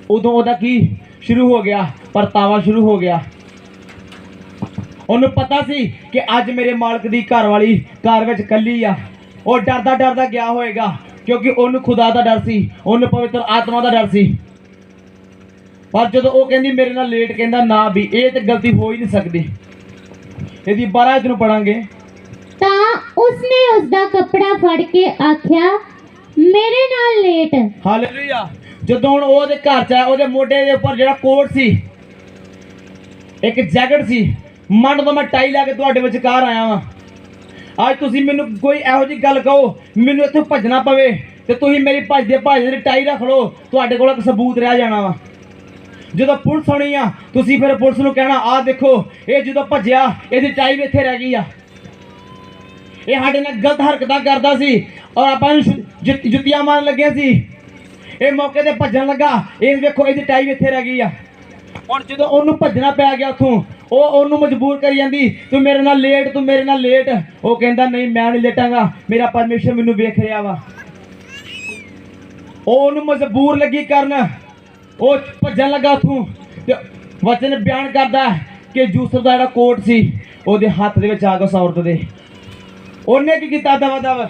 ਉਦੋਂ ਉਹਦਾ ਕੀ ਸ਼ੁਰੂ ਹੋ ਗਿਆ? ਪਰਤਾਵਾ ਸ਼ੁਰੂ ਹੋ ਗਿਆ। ਉਹਨੂੰ ਪਤਾ ਸੀ ਕਿ ਅੱਜ ਮੇਰੇ ਮਾਲਕ ਦੀ ਘਰ ਵਾਲੀ ਘਰ ਵਿੱਚ ਇਕੱਲੀ ਆ। ਉਹ ਡਰਦਾ ਗਿਆ ਹੋਏਗਾ ਕਿਉਂਕਿ ਉਹਨੂੰ ਖੁਦਾ ਦਾ ਡਰ ਸੀ, ਉਹਨੂੰ ਪਵਿੱਤਰ ਆਤਮਾ ਦਾ ਡਰ ਸੀ। ਪਰ ਜਦੋਂ ਉਹ ਕਹਿੰਦੀ ਮੇਰੇ ਨਾਲ ਲੇਟ, ਕਹਿੰਦਾ ਨਾ ਵੀ ਇਹ ਤੇ ਗਲਤੀ ਹੋ ਹੀ ਨਹੀਂ ਸਕਦੀ। ਇਹਦੀ 12 ਨੂੰ ਪੜਾਂਗੇ। ਤਾਂ ਉਸਨੇ ਉਸਦਾ ਕੱਪੜਾ ਫੜ ਕੇ ਆਖਿਆ ਮੇਰੇ ਨਾਲ ਲੇਟ। ਹਾਲੇਲੂਇਆ। ਜਦੋਂ ਹੁਣ ਉਹਦੇ ਘਰ ਚ ਆਇਆ, ਉਹਦੇ ਮੋਢੇ ਦੇ ਉੱਪਰ ਜਿਹੜਾ ਕੋਟ ਸੀ, ਇੱਕ ਜੈਕਟ ਸੀ। ਮੰਨ ਤੋਂ ਮੈਂ ਟਾਈ ਲੈ ਕੇ ਤੁਹਾਡੇ ਵਿਚਕਾਰ ਆਇਆ ਵਾਂ। ਅੱਜ ਤੁਸੀਂ ਮੈਨੂੰ ਕੋਈ ਇਹੋ ਜਿਹੀ ਗੱਲ ਕਹੋ, ਮੈਨੂੰ ਇੱਥੋਂ ਭੱਜਣਾ ਪਵੇ ਤੇ ਤੁਸੀਂ ਮੇਰੀ ਭੱਜਦੇ ਟਾਈ ਰੱਖ ਲਓ, ਤੁਹਾਡੇ ਕੋਲ ਇੱਕ ਸਬੂਤ ਰਹਿ ਜਾਣਾ ਵਾ। ਜਦੋਂ ਪੁਲਿਸ ਆਉਣੀ ਆ ਤੁਸੀਂ ਫਿਰ ਪੁਲਿਸ ਨੂੰ ਕਹਿਣਾ ਆਹ ਦੇਖੋ ਇਹ ਜਦੋਂ ਭੱਜਿਆ ਇਹਦੀ ਟਾਈ ਵੀ ਇੱਥੇ ਰਹਿ ਗਈ ਆ, ਇਹ ਸਾਡੇ ਨਾਲ ਗਲਤ ਹਰਕਤਾਂ ਕਰਦਾ ਸੀ ਔਰ ਆਪਾਂ ਨੂੰ ਜੁੱਤੀਆਂ ਮਾਰਨ ਲੱਗੇ ਸੀ। ਇਹ ਮੌਕੇ ਤੇ ਭੱਜਣ ਲੱਗਾ, ਇਹ ਵੇਖੋ ਇਹਦੀ ਟਾਈ ਵੀ ਇੱਥੇ ਰਹਿ ਗਈ ਆ। ਹੁਣ ਜਦੋਂ ਉਹਨੂੰ ਭੱਜਣਾ ਪੈ ਗਿਆ ਉੱਥੋਂ, ਉਹ ਉਹਨੂੰ ਮਜਬੂਰ ਕਰੀ ਜਾਂਦੀ ਤੂੰ ਮੇਰੇ ਨਾਲ ਲੇਟ, ਤੂੰ ਮੇਰੇ ਨਾਲ ਲੇਟ। ਉਹ ਕਹਿੰਦਾ ਨਹੀਂ ਮੈਂ ਨਹੀਂ ਲੇਟਾਂਗਾ, ਮੇਰਾ ਪਰਮੇਸ਼ਰ ਮੈਨੂੰ ਵੇਖ ਰਿਹਾ ਵਾ। ਉਹ ਉਹਨੂੰ ਮਜਬੂਰ ਲੱਗੀ ਕਰਨ, ਉਹ ਭੱਜਣ ਲੱਗਾ ਉੱਥੋਂ ਤੇ ਵਚਨ ਬਿਆਨ ਕਰਦਾ ਕਿ ਯੂਸਫ ਦਾ ਜਿਹੜਾ ਕੋਟ ਸੀ ਉਹਦੇ ਹੱਥ ਦੇ ਵਿੱਚ ਆ ਗਿਆ ਉਸ ਔਰਤ ਦੇ। ਉਹਨੇ ਕੀ ਕੀਤਾ? ਦਵਾ ਦਵ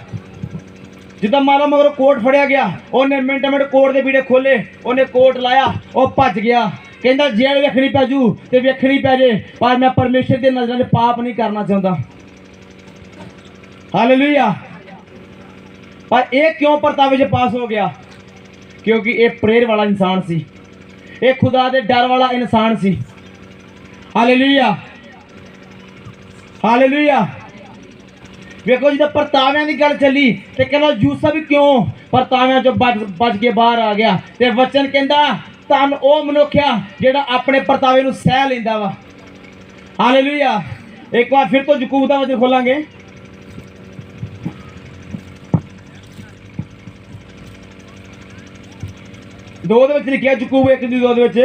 ਜਿੱਦਾਂ ਮਾਰੋ ਮਗਰੋਂ ਕੋਟ ਫੜਿਆ ਗਿਆ, ਉਹਨੇ ਮਿੰਟ ਕੋਟ ਦੇ ਵੀੜੇ ਖੋਲੇ, ਉਹਨੇ ਕੋਟ ਲਾਇਆ, ਉਹ ਭੱਜ ਗਿਆ। ਕਹਿੰਦਾ ਜੇਲ੍ਹ ਵੇਖਣੀ ਪੈ ਜੂ ਤੇ ਵੇਖਣੀ ਪੈ ਜੇ, ਪਰ ਮੈਂ ਪਰਮੇਸ਼ਰ ਦੇ ਨਜ਼ਰਾਂ 'ਚ ਪਾਪ ਨਹੀਂ ਕਰਨਾ ਚਾਹੁੰਦਾ। ਹਾਲੇਲੂਇਆ। ਪਰ ਇਹ ਕਿਉਂ ਪਰਤਾਵੇ 'ਚ ਪਾਸ ਹੋ ਗਿਆ? ਕਿਉਂਕਿ ਇਹ ਪ੍ਰੇਰ ਵਾਲਾ ਇਨਸਾਨ ਸੀ, ਇਹ ਖੁਦਾ ਦੇ ਡਰ ਵਾਲਾ ਇਨਸਾਨ ਸੀ। Hallelujah, hallelujah. ਵੇਖੋ ਜਦੋਂ ਪਰਤਾਵਿਆਂ ਦੀ ਗੱਲ ਚੱਲੀ ਤੇ ਕਹਿੰਦਾ ਯੂਸਫ ਵੀ ਕਿਉਂ ਪਰਤਾਵਿਆਂ ਚੋਂ ਬਚ ਕੇ ਬਾਹਰ ਆ ਗਿਆ। ਤੇ ਵਚਨ ਕਹਿੰਦਾ ਧੰਨ ਉਹ ਮਨੁੱਖ ਆ ਜਿਹੜਾ ਆਪਣੇ ਪਰਤਾਵੇ ਨੂੰ ਸਹਿ ਲੈਂਦਾ ਵਾ। ਹਾਲੇਲੂਇਆ। ਇੱਕ ਵਾਰ ਫਿਰ ਤੋਂ ਯਾਕੂਬ ਦਾ ਵਚਨ ਖੋਲਾਂਗੇ। ਦੋ ਦੇ ਵਿੱਚ ਲਿਖਿਆ, ਯਾਕੂਬ 1:2 ਦੇ ਵਿੱਚ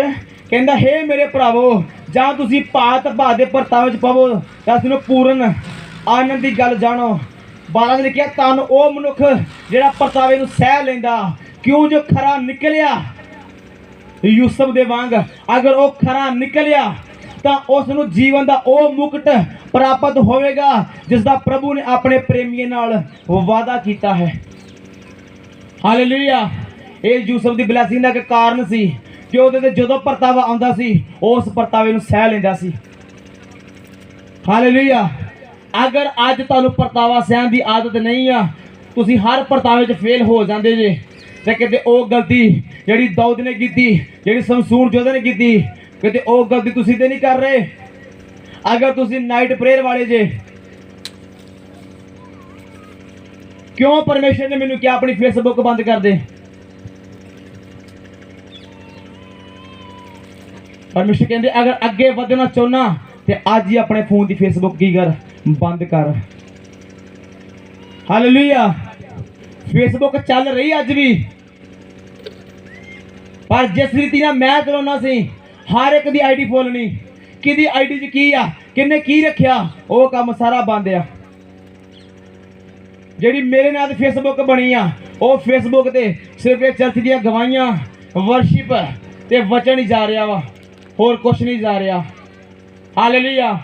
ਕਹਿੰਦਾ, ਹੇ ਮੇਰੇ ਭਰਾਵੋ, ਜਾਂ ਤੁਸੀਂ ਭਾਂਤ ਭਾਂਤ ਦੇ ਪਰਤਾਵੇ 'ਚ ਪਵੋ ਤਾਂ ਤੁਹਾਨੂੰ ਪੂਰਨ ਆਨੰਦ ਦੀ ਗੱਲ ਜਾਣੋ। 12 ਦੇ ਲਿਖਿਆ, ਧੰਨ ਉਹ ਮਨੁੱਖ ਜਿਹੜਾ ਪਰਤਾਵੇ ਨੂੰ ਸਹਿ ਲੈਂਦਾ, ਕਿਉਂ ਜੋ ਖਰਾ ਨਿਕਲਿਆ ਯੂਸਫ ਦੇ ਵਾਂਗ। ਅਗਰ ਉਹ ਖਰਾ ਨਿਕਲਿਆ ਤਾਂ ਉਸ ਨੂੰ ਜੀਵਨ ਦਾ ਉਹ ਮੁਕਟ ਪ੍ਰਾਪਤ ਹੋਵੇਗਾ ਜਿਸ ਦਾ ਪ੍ਰਭੂ ਨੇ ਆਪਣੇ ਪ੍ਰੇਮੀਆਂ ਨਾਲ ਵਾਅਦਾ ਕੀਤਾ ਹੈ। ਹਾਲੇਲੂਇਆ। ਇਹ ਯੂਸਫ ਦੀ ਬਲੈਸਿੰਗ ਦਾ ਇੱਕ ਕਾਰਨ ਸੀ ਕਿ ਉਹਦੇ ਤੇ ਜਦੋਂ ਪਰਤਾਵਾ ਆਉਂਦਾ ਸੀ ਉਸ ਪਰਤਾਵੇ ਨੂੰ ਸਹਿ ਲੈਂਦਾ ਸੀ। ਹਾਲੇਲੂਇਆ। ਅਗਰ ਅੱਜ ਤੁਹਾਨੂੰ ਪਰਤਾਵਾ ਸਹਿਣ ਦੀ ਆਦਤ ਨਹੀਂ ਆ, ਤੁਸੀਂ ਹਰ ਪਰਤਾਵੇ 'ਚ ਫੇਲ ਹੋ ਜਾਂਦੇ ਜੇ, ਤੇ ਕਿਤੇ ਉਹ ਗਲਤੀ ਜਿਹੜੀ ਦਾਊਦ ਨੇ ਕੀਤੀ, ਜਿਹੜੀ ਸ਼ਮਸ਼ੂਨ ਯੋਧਾ ਨੇ ਕੀਤੀ, ਕਿਤੇ ਉਹ ਗਲਤੀ ਤੁਸੀਂ ਤੇ ਨਹੀਂ ਕਰ ਰਹੇ। ਅਗਰ ਤੁਸੀਂ ਨਾਈਟ ਪ੍ਰੇਅਰ ਵਾਲੇ ਜੇ, ਕਿਉਂ ਪਰਮੇਸ਼ਰ ਨੇ ਮੈਨੂੰ ਕਿਹਾ ਆਪਣੀ ਫੇਸਬੁੱਕ ਬੰਦ ਕਰ ਦੇ? ਪਰਮੇਸ਼ਰ ਕਹਿੰਦੇ ਅਗਰ ਅੱਗੇ ਵਧਣਾ ਚਾਹੁੰਨਾ ਤੇ ਅੱਜ ਹੀ ਆਪਣੇ ਫੋਨ ਦੀ ਫੇਸਬੁੱਕ ਕੀ ਕਰ, ਬੰਦ ਕਰ। ਹਾਲੇਲੂਇਆ। ਫੇਸਬੁੱਕ ਚੱਲ ਰਹੀ ਅੱਜ ਵੀ, ਪਰ ਜਿਸ ਰੀਤੀ ਨਾਲ ਮੈਂ ਚਲਾਉਣਾ ਸੀ, ਹਰ ਇੱਕ ਦੀ ਆਈਡੀ ਫੁੱਲ ਨਹੀਂ, ਕਿਹਦੀ ਆਈਡੀ 'ਚ ਕੀ ਆ, ਕਿੰਨੇ ਕੀ ਰੱਖਿਆ, ਉਹ ਕੰਮ ਸਾਰਾ ਬੰਦ ਆ। ਜਿਹੜੀ ਮੇਰੇ ਨਾਲ ਫੇਸਬੁੱਕ ਬਣੀ ਆ, ਉਹ ਫੇਸਬੁੱਕ ਤੇ ਸਿਰਫ ਇਹ ਚਰਚ ਦੀਆਂ ਗਵਾਹੀਆਂ, ਵਰਸ਼ਿਪ ਤੇ ਵਚਨ ਹੀ ਜਾ ਰਿਹਾ ਵਾ, ਹੋਰ ਕੁਛ ਨਹੀਂ ਜਾ ਰਿਹਾ। ਹਾਲੇਲੂਇਆ।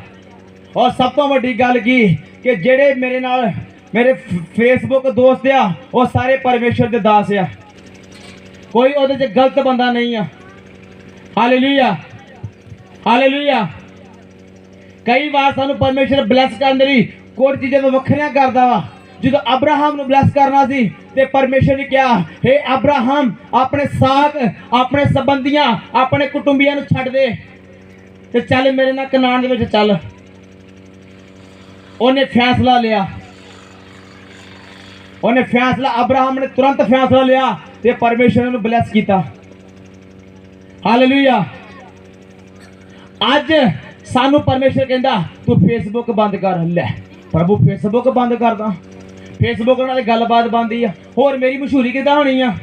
ਔਰ ਸਭ ਤੋਂ ਵੱਡੀ ਗੱਲ ਕੀ ਕਿ ਜਿਹੜੇ ਮੇਰੇ ਨਾਲ ਮੇਰੇ ਫੇਸਬੁੱਕ ਦੋਸਤ ਆ, ਉਹ ਸਾਰੇ ਪਰਮੇਸ਼ਰ ਦੇ ਦਾਸ ਆ, ਕੋਈ ਉਹਦੇ 'ਚ ਗਲਤ ਬੰਦਾ ਨਹੀਂ ਆ। ਹਾਲੇਲੂਇਆ। ਹਾਲੇਲੂਇਆ। ਕਈ ਵਾਰ ਸਾਨੂੰ ਪਰਮੇਸ਼ਰ ਬਲੈਸ ਕਰਨ ਦੇ ਲਈ ਕੁਝ ਚੀਜ਼ਾਂ ਤੋਂ ਵੱਖਰੀਆਂ ਕਰਦਾ ਵਾ। ਜਦੋਂ ਅਬਰਾਹਮ ਨੂੰ ਬਲੈਸ ਕਰਨਾ ਸੀ ਤੇ ਪਰਮੇਸ਼ਰ ਨੇ ਕਿਹਾ, ਹੇ ਅਬਰਾਹਮ, ਆਪਣੇ ਸਾਕ, ਆਪਣੇ ਸੰਬੰਧੀਆਂ, ਆਪਣੇ ਕੁਟੁੰਬੀਆਂ ਨੂੰ ਛੱਡ ਦੇ ਤੇ ਚੱਲ ਮੇਰੇ ਨਾਲ ਕਨਾਨ ਦੇ ਵਿੱਚ ਚੱਲ। ਉਹਨੇ ਫੈਸਲਾ ਲਿਆ, ਉਹਨੇ ਫੈਸਲਾ, ਅਬਰਾਹਮ ਨੇ ਤੁਰੰਤ ਫੈਸਲਾ ਲਿਆ ਤੇ ਪਰਮੇਸ਼ਰ ਨੇ ਉਹਨੂੰ ਬਲੈਸ ਕੀਤਾ। ਹਾਲੇਲੂਇਆ। ਅੱਜ ਸਾਨੂੰ ਪਰਮੇਸ਼ਰ ਕਹਿੰਦਾ ਤੂੰ ਫੇਸਬੁੱਕ ਬੰਦ ਕਰ। ਲੈ ਪ੍ਰਭੂ, ਫੇਸਬੁੱਕ ਬੰਦ ਕਰਦਾ? ਫੇਸਬੁੱਕ ਨਾਲ ਗੱਲਬਾਤ ਬਣਦੀ ਆ, ਹੋਰ ਮੇਰੀ ਮਸ਼ਹੂਰੀ ਕਿੱਦਾਂ ਹੋਣੀ ਆ?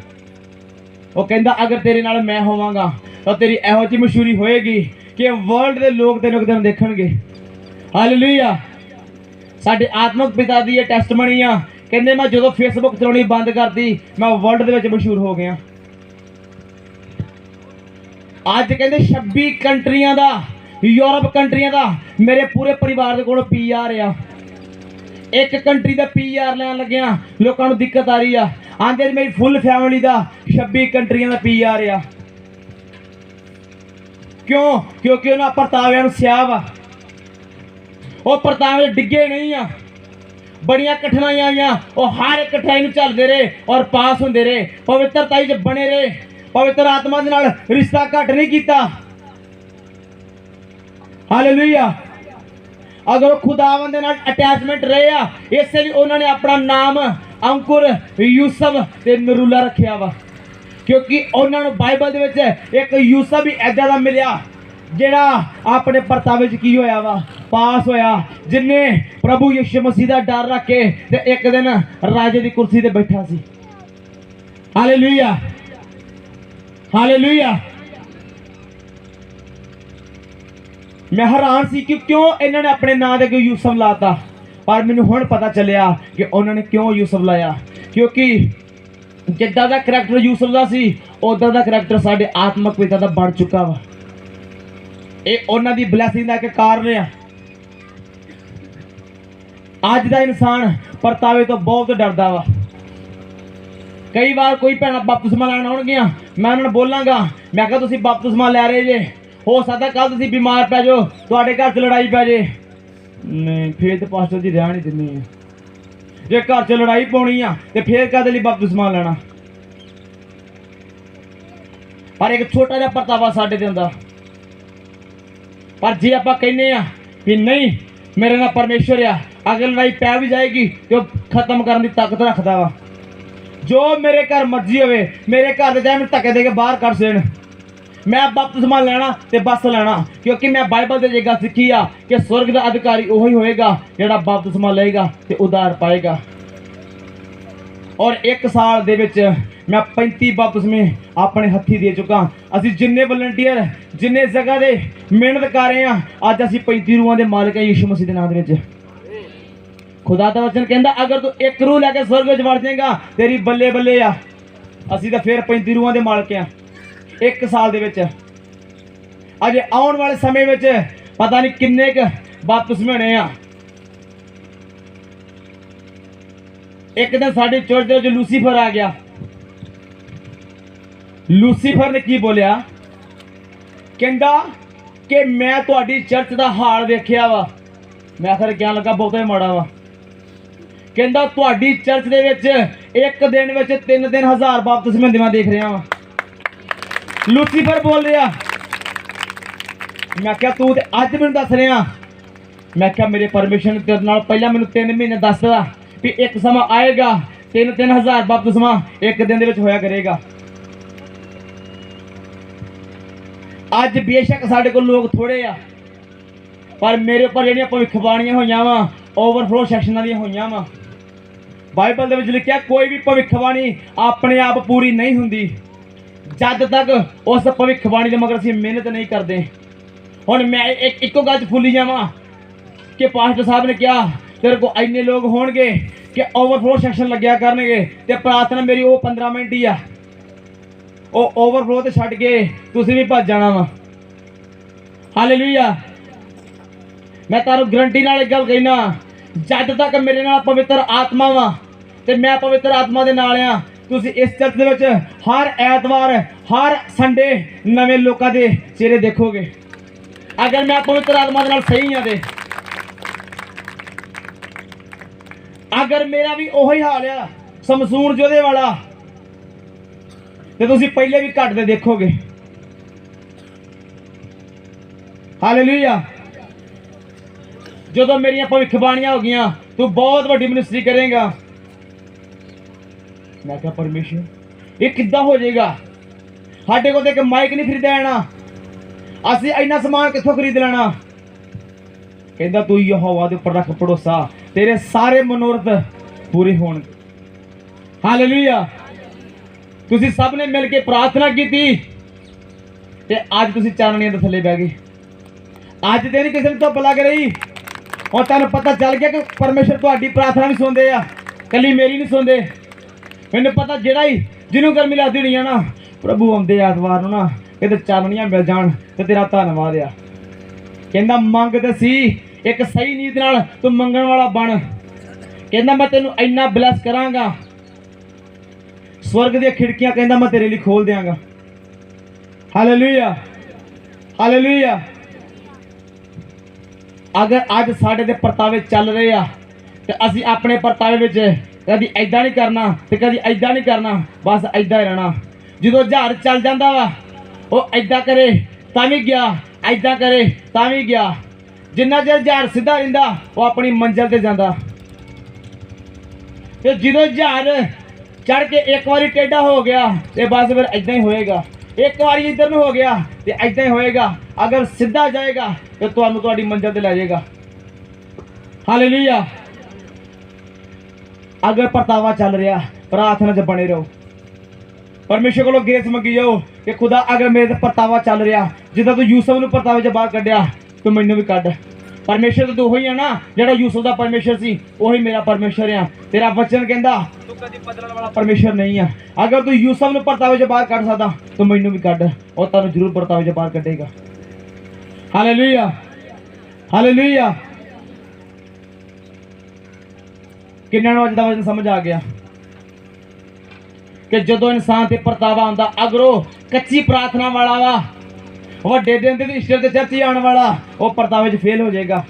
ਉਹ ਕਹਿੰਦਾ ਅਗਰ ਤੇਰੇ ਨਾਲ ਮੈਂ ਹੋਵਾਂਗਾ ਤਾਂ ਤੇਰੀ ਇਹੋ ਜਿਹੀ ਮਸ਼ਹੂਰੀ ਹੋਏਗੀ ਕਿ ਵਰਲਡ ਦੇ ਲੋਕ ਤੈਨੂੰ ਇੱਕ ਦਿਨ ਦੇਖਣਗੇ। ਹਾਲੇਲੂਇਆ। ਸਾਡੇ ਆਤਮਿਕ ਪਿਤਾ ਦੀ ਇਹ ਟੈਸਟਮਨੀ ਆ, ਕਹਿੰਦੇ ਮੈਂ ਜਦੋਂ ਫੇਸਬੁੱਕ ਚਲਾਉਣੀ ਬੰਦ ਕਰਤੀ, ਮੈਂ ਵਰਲਡ ਦੇ ਵਿੱਚ ਮਸ਼ਹੂਰ ਹੋ ਗਿਆ। ਅੱਜ ਕਹਿੰਦੇ 26 ਕੰਟਰੀਆਂ ਦਾ, ਯੂਰਪ ਕੰਟਰੀਆਂ ਦਾ ਮੇਰੇ ਪੂਰੇ ਪਰਿਵਾਰ ਦੇ ਕੋਲ PR ਆ। ਇੱਕ ਕੰਟਰੀ ਦਾ PR ਲੈਣ ਲੱਗਿਆ ਲੋਕਾਂ ਨੂੰ ਦਿੱਕਤ ਆ ਰਹੀ ਆ, ਆਂਦੇ ਮੇਰੀ ਫੁੱਲ ਫੈਮਿਲੀ ਦਾ 26 ਕੰਟਰੀਆਂ ਦਾ PR ਆ। ਕਿਉਂ? ਕਿਉਂਕਿ ਉਹਨਾਂ ਪਰਤਾਵਿਆਂ ਨੂੰ ਸਿਆ ਵਾ। ਉਹ ਪਰਤਾਵੇ ਡਿੱਗੇ ਨਹੀਂ ਆ, ਬੜੀਆਂ ਕਠਿਨਾਈਆਂ ਆਈਆਂ, ਉਹ ਹਰ ਇੱਕ ਕਠਿਨਾਈ ਨੂੰ ਝੱਲਦੇ ਰਹੇ ਔਰ ਪਾਸ ਹੁੰਦੇ ਰਹੇ, ਪਵਿੱਤਰਤਾ 'ਚ ਬਣੇ ਰਹੇ, ਪਵਿੱਤਰ ਆਤਮਾ ਦੇ ਨਾਲ ਰਿਸ਼ਤਾ ਘੱਟ ਨਹੀਂ ਕੀਤਾ। ਹਾਲੇਲੂਇਆ। ਅਗਰ ਉਹ ਖੁਦਾਵੰਦ ਦੇ ਨਾਲ ਅਟੈਚਮੈਂਟ ਰਹੇ ਆ, ਇਸੇ ਲਈ ਉਹਨਾਂ ਨੇ ਆਪਣਾ ਨਾਮ ਅੰਕੁਰ, ਯੂਸਫ ਤੇ ਨਰੂਲਾ ਰੱਖਿਆ ਵਾ, ਕਿਉਂਕਿ ਉਹਨਾਂ ਨੂੰ ਬਾਈਬਲ ਦੇ ਵਿੱਚ ਇੱਕ ਯੂਸਫ ਵੀ ਐਦਾਂ ਦਾ ਮਿਲਿਆ ਜਿਹੜਾ ਆਪਣੇ ਪਰਤਾਵੇ 'ਚ ਕੀ ਹੋਇਆ ਵਾ, ਪਾਸ ਹੋਇਆ, ਜਿਨੇ ਪ੍ਰਭੂ ਯਿਸੂ ਮਸੀਹ ਦਾ ਡਰ ਰੱਖ ਕੇ ਤੇ ਇੱਕ ਦਿਨ ਰਾਜੇ ਦੀ ਕੁਰਸੀ ਤੇ ਬੈਠਾ ਸੀ। ਹਾਲੇਲੂਇਆ। ਹਾਲੇਲੂਇਆ। ਮੈਂ ਹੈਰਾਨ ਸੀ ਕਿ ਕਿਉਂ ਇਹਨਾਂ ਨੇ ਆਪਣੇ ਨਾਂ ਦੇ ਅੱਗੇ ਯੂਸਫ ਲਾਤਾ, ਪਰ ਮੈਨੂੰ ਹੁਣ ਪਤਾ ਚੱਲਿਆ ਕਿ ਉਹਨਾਂ ਨੇ ਕਿਉਂ ਯੂਸਫ ਲਾਇਆ, ਕਿਉਂਕਿ ਜਿੱਦਾਂ ਦਾ ਕਰੈਕਟਰ ਯੂਸਫ ਦਾ ਸੀ ਉਦਾਂ ਦਾ ਕਰੈਕਟਰ ਸਾਡੇ ਆਤਮਿਕ ਪਿਤਾ ਦਾ ਬਣ ਚੁੱਕਾ ਵਾ। ਇਹ ਉਹਨਾਂ ਦੀ ਬਲੈਸਿੰਗ ਦਾ ਇੱਕ ਕਾਰਨ ਆ। ਅੱਜ ਦਾ ਇਨਸਾਨ ਪਰਤਾਵੇ ਤੋਂ ਬਹੁਤ ਡਰਦਾ ਵਾ। ਕਈ ਵਾਰ ਕੋਈ ਭੈਣਾਂ ਬਪਤਿਸਮਾ ਲੈਣ ਆਉਣਗੀਆਂ, ਮੈਂ ਉਹਨਾਂ ਨੂੰ ਬੋਲਾਂਗਾ, ਮੈਂ ਕਿਹਾ ਤੁਸੀਂ ਬਪਤਿਸਮਾ ਲੈ ਰਹੇ ਜੇ, ਹੋ ਸਕਦਾ ਕੱਲ ਤੁਸੀਂ ਬਿਮਾਰ ਪੈ ਜਾਓ, ਤੁਹਾਡੇ ਘਰ 'ਚ ਲੜਾਈ ਪੈ ਜੇ। ਨਹੀਂ, ਫੇਰ ਤੇ ਪਾਸਟਰ ਜੀ ਰਹਿਣ ਨਹੀਂ ਦਿੰਦੇ ਆ। ਜੇ ਘਰ 'ਚ ਲੜਾਈ ਪਾਉਣੀ ਆ ਤੇ ਫੇਰ ਕਾਹਦੇ ਲਈ ਬਪਤਿਸਮਾ ਲੈਣਾ? ਪਰ ਇੱਕ ਛੋਟਾ ਜਿਹਾ ਪਰਤਾਵਾ ਸਾਡੇ ਤੇ ਹੁੰਦਾ। ਪਰ ਜੇ ਆਪਾਂ ਕਹਿੰਦੇ ਆ ਕਿ ਨਹੀਂ, ਮੇਰੇ ਨਾਲ ਪਰਮੇਸ਼ਰ ਆ, ਅਗਰ ਲੜਾਈ ਪੈ ਵੀ ਜਾਏਗੀ ਤੇ ਉਹ ਖਤਮ ਕਰਨ ਦੀ ਤਾਕਤ ਰੱਖਦਾ ਵਾ। ਜੋ ਮੇਰੇ ਘਰ ਮਰਜ਼ੀ ਹੋਵੇ, ਮੇਰੇ ਘਰ ਦੇ ਚਾਹੇ ਮੈਨੂੰ ਧੱਕੇ ਦੇ ਕੇ ਬਾਹਰ ਕੱਢ ਦੇਣ, मैं बपतिस्मा लेना ते बस लेना, क्योंकि मैं बाइबल से ये गल सीखी आ कि स्वर्ग का अधिकारी वही होएगा जिहड़ा बपतिस्मा लेगा ते उधार पाएगा। और एक साल दे विच मैं 35 बपतिस्मे अपने हत्थी दे चुका। असी जिन्ने वलंटियर जिन्ने जगह दे मेहनत कर रहे हैं, अज असी 35 रूहां दे मालिक हैं यीशु मसीह दे नाम दे विच। खुदा दा वचन कहंदा अगर तू एक रूह लैके स्वर्ग विच वड़ जाएगा तेरी बल्ले बल्ले आ। असी तो फिर 35 रूहां दे मालिक हैं एक साल दे विच। अजे आउण वाले समय विच पता नहीं किन्ने क बपतिस्मे होने आ। एक दिन साडी चर्च दे विच लूसीफर आ गया। लूसीफर ने की बोलिया, कहंदा कि मैं तुहाडी चर्च दा हाल वेखिया वा। मैं आखिर क्या लगा बहुता ही माड़ा वा। कहंदा तुहाडी चर्च दे विच एक दिन विच 3,000 बपतिस्मे मैं देख रहा वा। लूसीफर बोल रहा। मैं क्या तू ते अज मैनूं दस रहा। मैं क्या मेरे परमेश्वर ने तेरे नाल पहला मैनूं 3 महीने दसदा भी एक समा आएगा 3,000 बपतिस्मा एक दिन दे विच होया करेगा। अज बेशक साढ़े को लोग थोड़े आ, पर मेरे उपर जिहड़ियां भविखबाणियां होईयां वा ओवरफ्लो सैक्शनां दी होईयां वा। बाइबल दे विच लिखिआ कोई भी भविखबाणी अपने आप पूरी नहीं हुंदी जद तक उस भविखबाणी दे मगर असीं मेहनत नहीं करदे। हुण मैं इक्को गल च फुल्ली जावां कि पास्टर साहब ने कहा तेरे को इन्ने लोग होणगे कि ओवरफ्लो सैक्शन लग्या करनगे ते प्रार्थना मेरी वो 15 मिनट ही आ। वो ओवरफ्लो ते छड्ड के तुसीं भी भज जाना वा। हालेलुया। मैं तारू गारंटी नाल एक गल कहना, जद तक मेरे नाल पवित्र आत्मा वा ते मैं पवित्र आत्मा दे नाल आ, तुसीं इस चर्च दे विच हर ऐतवार हर संडे नवे लोकां दे चेहरे देखोगे। अगर मैं पवित्र आत्मा दे नाल सही हां ते अगर मेरा भी ओही हाल आ समसून जोधे वाला ते तुसीं पहले भी घट दे देखोगे। हालेलुया। जो मेरिया भविखबाणियां हो गईयां तू बहुत वड्डी मिनिस्ट्री करेगा। मैं क्या परमेश्वर ये किद्दां हो जाएगा? साडे कोल ते एक माइक नहीं खरीदा जाना, असीं इन्ना समान कित्थों खरीद लेना? कहंदा तू यहोवा दे उपर रख भरोसा, तेरे सारे मनोरथ पूरे होणगे। हालेलुया। तुसीं सब ने मिल के प्रार्थना की ते अज तुसीं चानणियां दे थल्ले बह गए। अज ते नहीं किसी ने धुप्प लग रही और तुहानूं पता चल गया कि परमेश्वर तुहाडी प्रार्थना भी सुनदे आ, कली मेरी नहीं सुनदे। मैनूं पता जिहड़ा ही जिन्हों गर्मी लगदी होनी है ना प्रभु आउंदे ऐतवार नूं ना किते चानणियां मिल जाण ते तेरा धन्नवाद आ। कहंदा मंग ते सी एक सही नीत नाल तू मंगण वाला बण। कहंदा मैं तेनू इन्ना ब्लैस करांगा, स्वर्ग दी खिड़कियां कहंदा मैं तेरे लिए खोल देंगा। हालेलुया। हालेलुया। अगर अज साडे दे परतावे चल रहे आ ते असीं अपने परतावे विच कदी ऐदां नहीं करना ते कदी ऐदां नहीं करना, बस ऐदां ही रहना। जदों जहाज चल जांदा वा वो ऐदां करे तां भी गया, ऐदां करे तां भी गया। जिन्ना चਿਰ जहाज सीधा रहिंदा वो अपनी मंजिल ते जांदा ते जदों जहाज चढ़ के एक बारी टेढ़ा हो गया ते बस फिर ऐदां ही होएगा। एक बारी इधर में हो गया तो ऐसा ही होएगा। अगर सीधा जाएगा तो तुहानू तुहाडी मंजिल ते ले जाएगा। हालेलुया। अगर परतावा चल रहा प्रार्थना च बने रहो, परमेश्वर को ग्रेस मंगी जाओ कि खुदा अगर मेरे परतावा चल रहा जिदा तू यूसुफ नूं परतावे च बाहर कढ़िया तो मैनू भी कढ़। परमेश्वर तो वही है ना जिहड़ा यूसुफ दा परमेश्वर सी, वही मेरा परमेश्वर है। तेरा वचन कहंदा तू कदी बदलण वाला परमेश्वर नहीं है। अगर तू यूसुफ नूं परतावे च बाहर कढ़ सकदा तो मैनू भी कढ़, और तुहानू जरूर परतावे च बाहर कढ़ेगा। हालेलुया। हालेलुया। किन्ना नूं अज दा वचन समझ आ गया कि जदों इंसान ते परतावा आंदा, अगर वो कच्ची प्रार्थना वाला वा वड्डे दिन ते ईस्टर ते चर्च आने वाला वो परतावे च फेल हो जाएगा।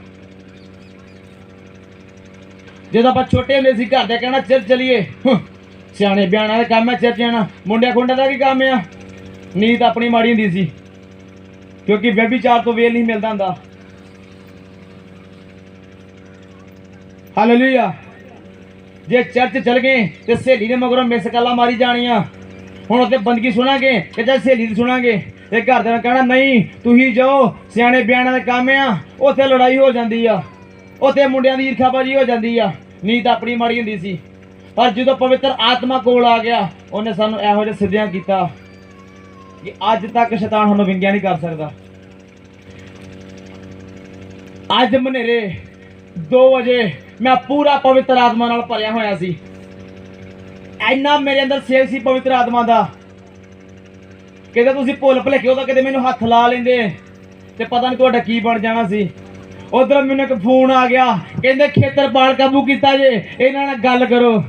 जदों आप छोटे होंदे सी घर दे कहना चर्च चलिए, सियाणे ब्याणा दा काम है चर्च जाना, मुंडिया खुंडा दा की काम है। नीत अपनी माड़ी हुंदी सी क्योंकि व्यभिचार तो वेल नहीं मिलता हुंदा। हालेलुया। जे चर्च चल गए तो सहेली ने मगरों मिस कॉलां मारी जानियां, हुण उत्ते बंदगी सुनांगे कि चाहे सहेली दी सुनांगे। ਤੇ ਘਰਦਿਆਂ ਨੇ ਕਹਿਣਾ ਨਹੀਂ ਤੁਸੀਂ ਜਾਓ, ਸਿਆਣੇ ਬਿਆਣਾਂ ਦੇ ਕੰਮ ਆ, ਉੱਥੇ ਲੜਾਈ ਹੋ ਜਾਂਦੀ ਆ, ਉੱਥੇ ਮੁੰਡਿਆਂ ਦੀ ਈਰਖਾਬਾਜ਼ੀ ਹੋ ਜਾਂਦੀ ਆ, ਨੀਤ ਆਪਣੀ ਮਾੜੀ ਹੁੰਦੀ ਸੀ। ਪਰ ਜਦੋਂ ਪਵਿੱਤਰ ਆਤਮਾ ਕੋਲ ਆ ਗਿਆ, ਉਹਨੇ ਸਾਨੂੰ ਇਹੋ ਜਿਹਾ ਸਿੱਧਿਆਂ ਕੀਤਾ ਕਿ ਅੱਜ ਤੱਕ ਸ਼ੈਤਾਨ ਸਾਨੂੰ ਵਿੰਗਿਆ ਨਹੀਂ ਕਰ ਸਕਦਾ। ਅੱਜ ਮਨੇਰੇ 2 ਵਜੇ ਮੈਂ ਪੂਰਾ ਪਵਿੱਤਰ ਆਤਮਾ ਨਾਲ ਭਰਿਆ ਹੋਇਆ ਸੀ। ਇੰਨਾ ਮੇਰੇ ਅੰਦਰ ਸੇਵ ਸੀ ਪਵਿੱਤਰ ਆਤਮਾ ਦਾ, ਕਿਤੇ ਤੁਸੀਂ ਭੁੱਲ ਭੁਲੇਖੇ ਉਹਦਾ ਕਿਤੇ ਮੈਨੂੰ ਹੱਥ ਲਾ ਲੈਂਦੇ ਤੇ ਪਤਾ ਨਹੀਂ ਤੁਹਾਡਾ ਕੀ ਬਣ ਜਾਣਾ ਸੀ। ਉਧਰ ਮੈਨੂੰ ਇੱਕ ਫੋਨ ਆ ਗਿਆ, ਕਹਿੰਦੇ ਖੇਤਰਪਾਲ ਕਾਬੂ ਕੀਤਾ ਜੇ, ਇਹਨਾਂ ਨਾਲ ਗੱਲ ਕਰੋ।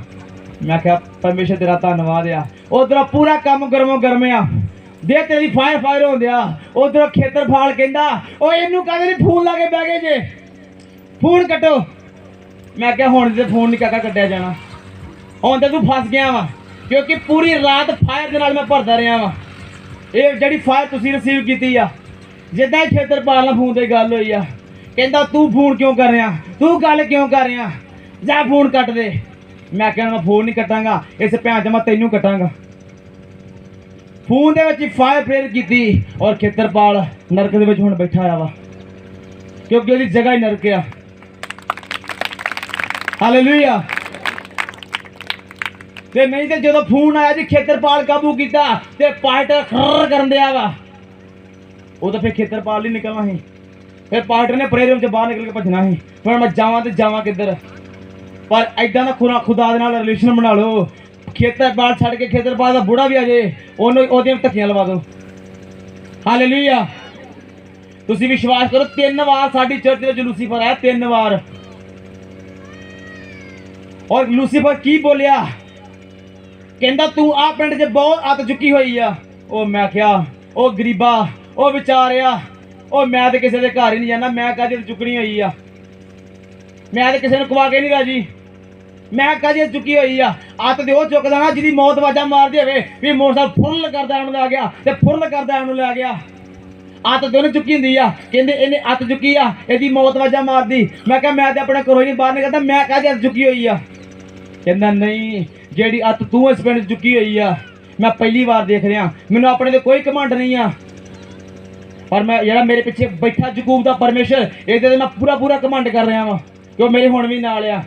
ਮੈਂ ਕਿਹਾ ਪਰਮੇਸ਼ਰ ਤੇਰਾ ਧੰਨਵਾਦ ਆ। ਉਧਰ ਪੂਰਾ ਕੰਮ ਗਰਮੋ ਗਰਮ ਆ, ਦੇ ਤੇਰੀ ਫਾਇਰ ਹੁੰਦਿਆ। ਉਧਰ ਖੇਤਰਪਾਲ ਕਹਿੰਦਾ ਉਹ ਇਹਨੂੰ ਕਹਿੰਦੇ ਨਹੀਂ ਫੋਨ ਲਾ ਕੇ ਬਹਿ ਗਏ ਜੇ, ਫੋਨ ਕੱਟੋ। ਮੈਂ ਕਿਹਾ ਹੁਣ ਤੇ ਫੋਨ ਨਹੀਂ ਕਾਕਾ ਕੱਟਿਆ ਜਾਣਾ, ਹੁਣ ਤੇ ਤੂੰ ਫਸ ਗਿਆ ਵਾ, ਕਿਉਂਕਿ ਪੂਰੀ ਰਾਤ ਫਾਇਰ ਦੇ ਨਾਲ ਮੈਂ ਭਰਦਾ ਰਿਹਾ ਵਾ। ਇਹ ਜਿਹੜੀ ਫਾਇਰ ਤੁਸੀਂ ਰਿਸੀਵ ਕੀਤੀ ਆ, ਜਿੱਦਾਂ ਹੀ ਖੇਤਰਪਾਲ ਨਾਲ ਫੋਨ ਤੇ ਗੱਲ ਹੋਈ ਆ, ਕਹਿੰਦਾ ਤੂੰ ਫੋਨ ਕਿਉਂ ਕਰ ਰਿਹਾ, ਤੂੰ ਗੱਲ ਕਿਉਂ ਕਰ ਰਿਹਾ, ਜਾ ਫੋਨ ਕੱਟ ਦੇ। ਮੈਂ ਕਿਹਾ ਮੈਂ ਫੋਨ ਨਹੀਂ ਕੱਟਾਂਗਾ, ਇਸ ਭੈਣ ਚ ਮੈਂ ਤੈਨੂੰ ਕੱਟਾਂਗਾ। ਫੋਨ ਦੇ ਵਿੱਚ ਫਾਇਰ ਪ੍ਰੇਰ ਕੀਤੀ ਔਰ ਖੇਤਰਪਾਲ ਨਰਕ ਦੇ ਵਿੱਚ ਹੁਣ ਬੈਠਾ ਆ ਵਾ, ਕਿਉਂਕਿ ਉਹਦੀ ਜਗ੍ਹਾ ਹੀ ਨਰਕ ਆ। ਹਾਲੇਲੂਇਆ। ਤੇ ਨਹੀਂ ਤੇ ਜਦੋਂ ਫੋਨ ਆਇਆ ਜੀ ਖੇਤਰਪਾਲ ਕਾਬੂ ਕੀਤਾ ਤੇ ਪਾਰਟਰ ਖਰਰ ਕਰਨ ਦਿਆ ਵਾ, ਉਹ ਤਾਂ ਫਿਰ ਖੇਤਰਪਾਲ ਨਹੀਂ ਨਿਕਲਣਾ ਸੀ, ਫਿਰ ਪਾਰਟਰ ਨੇ ਪ੍ਰੇਰ ਵਿੱਚ ਬਾਹਰ ਨਿਕਲ ਕੇ ਭੱਜਣਾ ਸੀ। ਹੁਣ ਮੈਂ ਜਾਵਾਂ ਤੇ ਜਾਵਾਂ ਕਿੱਧਰ? ਪਰ ਐਦਾਂ ਦਾ ਖੁਦਾ ਦੇ ਨਾਲ ਰਿਲੇਸ਼ਨ ਬਣਾ ਲਓ, ਖੇਤਰਪਾਲ ਛੱਡ ਕੇ ਖੇਤਰਪਾਲ ਦਾ ਬੁੜਾ ਵੀ ਆ ਜੇ, ਉਹਨੂੰ ਉਹਦੀਆਂ ਧੱਕੀਆਂ ਲਵਾ ਦਿਓ। ਹਾਲੇਲੂਇਆ। ਤੁਸੀਂ ਵਿਸ਼ਵਾਸ ਕਰੋ 3 ਵਾਰ ਸਾਡੀ ਚਰਚ ਵਿੱਚ ਲੂਸੀਫਰ ਆਇਆ, 3 ਵਾਰ। ਔਰ ਲੂਸੀਫਰ ਕੀ ਬੋਲਿਆ, ਕਹਿੰਦਾ ਤੂੰ ਆ ਪਿੰਡ 'ਚ ਬਹੁਤ ਅੱਤ ਚੁੱਕੀ ਹੋਈ ਆ। ਉਹ ਮੈਂ ਕਿਹਾ ਉਹ ਗਰੀਬਾ, ਉਹ ਵਿਚਾਰਿਆ, ਉਹ ਮੈਂ ਤੇ ਕਿਸੇ ਦੇ ਘਰ ਹੀ ਨਹੀਂ ਜਾਣਾ, ਮੈਂ ਕਾਹਦੀ ਚੁੱਕਣੀ ਹੋਈ ਆ, ਮੈਂ ਤੇ ਕਿਸੇ ਨੂੰ ਕਵਾ ਕੇ ਨਹੀਂ ਰਾਜੀ, ਮੈਂ ਕਾਹਦੀ ਚੁੱਕੀ ਹੋਈ ਆ। ਅੱਤ ਦੇ ਉਹ ਚੁੱਕਦਾ ਨਾ ਜਿਹਦੀ ਮੌਤ ਵਾਜਾ ਮਾਰਦੀ ਹੋਵੇ ਵੀ ਮੋਟਰਸਾਈਕਲ ਫੁੱਲ ਕਰਦਾ ਉਹਨੂੰ ਲੈ ਗਿਆ ਤੇ ਫੁੱਲ ਕਰਦਾ ਉਹਨੂੰ ਲੈ ਗਿਆ। ਅੱਤ ਤੇ ਉਹਨੇ ਚੁੱਕੀ ਹੁੰਦੀ ਆ, ਕਹਿੰਦੇ ਇਹਨੇ ਅੱਤ ਚੁੱਕੀ ਆ, ਇਹਦੀ ਮੌਤ ਵਾਜਾ ਮਾਰਦੀ। ਮੈਂ ਕਿਹਾ ਮੈਂ ਤੇ ਆਪਣੇ ਘਰੋਂ ਹੀ ਨਹੀਂ ਬਾਹਰ ਨਿਕਲਦਾ, ਮੈਂ ਕਾਹਦੀ ਅੱਤ ਚੁੱਕੀ ਹੋਈ ਆ। ਕਹਿੰਦਾ ਨਹੀਂ, ਜਿਹੜੀ ਅੱਤ ਤੂੰ ਇਸ ਪਿੰਡ ਚੁੱਕੀ ਹੋਈ ਆ ਮੈਂ ਪਹਿਲੀ ਵਾਰ ਦੇਖ ਰਿਹਾ, ਮੈਨੂੰ ਆਪਣੇ ਤੇ ਕੋਈ ਘਮੰਡ ਨਹੀਂ ਆ, ਪਰ ਮੈਂ ਜਿਹੜਾ ਮੇਰੇ ਪਿੱਛੇ ਬੈਠਾ ਯਕੂਬ ਦਾ ਪਰਮੇਸ਼ਰ, ਇਹਦੇ ਤੇ ਮੈਂ ਪੂਰਾ ਘਮੰਡ ਕਰ ਰਿਹਾ ਵਾਂ ਕਿ ਉਹ ਮੇਰੇ ਹੁਣ ਵੀ ਨਾਲ ਆ।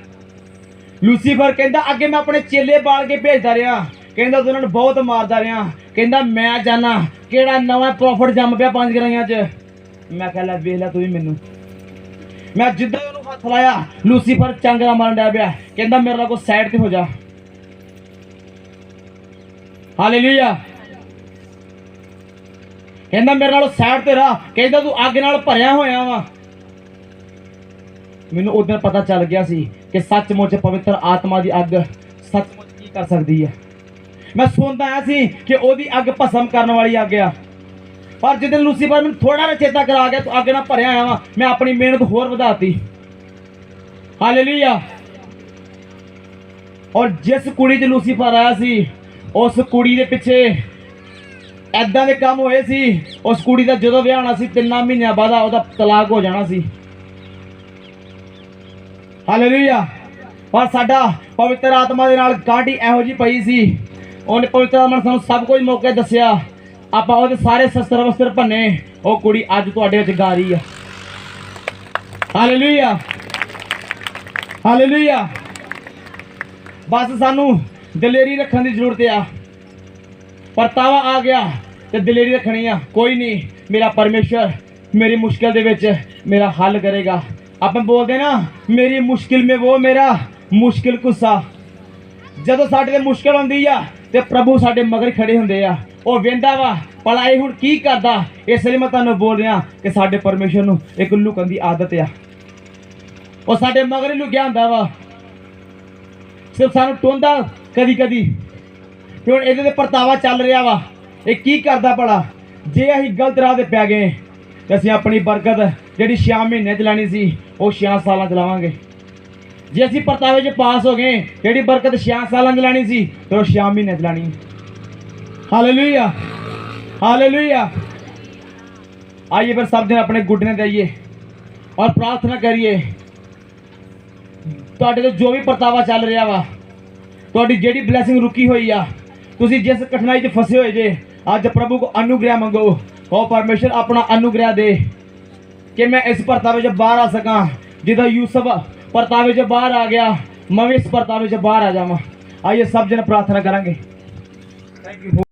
ਲੂਸੀਫਰ ਕਹਿੰਦਾ ਅੱਗੇ ਮੈਂ ਆਪਣੇ ਚੇਲੇ ਬਾਲ ਕੇ ਭੇਜਦਾ ਰਿਹਾ, ਕਹਿੰਦਾ ਉਹਨਾਂ ਨੂੰ ਬਹੁਤ ਮਾਰਦਾ ਰਿਹਾ, ਕਹਿੰਦਾ ਮੈਂ ਜਾਣਾ ਕਿਹੜਾ ਨਵਾਂ ਪ੍ਰੋਫਿਟ ਜੰਮ ਪਿਆ 5 ਗਰਾਈਆਂ 'ਚ। ਮੈਂ ਕਿਹਾ ਲੈ ਵੇਖ ਲੈ ਤੂੰ ਵੀ ਮੈਨੂੰ। ਮੈਂ ਜਿੱਦਾਂ ਉਹਨੂੰ ਹੱਥ ਲਾਇਆ ਲੂਸੀਫਰ ਚਾਂਗਰਾ ਮਾਰਨ ਡਿਆ ਪਿਆ, ਕਹਿੰਦਾ ਮੇਰੇ ਨਾਲ ਕੋਈ ਸਾਈਡ ਤੇ ਹੋ ਜਾ। ਹਾਲੇਲੂਇਆ। ਕਹਿੰਦਾ ਮੇਰੇ ਨਾਲ ਸਾਈਡ ਤੇ ਰਹਾ, ਕਹਿੰਦਾ ਤੂੰ ਅੱਗ ਨਾਲ ਭਰਿਆ ਹੋਇਆ ਵਾ। ਮੈਨੂੰ ਉਦੋਂ ਪਤਾ ਚੱਲ ਗਿਆ ਸੀ ਕਿ ਸੱਚਮੁੱਚ ਪਵਿੱਤਰ ਆਤਮਾ ਦੀ ਅੱਗ ਸੱਚਮੁੱਚ ਕੀ ਕਰ ਸਕਦੀ ਹੈ। ਮੈਂ ਸੁਣਦਾ ਆਇਆ ਸੀ ਕਿ ਉਹਦੀ ਅੱਗ ਭਸਮ ਕਰਨ ਵਾਲੀ ਅੱਗ ਆ, ਪਰ ਜਦੋਂ ਲੂਸੀਫਰ ਮੈਨੂੰ ਥੋੜਾ ਜਿਹਾ ਚੇਤਾ ਕਰਾ ਗਿਆ ਤੂੰ ਅੱਗ ਨਾਲ ਭਰਿਆ ਆਇਆ ਵਾ, ਮੈਂ ਆਪਣੀ ਮਿਹਨਤ ਹੋਰ ਵਧਾਤੀ। ਹਾਲੇਲੂਇਆ। ਔਰ ਜਿਸ ਕੁੜੀ 'ਚ ਲੂਸੀਫਰ ਆਇਆ ਸੀ, ਉਸ ਕੁੜੀ ਦੇ ਪਿੱਛੇ ਐਦਾਂ ਦੇ ਕੰਮ ਹੋਏ ਸੀ, ਉਸ ਕੁੜੀ ਦਾ ਜਦੋਂ ਵਿਆਹ ਹੋਣਾ ਸੀ 3 ਮਹੀਨਿਆਂ ਬਾਅਦ ਉਹਦਾ ਤਲਾਕ ਹੋ ਜਾਣਾ ਸੀ। ਹਾਲੇਲੂਇਆ। ਪਰ ਸਾਡਾ ਪਵਿੱਤਰ ਆਤਮਾ ਦੇ ਨਾਲ ਗਾਂਢੀ ਇਹੋ ਜਿਹੀ ਪਈ ਸੀ, ਉਹਨੇ ਪਵਿੱਤਰ ਆਤਮਾ ਨੇ ਸਾਨੂੰ ਸਭ ਕੁਝ ਮੌਕੇ ਦੱਸਿਆ, ਆਪਾਂ ਉਹਦੇ ਸਾਰੇ ਸ਼ਸਤਰ ਵਸਤਰ ਭੰਨੇ, ਉਹ ਕੁੜੀ ਅੱਜ ਤੁਹਾਡੇ ਵਿੱਚ ਗਾ ਰਹੀ ਆ। ਹਾਲੇਲੂਇਆ। ਹਾਲੇਲੂਇਆ। ਬਸ ਸਾਨੂੰ ਦਲੇਰੀ ਰੱਖਣ ਦੀ ਜ਼ਰੂਰਤ ਆ, ਪਰਤਾਵਾ ਆ ਗਿਆ ਤੇ ਦਲੇਰੀ ਰੱਖਣੀ ਆ। ਕੋਈ ਨਹੀਂ, ਮੇਰਾ ਪਰਮੇਸ਼ਰ ਮੇਰੀ ਮੁਸ਼ਕਿਲ ਦੇ ਵਿੱਚ ਮੇਰਾ ਹੱਲ ਕਰੇਗਾ। ਆਪਾਂ ਬੋਲਦੇ ਨਾ ਮੇਰੀ ਮੁਸ਼ਕਿਲ ਮੇ ਉਹ ਮੇਰਾ ਮੁਸ਼ਕਿਲ ਕੁੱਸਾ। ਜਦੋਂ ਸਾਡੇ ਤੇ ਮੁਸ਼ਕਿਲ ਹੁੰਦੀ ਆ ਤੇ ਪ੍ਰਭੂ ਸਾਡੇ ਮਗਰ ਖੜੇ ਹੁੰਦੇ ਆ, ਉਹ ਵੇਂਦਾ ਵਾ ਭਲਾ ਇਹ ਹੁਣ ਕੀ ਕਰਦਾ। ਇਸ ਲਈ ਮੈਂ ਤੁਹਾਨੂੰ ਬੋਲ ਰਿਹਾ ਕਿ ਸਾਡੇ ਪਰਮੇਸ਼ਰ ਨੂੰ ਇੱਕ ਲੁਕਣ ਦੀ ਆਦਤ ਆ, ਉਹ ਸਾਡੇ ਮਗਰ ਹੀ ਲੁਕਿਆ ਹੁੰਦਾ ਵਾ, ਸਿਰਫ ਸਾਨੂੰ ਟੋਂਦਾ ਕਦੀ ਕਦੀ। ਤੇ ਹੁਣ ਇਹਦੇ ਤੇ ਪਰਤਾਵਾ ਚੱਲ ਰਿਹਾ ਵਾ, ਇਹ ਕੀ ਕਰਦਾ ਭਲਾ। ਜੇ ਅਸੀਂ ਗਲਤ ਰਾਹ ਤੇ ਪੈ ਗਏ ਤੇ ਅਸੀਂ ਆਪਣੀ ਬਰਕਤ ਜਿਹੜੀ 6 ਮਹੀਨੇ ਚਲਾਣੀ ਸੀ ਉਹ 6 ਸਾਲਾਂ ਚਲਾਵਾਂਗੇ। ਜੇ ਅਸੀਂ ਪਰਤਾਵੇ 'ਚ ਪਾਸ ਹੋ ਗਏ, ਜਿਹੜੀ ਬਰਕਤ 6 ਸਾਲਾਂ ਚਲਾਣੀ ਸੀ ਤੇ ਉਹ 6 ਮਹੀਨੇ ਚਲਾਣੀ। ਹਾਲੇਲੂਇਆ। हालेलुया। आइए फिर सब दिन अपने घुटने दइए और प्रार्थना करिए। ਤੁਹਾਡੇ ਤੇ ਜੋ ਵੀ ਪਰਤਾਵਾ ਚੱਲ ਰਿਹਾ ਵਾ, ਤੁਹਾਡੀ ਜਿਹੜੀ ਬਲੇਸਿੰਗ ਰੁਕੀ ਹੋਈ ਆ, ਤੁਸੀਂ ਜਿਸ ਕਠਿਨਾਈ 'ਚ ਫਸੇ ਹੋਏ ਜੇ, ਅੱਜ ਪ੍ਰਭੂ ਕੋ ਅਨੁਗ੍ਰਹਿ ਮੰਗੋ। ਉਹ ਪਰਮੇਸ਼ਰ ਆਪਣਾ ਅਨੁਗ੍ਰਹਿ ਦੇ ਕਿ ਮੈਂ ਇਸ ਪਰਤਾਵੇ 'ਚ ਬਾਹਰ ਆ ਸਕਾਂ। ਜਿੱਦਾਂ ਯੂਸਫ ਪਰਤਾਵੇ 'ਚ ਬਾਹਰ ਆ ਗਿਆ, मैं भी इस परतावे से बाहर आ जावा। आइए सब जन प्रार्थना करेंगे। Thank you.